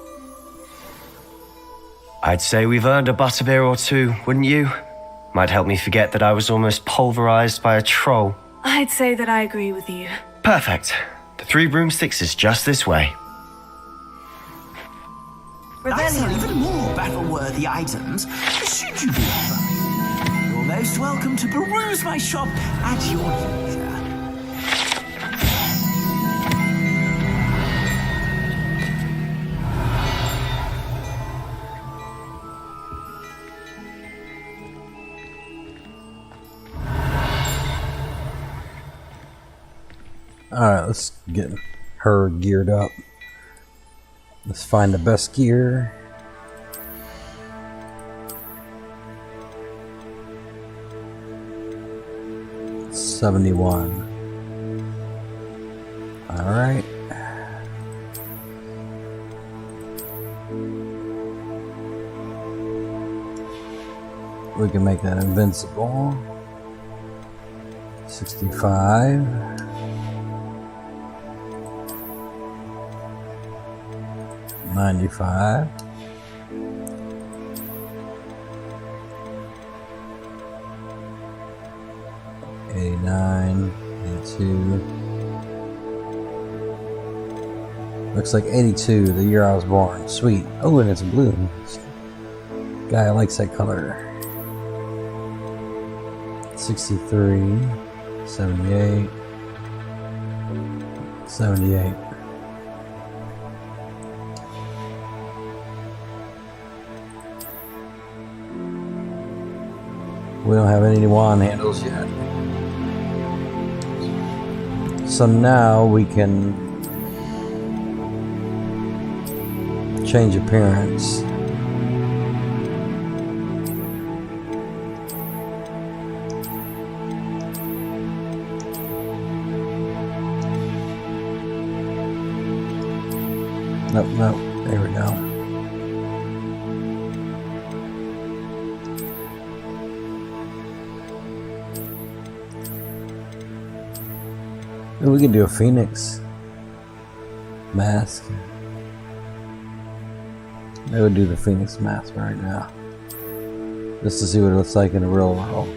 I'd say we've earned a butterbeer or two, wouldn't you? Might help me forget that I was almost pulverized by a troll. I'd say that I agree with you. Perfect. The 3 broomsticks is just this way. I sell even more battle-worthy items, should you be offering. You're most welcome to peruse my shop at your leisure. Alright, let's get her geared up. Let's find the best gear. $71. Alright. We can make that invincible. 65. 95. 89. 82. Looks like 82, the year I was born. Sweet. Oh, and it's blue. Guy likes that color. 63. 78. 78. We don't have any wand handles yet. So now we can change appearance. Nope, nope. There we go. We can do a phoenix mask. I would do the phoenix mask right now, just to see what it looks like in the real world.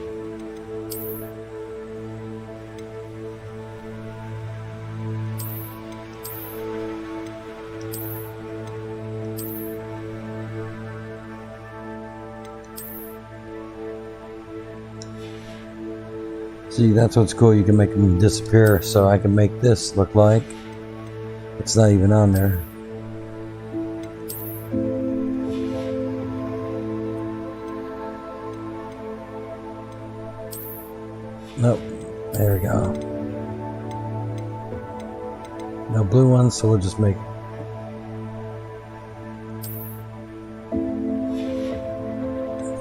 See, that's what's cool. You can make them disappear, so I can make this look like it's not even on there. Nope. There we go. No blue ones, so we'll just make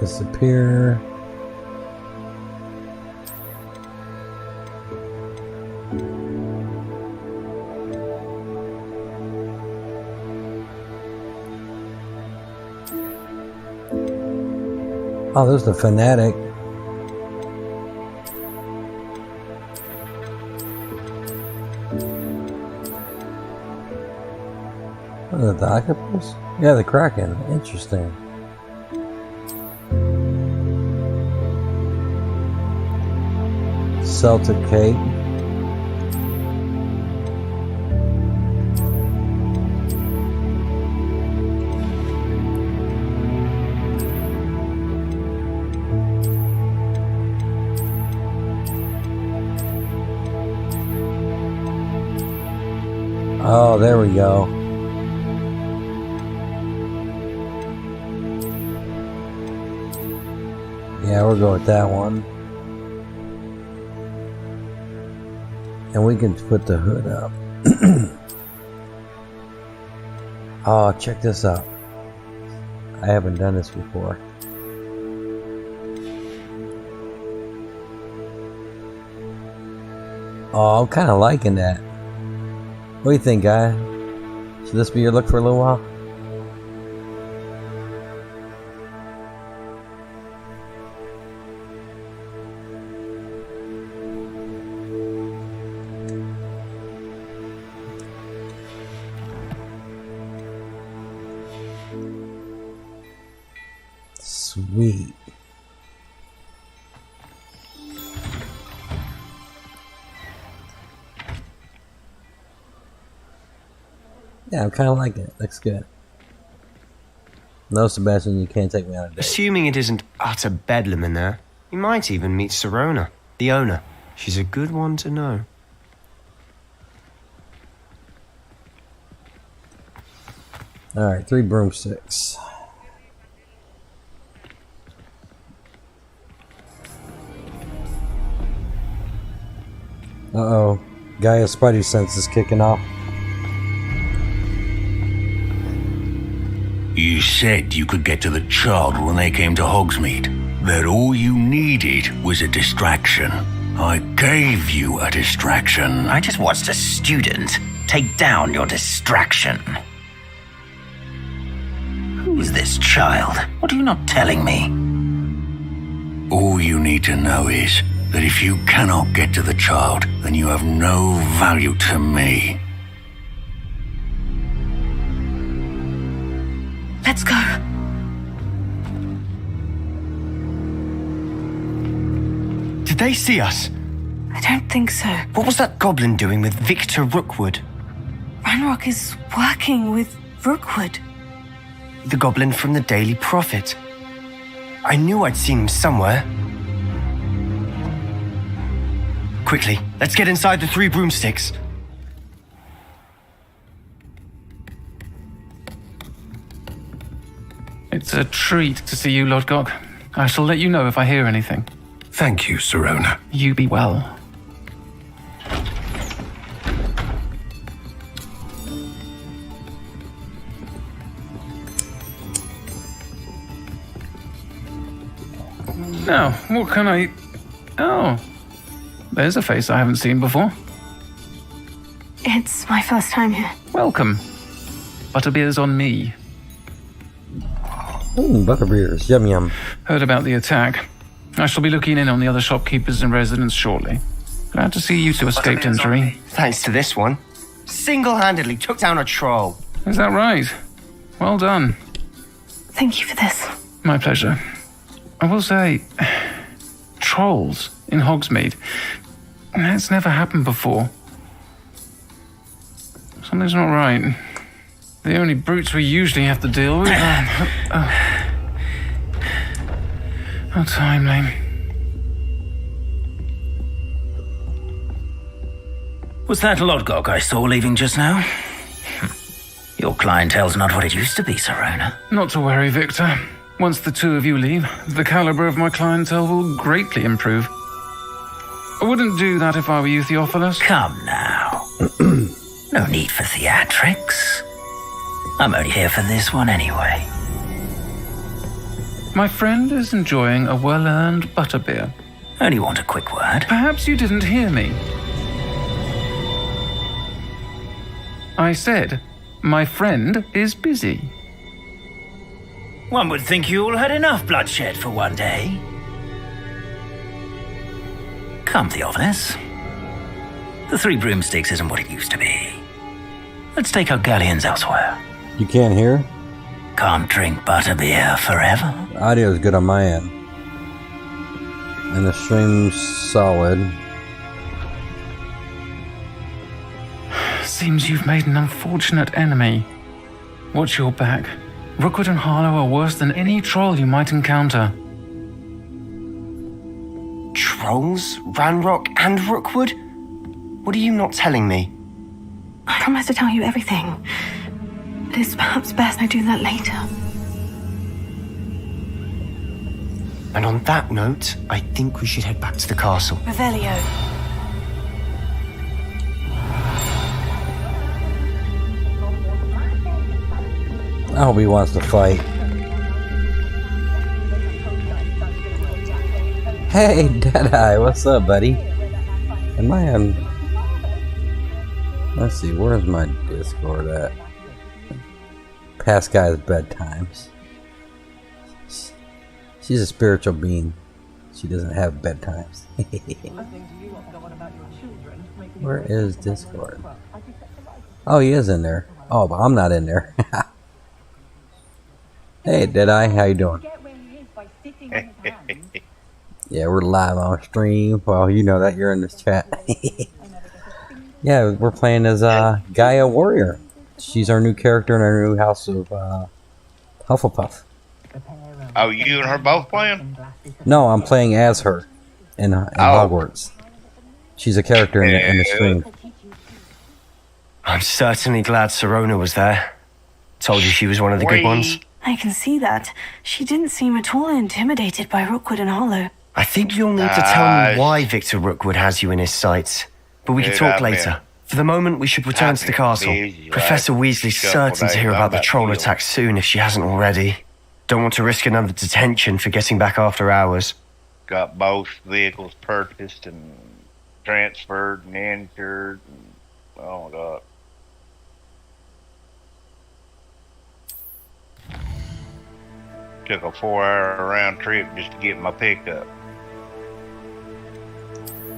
disappear. Oh, there's the fanatic. What is that, the octopus? Yeah, the kraken. Interesting. Celtic cake. Oh, there we go. Yeah, we'll go with that one. And we can put the hood up. Oh, check this out. I haven't done this before. Oh, I'm kind of liking that. What do you think, Guy? Should this be your look for a little while? Sweet. Yeah, I'm kind of liking it. Looks good. No, Sebastian, you can't take me out of date. Assuming it isn't utter bedlam in there, you might even meet Sirona, the owner. She's a good one to know. Alright, 3 broomsticks. Uh-oh. Gaia's spidey sense is kicking off. You said you could get to the child when they came to Hogsmeade. That all you needed was a distraction. I gave you a distraction. I just watched a student take down your distraction. Who is this child? What are you not telling me? All you need to know is that if you cannot get to the child, then you have no value to me. Let's go. Did they see us? I don't think so. What was that goblin doing with Victor Rookwood? Ranrock is working with Rookwood. The goblin from the Daily Prophet. I knew I'd seen him somewhere. Quickly, let's get inside the 3 broomsticks. It's a treat to see you, Lodgok. I shall let you know if I hear anything. Thank you, Sirona. You be well. Now, what can I... Oh, there's a face I haven't seen before. It's my first time here. Welcome. Butterbeer's on me. Butterbeers, yum yum. Heard about the attack. I shall be looking in on the other shopkeepers and residents shortly. Glad to see you two escaped injury. Thanks to this one. Single-handedly took down a troll. Is that right? Well done. Thank you for this. My pleasure. I will say, trolls in Hogsmeade. That's never happened before. Something's not right. The only brutes we usually have to deal with are... How timely. Was that Lodgok I saw leaving just now? Your clientele's not what it used to be, Sirona. Not to worry, Victor. Once the 2 of you leave, the caliber of my clientele will greatly improve. I wouldn't do that if I were you, Theophilus. Come now. No need for theatrics. I'm only here for this one anyway. My friend is enjoying a well-earned butterbeer. Only want a quick word. Perhaps you didn't hear me. I said, my friend is busy. One would think you all had enough bloodshed for one day. Come, Theophilus. The 3 broomsticks isn't what it used to be. Let's take our galleons elsewhere. You can't hear? Can't drink butterbeer forever. The audio is good on my end. And the stream's solid. Seems you've made an unfortunate enemy. Watch your back. Rookwood and Harlow are worse than any troll you might encounter. Trolls? Ranrock and Rookwood? What are you not telling me? I promise to tell you everything. It is perhaps best I do that later. And on that note, I think we should head back to the castle. Revelio. I hope he wants to fight. Hey, Deadeye, what's up, buddy? Am I on... Let's see, where's my Discord at? Past guy's bedtimes. She's a spiritual being. She doesn't have bedtimes. Where is Discord? Oh, he is in there. Oh, but I'm not in there. Hey, Deadeye, how you doing? Yeah, we're live on stream. Well, you know that you're in this chat. Yeah, we're playing as Gaia Warrior. She's our new character in our new house of HufflePuff. Oh, you and her both playing? No, I'm playing as her in Hogwarts. She's a character in the stream. I'm certainly glad Serona was there. Told you she was one of the good ones. I can see that. She didn't seem at all intimidated by Rookwood and Hollow. I think you'll need to tell me why Victor Rookwood has you in his sights. But we can talk later. For the moment, we should return to the castle. Professor Weasley's certain to hear about the troll attack soon if she hasn't already. Don't want to risk another detention for getting back after hours. Got both vehicles purchased and transferred and insured. And, oh, my God. Took a 4-hour round trip just to get my pickup.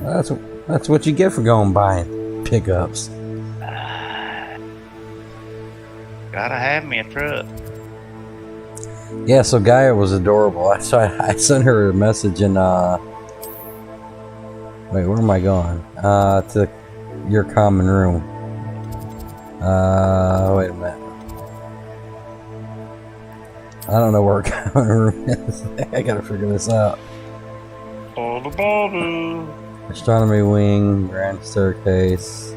That's what you get for going buying pickups. Gotta have me a truck. Yeah, so Gaia was adorable. I sent her a message in wait, where am I going? To your common room. Wait a minute. I don't know where our common room is. I gotta figure this out. Astronomy wing, grand staircase.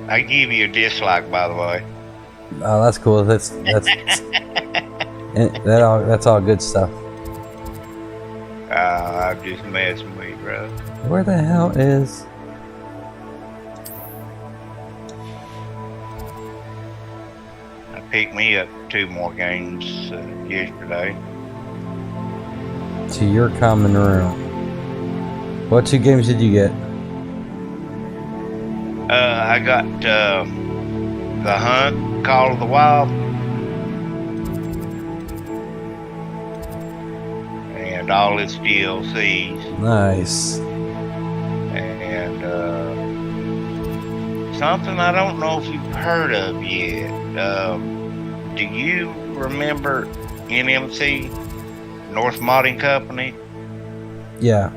I give you a dislike, by the way. Oh, that's cool. That's all good stuff. I'm just messing with you, bro. Where the hell is? I picked me up 2 more games yesterday. To your common room. What 2 games did you get? I got The Hunt, Call of the Wild, and all its DLCs. Nice. And something I don't know if you've heard of yet. Do you remember NMC, North Modding Company? Yeah.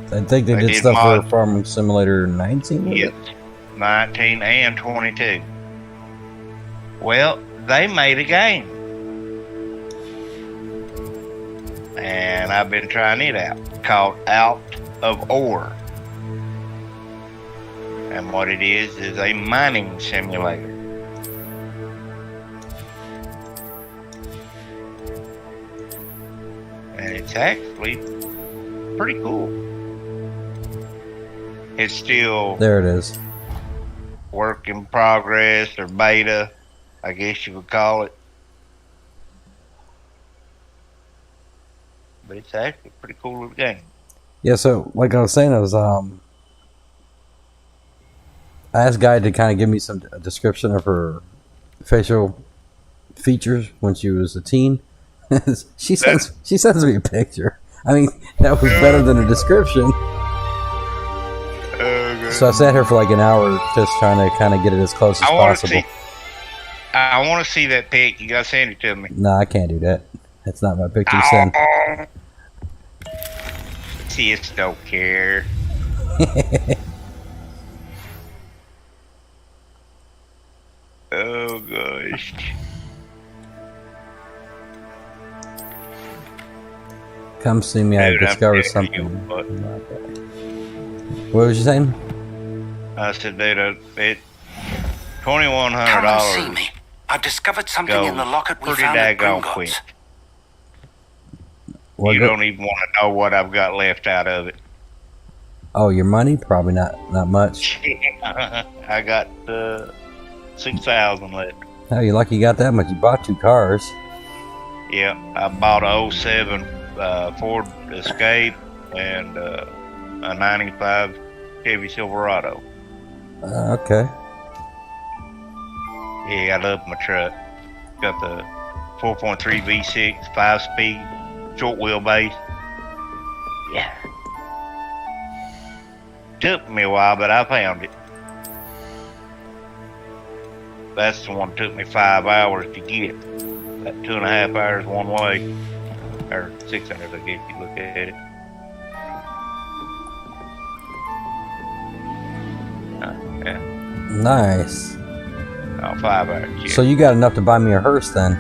I think they did stuff for Farming Simulator 19. Yes, 19 and 22. Well, they made a game. And I've been trying it out. Called Out of Ore. And what it is a mining simulator. And it's actually pretty cool. It's still... There it is. Work in progress or beta, I guess you would call it. But it's actually a pretty cool little game. Yeah, so like I was saying, I asked Guy to kind of give me a description of her facial features when she was a teen. she sends me a picture. I mean, that was better than a description. So I sat here for like an hour just trying to kind of get it as close as possible. I want to see that pic. You gotta send it to me. No, I can't do that. That's not my picture to send. Just don't care. Oh gosh. Come see me. I discovered something. What was you saying? I said that it Come and see $2,100 me. I've discovered something in the locket we pretty found at daggone Gringotts. quick. What You go- don't even want to know what I've got left out of it. Oh, your money? Probably not much. I got 6,000 left. Oh, you're lucky you got that much. You bought 2 cars. Yeah, I bought a 07 Ford Escape and a 95 Chevy Silverado. Okay. Yeah, I love my truck. Got the 4.3 V6, 5-speed, short wheelbase. Yeah. Took me a while, but I found it. That's the one that took me 5 hours to get. About 2.5 hours one way. Or 6 hours, I guess you look at it. Yeah. Nice. Oh, 5 hours. Yeah. So you got enough to buy me a hearse then?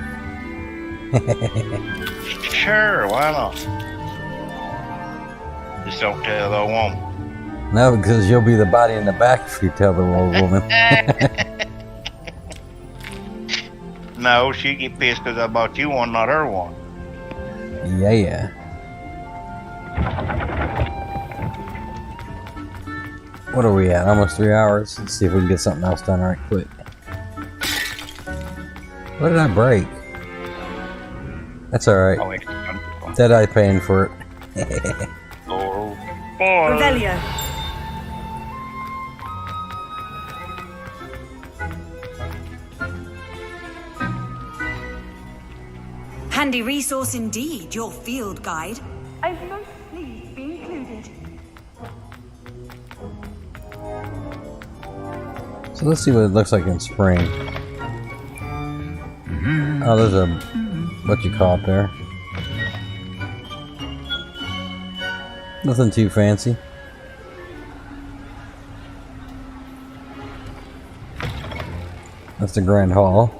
Sure, why not? Just don't tell the old woman. No, because you'll be the body in the back if you tell the old woman. No, she get pissed because I bought you one, not her one. Yeah. What are we at? Almost 3 hours. Let's see if we can get something else done right quick. What did I break? That's alright. Deadeye paying for it. Oh, Revelio. Handy resource indeed, your field guide. I've most pleased be included. So let's see what it looks like in spring. Oh, there's a what you call it there. Nothing too fancy. That's the Grand Hall.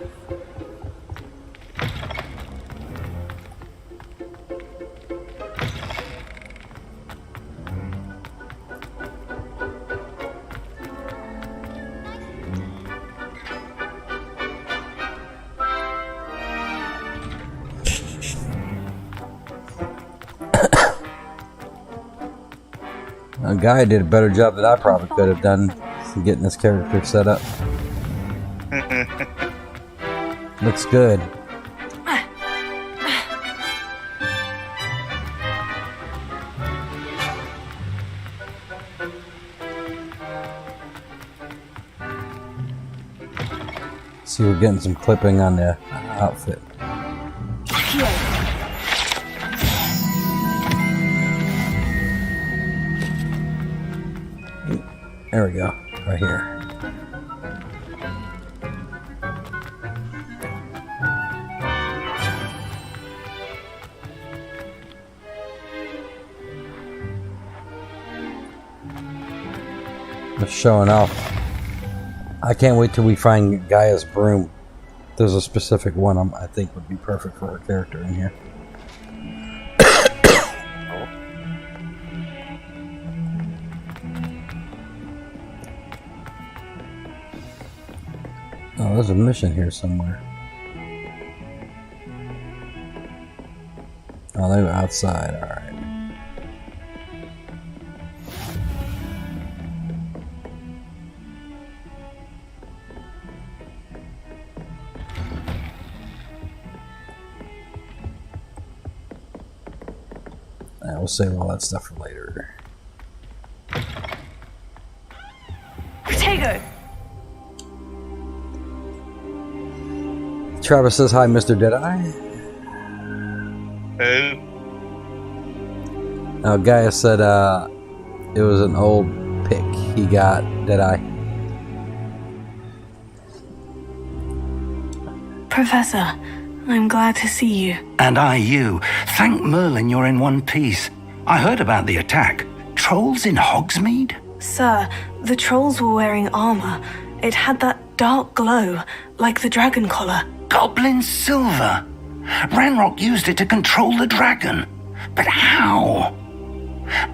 A guy did a better job than I probably could have done getting this character set up. Looks good. See, we're getting some clipping on the outfit. There we go, right here. Just showing off. I can't wait till we find Gaia's broom. There's a specific one I think would be perfect for her character in here. Oh, there's a mission here somewhere. Oh, they were outside, alright. We'll save all that stuff for later. Protego! Travis says hi, Mr. Deadeye. Who? Now, Gaia said it was an old pick he got, Deadeye. Professor, I'm glad to see you. And I you. Thank Merlin you're in one piece. I heard about the attack. Trolls in Hogsmeade? Sir, the trolls were wearing armor. It had that dark glow, like the dragon collar. Goblin silver. Ranrock used it to control the dragon. But how?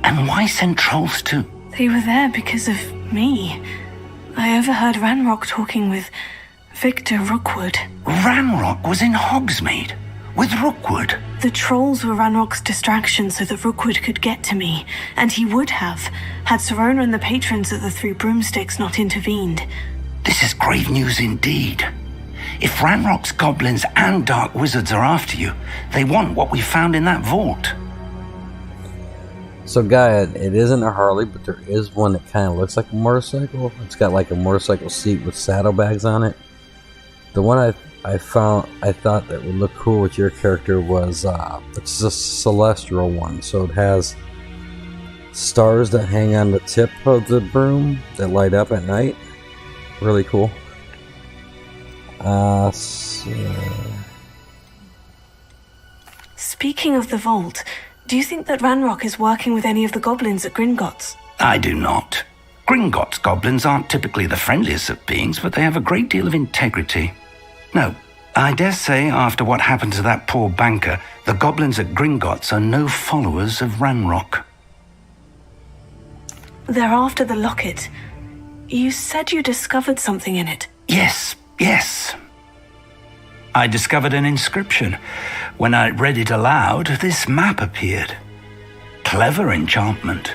And why send trolls to They were there because of me. I overheard Ranrock talking with Victor Rookwood. Ranrock was in Hogsmeade with Rookwood. The trolls were Ranrock's distraction so that Rookwood could get to me, and he would have, had Serona and the patrons of the Three Broomsticks not intervened. This is grave news indeed. If Ranrock's goblins and dark wizards are after you, they want what we found in that vault. So Gaia, it isn't a Harley, but there is one that kind of looks like a motorcycle. It's got like a motorcycle seat with saddlebags on it. The one I found, I thought that would look cool with your character was, it's a celestial one. So it has stars that hang on the tip of the broom that light up at night. Really cool. Speaking of the vault, do you think that Ranrock is working with any of the goblins at Gringotts? I do not. Gringotts goblins aren't typically the friendliest of beings, but they have a great deal of integrity. No, I dare say after what happened to that poor banker, the goblins at Gringotts are no followers of Ranrock. They're after the locket. You said you discovered something in it. Yes. I discovered an inscription. When I read it aloud, this map appeared. Clever enchantment.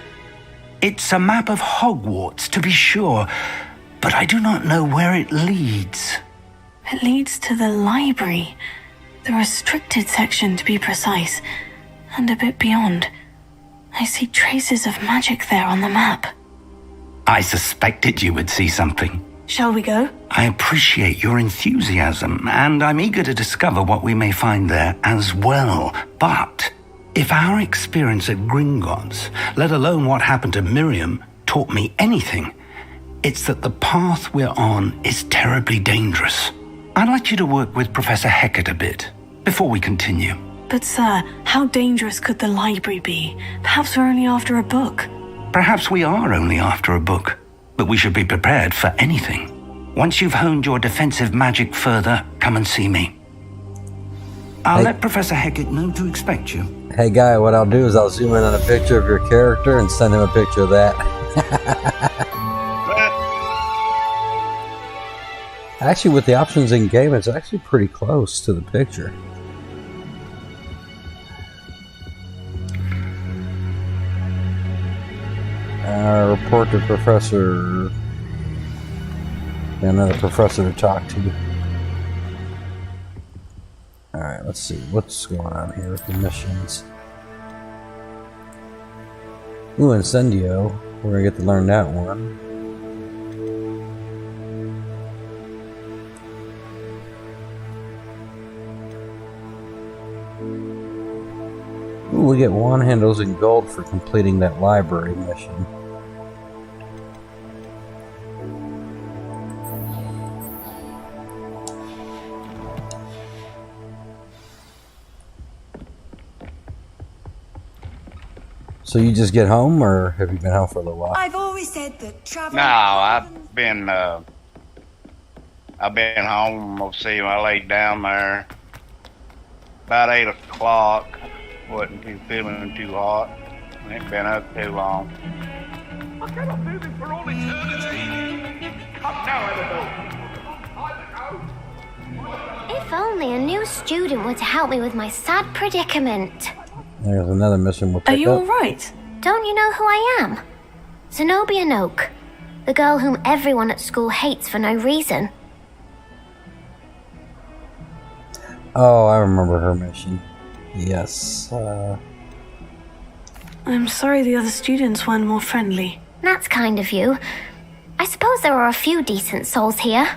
It's a map of Hogwarts, to be sure, but I do not know where it leads. It leads to the library. The restricted section, to be precise, and a bit beyond. I see traces of magic there on the map. I suspected you would see something. Shall we go? I appreciate your enthusiasm, and I'm eager to discover what we may find there as well. But if our experience at Gringotts, let alone what happened to Miriam, taught me anything, it's that the path we're on is terribly dangerous. I'd like you to work with Professor Hecat a bit before we continue. But sir, how dangerous could the library be? Perhaps we're only after a book. Perhaps we are only after a book, but we should be prepared for anything. Once you've honed your defensive magic further, come and see me. I'll let Professor Hecat know to expect you. Hey Gaia, what I'll do is I'll zoom in on a picture of your character and send him a picture of that. Actually, with the options in game, it's actually pretty close to the picture. Report to Professor. Another professor to talk to. Alright, let's see what's going on here with the missions. Ooh, Incendio. We're gonna get to learn that one. Ooh, we get wand handles and gold for completing that library mission. So you just get home, or have you been home for a little while? I've always said that travel. No, I've been home. We'll see. I laid down there about 8 o'clock. Wasn't feeling too hot. Ain't been up too long. I cannot do this for all eternity. Come now, Annabelle. If only a new student were to help me with my sad predicament. There's another mission we'll pick up. Are you alright? Don't you know who I am? Zenobia Noak, the girl whom everyone at school hates for no reason. Oh, I remember her mission. Yes. I'm sorry the other students weren't more friendly. That's kind of you. I suppose there are a few decent souls here.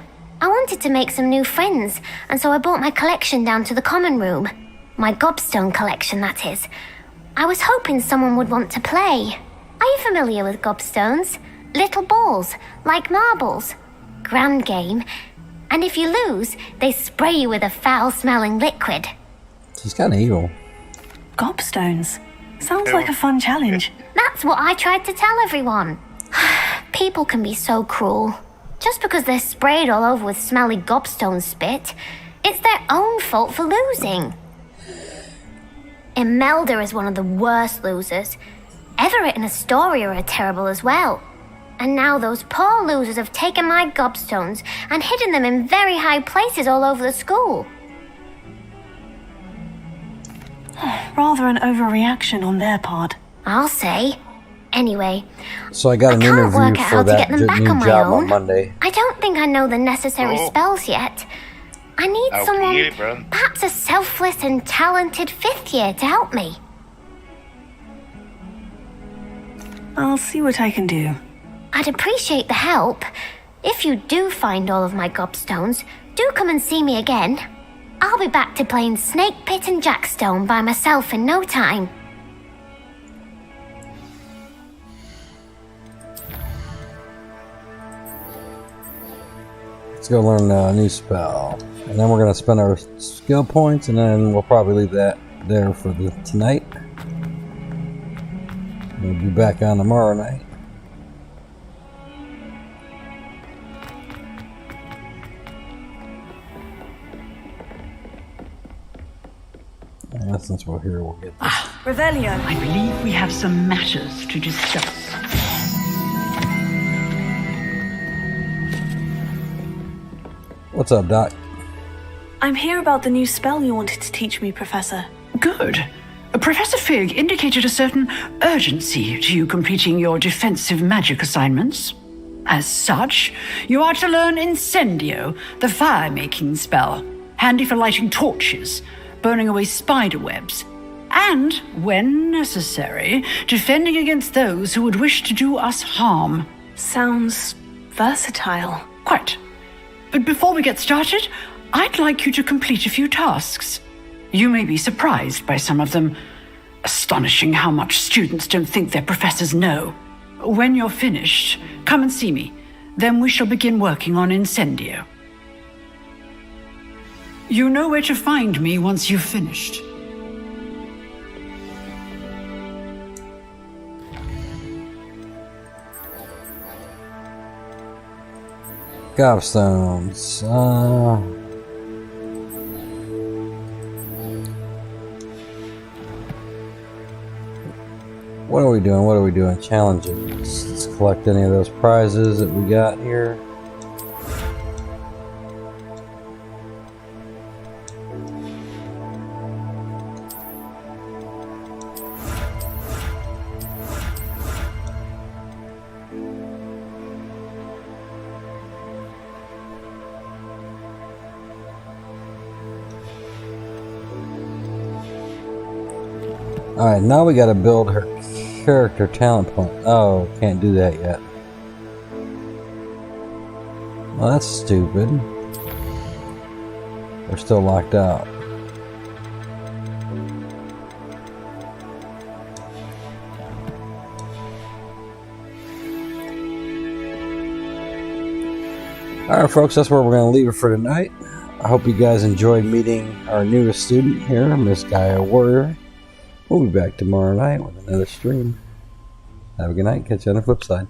I wanted to make some new friends, and so I brought my collection down to the common room. My gobstone collection, that is. I was hoping someone would want to play. Are you familiar with gobstones? Little balls, like marbles. Grand game. And if you lose, they spray you with a foul-smelling liquid. She's kind of evil. Gobstones? Sounds like a fun challenge. That's what I tried to tell everyone. People can be so cruel. Just because they're sprayed all over with smelly gobstone spit, it's their own fault for losing. Imelda is one of the worst losers. Everett and Astoria are terrible as well. And now those poor losers have taken my gobstones and hidden them in very high places all over the school. Rather an overreaction on their part. I'll say. Anyway, So I got an can't interview work out for how to that get them back new on my job own. on Monday. I don't think I know the necessary spells yet. I need Okay, someone, bro. perhaps a selfless and talented 5th year to help me. I'll see what I can do. I'd appreciate the help. If you do find all of my gobstones, do come and see me again. I'll be back to playing Snake Pit and Jackstone by myself in no time. Let's go learn a new spell. And then we're going to spend our skill points, and then we'll probably leave that there for tonight. We'll be back on tomorrow night. And since we're here, we'll get this. Revelio. I believe we have some matters to discuss. What's up, Doc? I'm here about the new spell you wanted to teach me, Professor. Good. Professor Fig indicated a certain urgency to you completing your defensive magic assignments. As such, you are to learn Incendio, the fire-making spell, handy for lighting torches, burning away spider webs, and, when necessary, defending against those who would wish to do us harm. Sounds versatile. Quite. But before we get started, I'd like you to complete a few tasks. You may be surprised by some of them. Astonishing how much students don't think their professors know. When you're finished, come and see me. Then we shall begin working on Incendio. You know where to find me once you've finished. Gobstones. What are we doing? What are we doing? Challenges. Let's collect any of those prizes that we got here. Alright, now we gotta build her character talent point. Oh, can't do that yet. Well, that's stupid. We're still locked out. Alright folks, that's where we're going to leave it for tonight. I hope you guys enjoyed meeting our newest student here, Miss Gaia Warrior. We'll be back tomorrow night with another stream. Have a good night. Catch you on the flip side.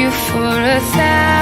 you for 1,000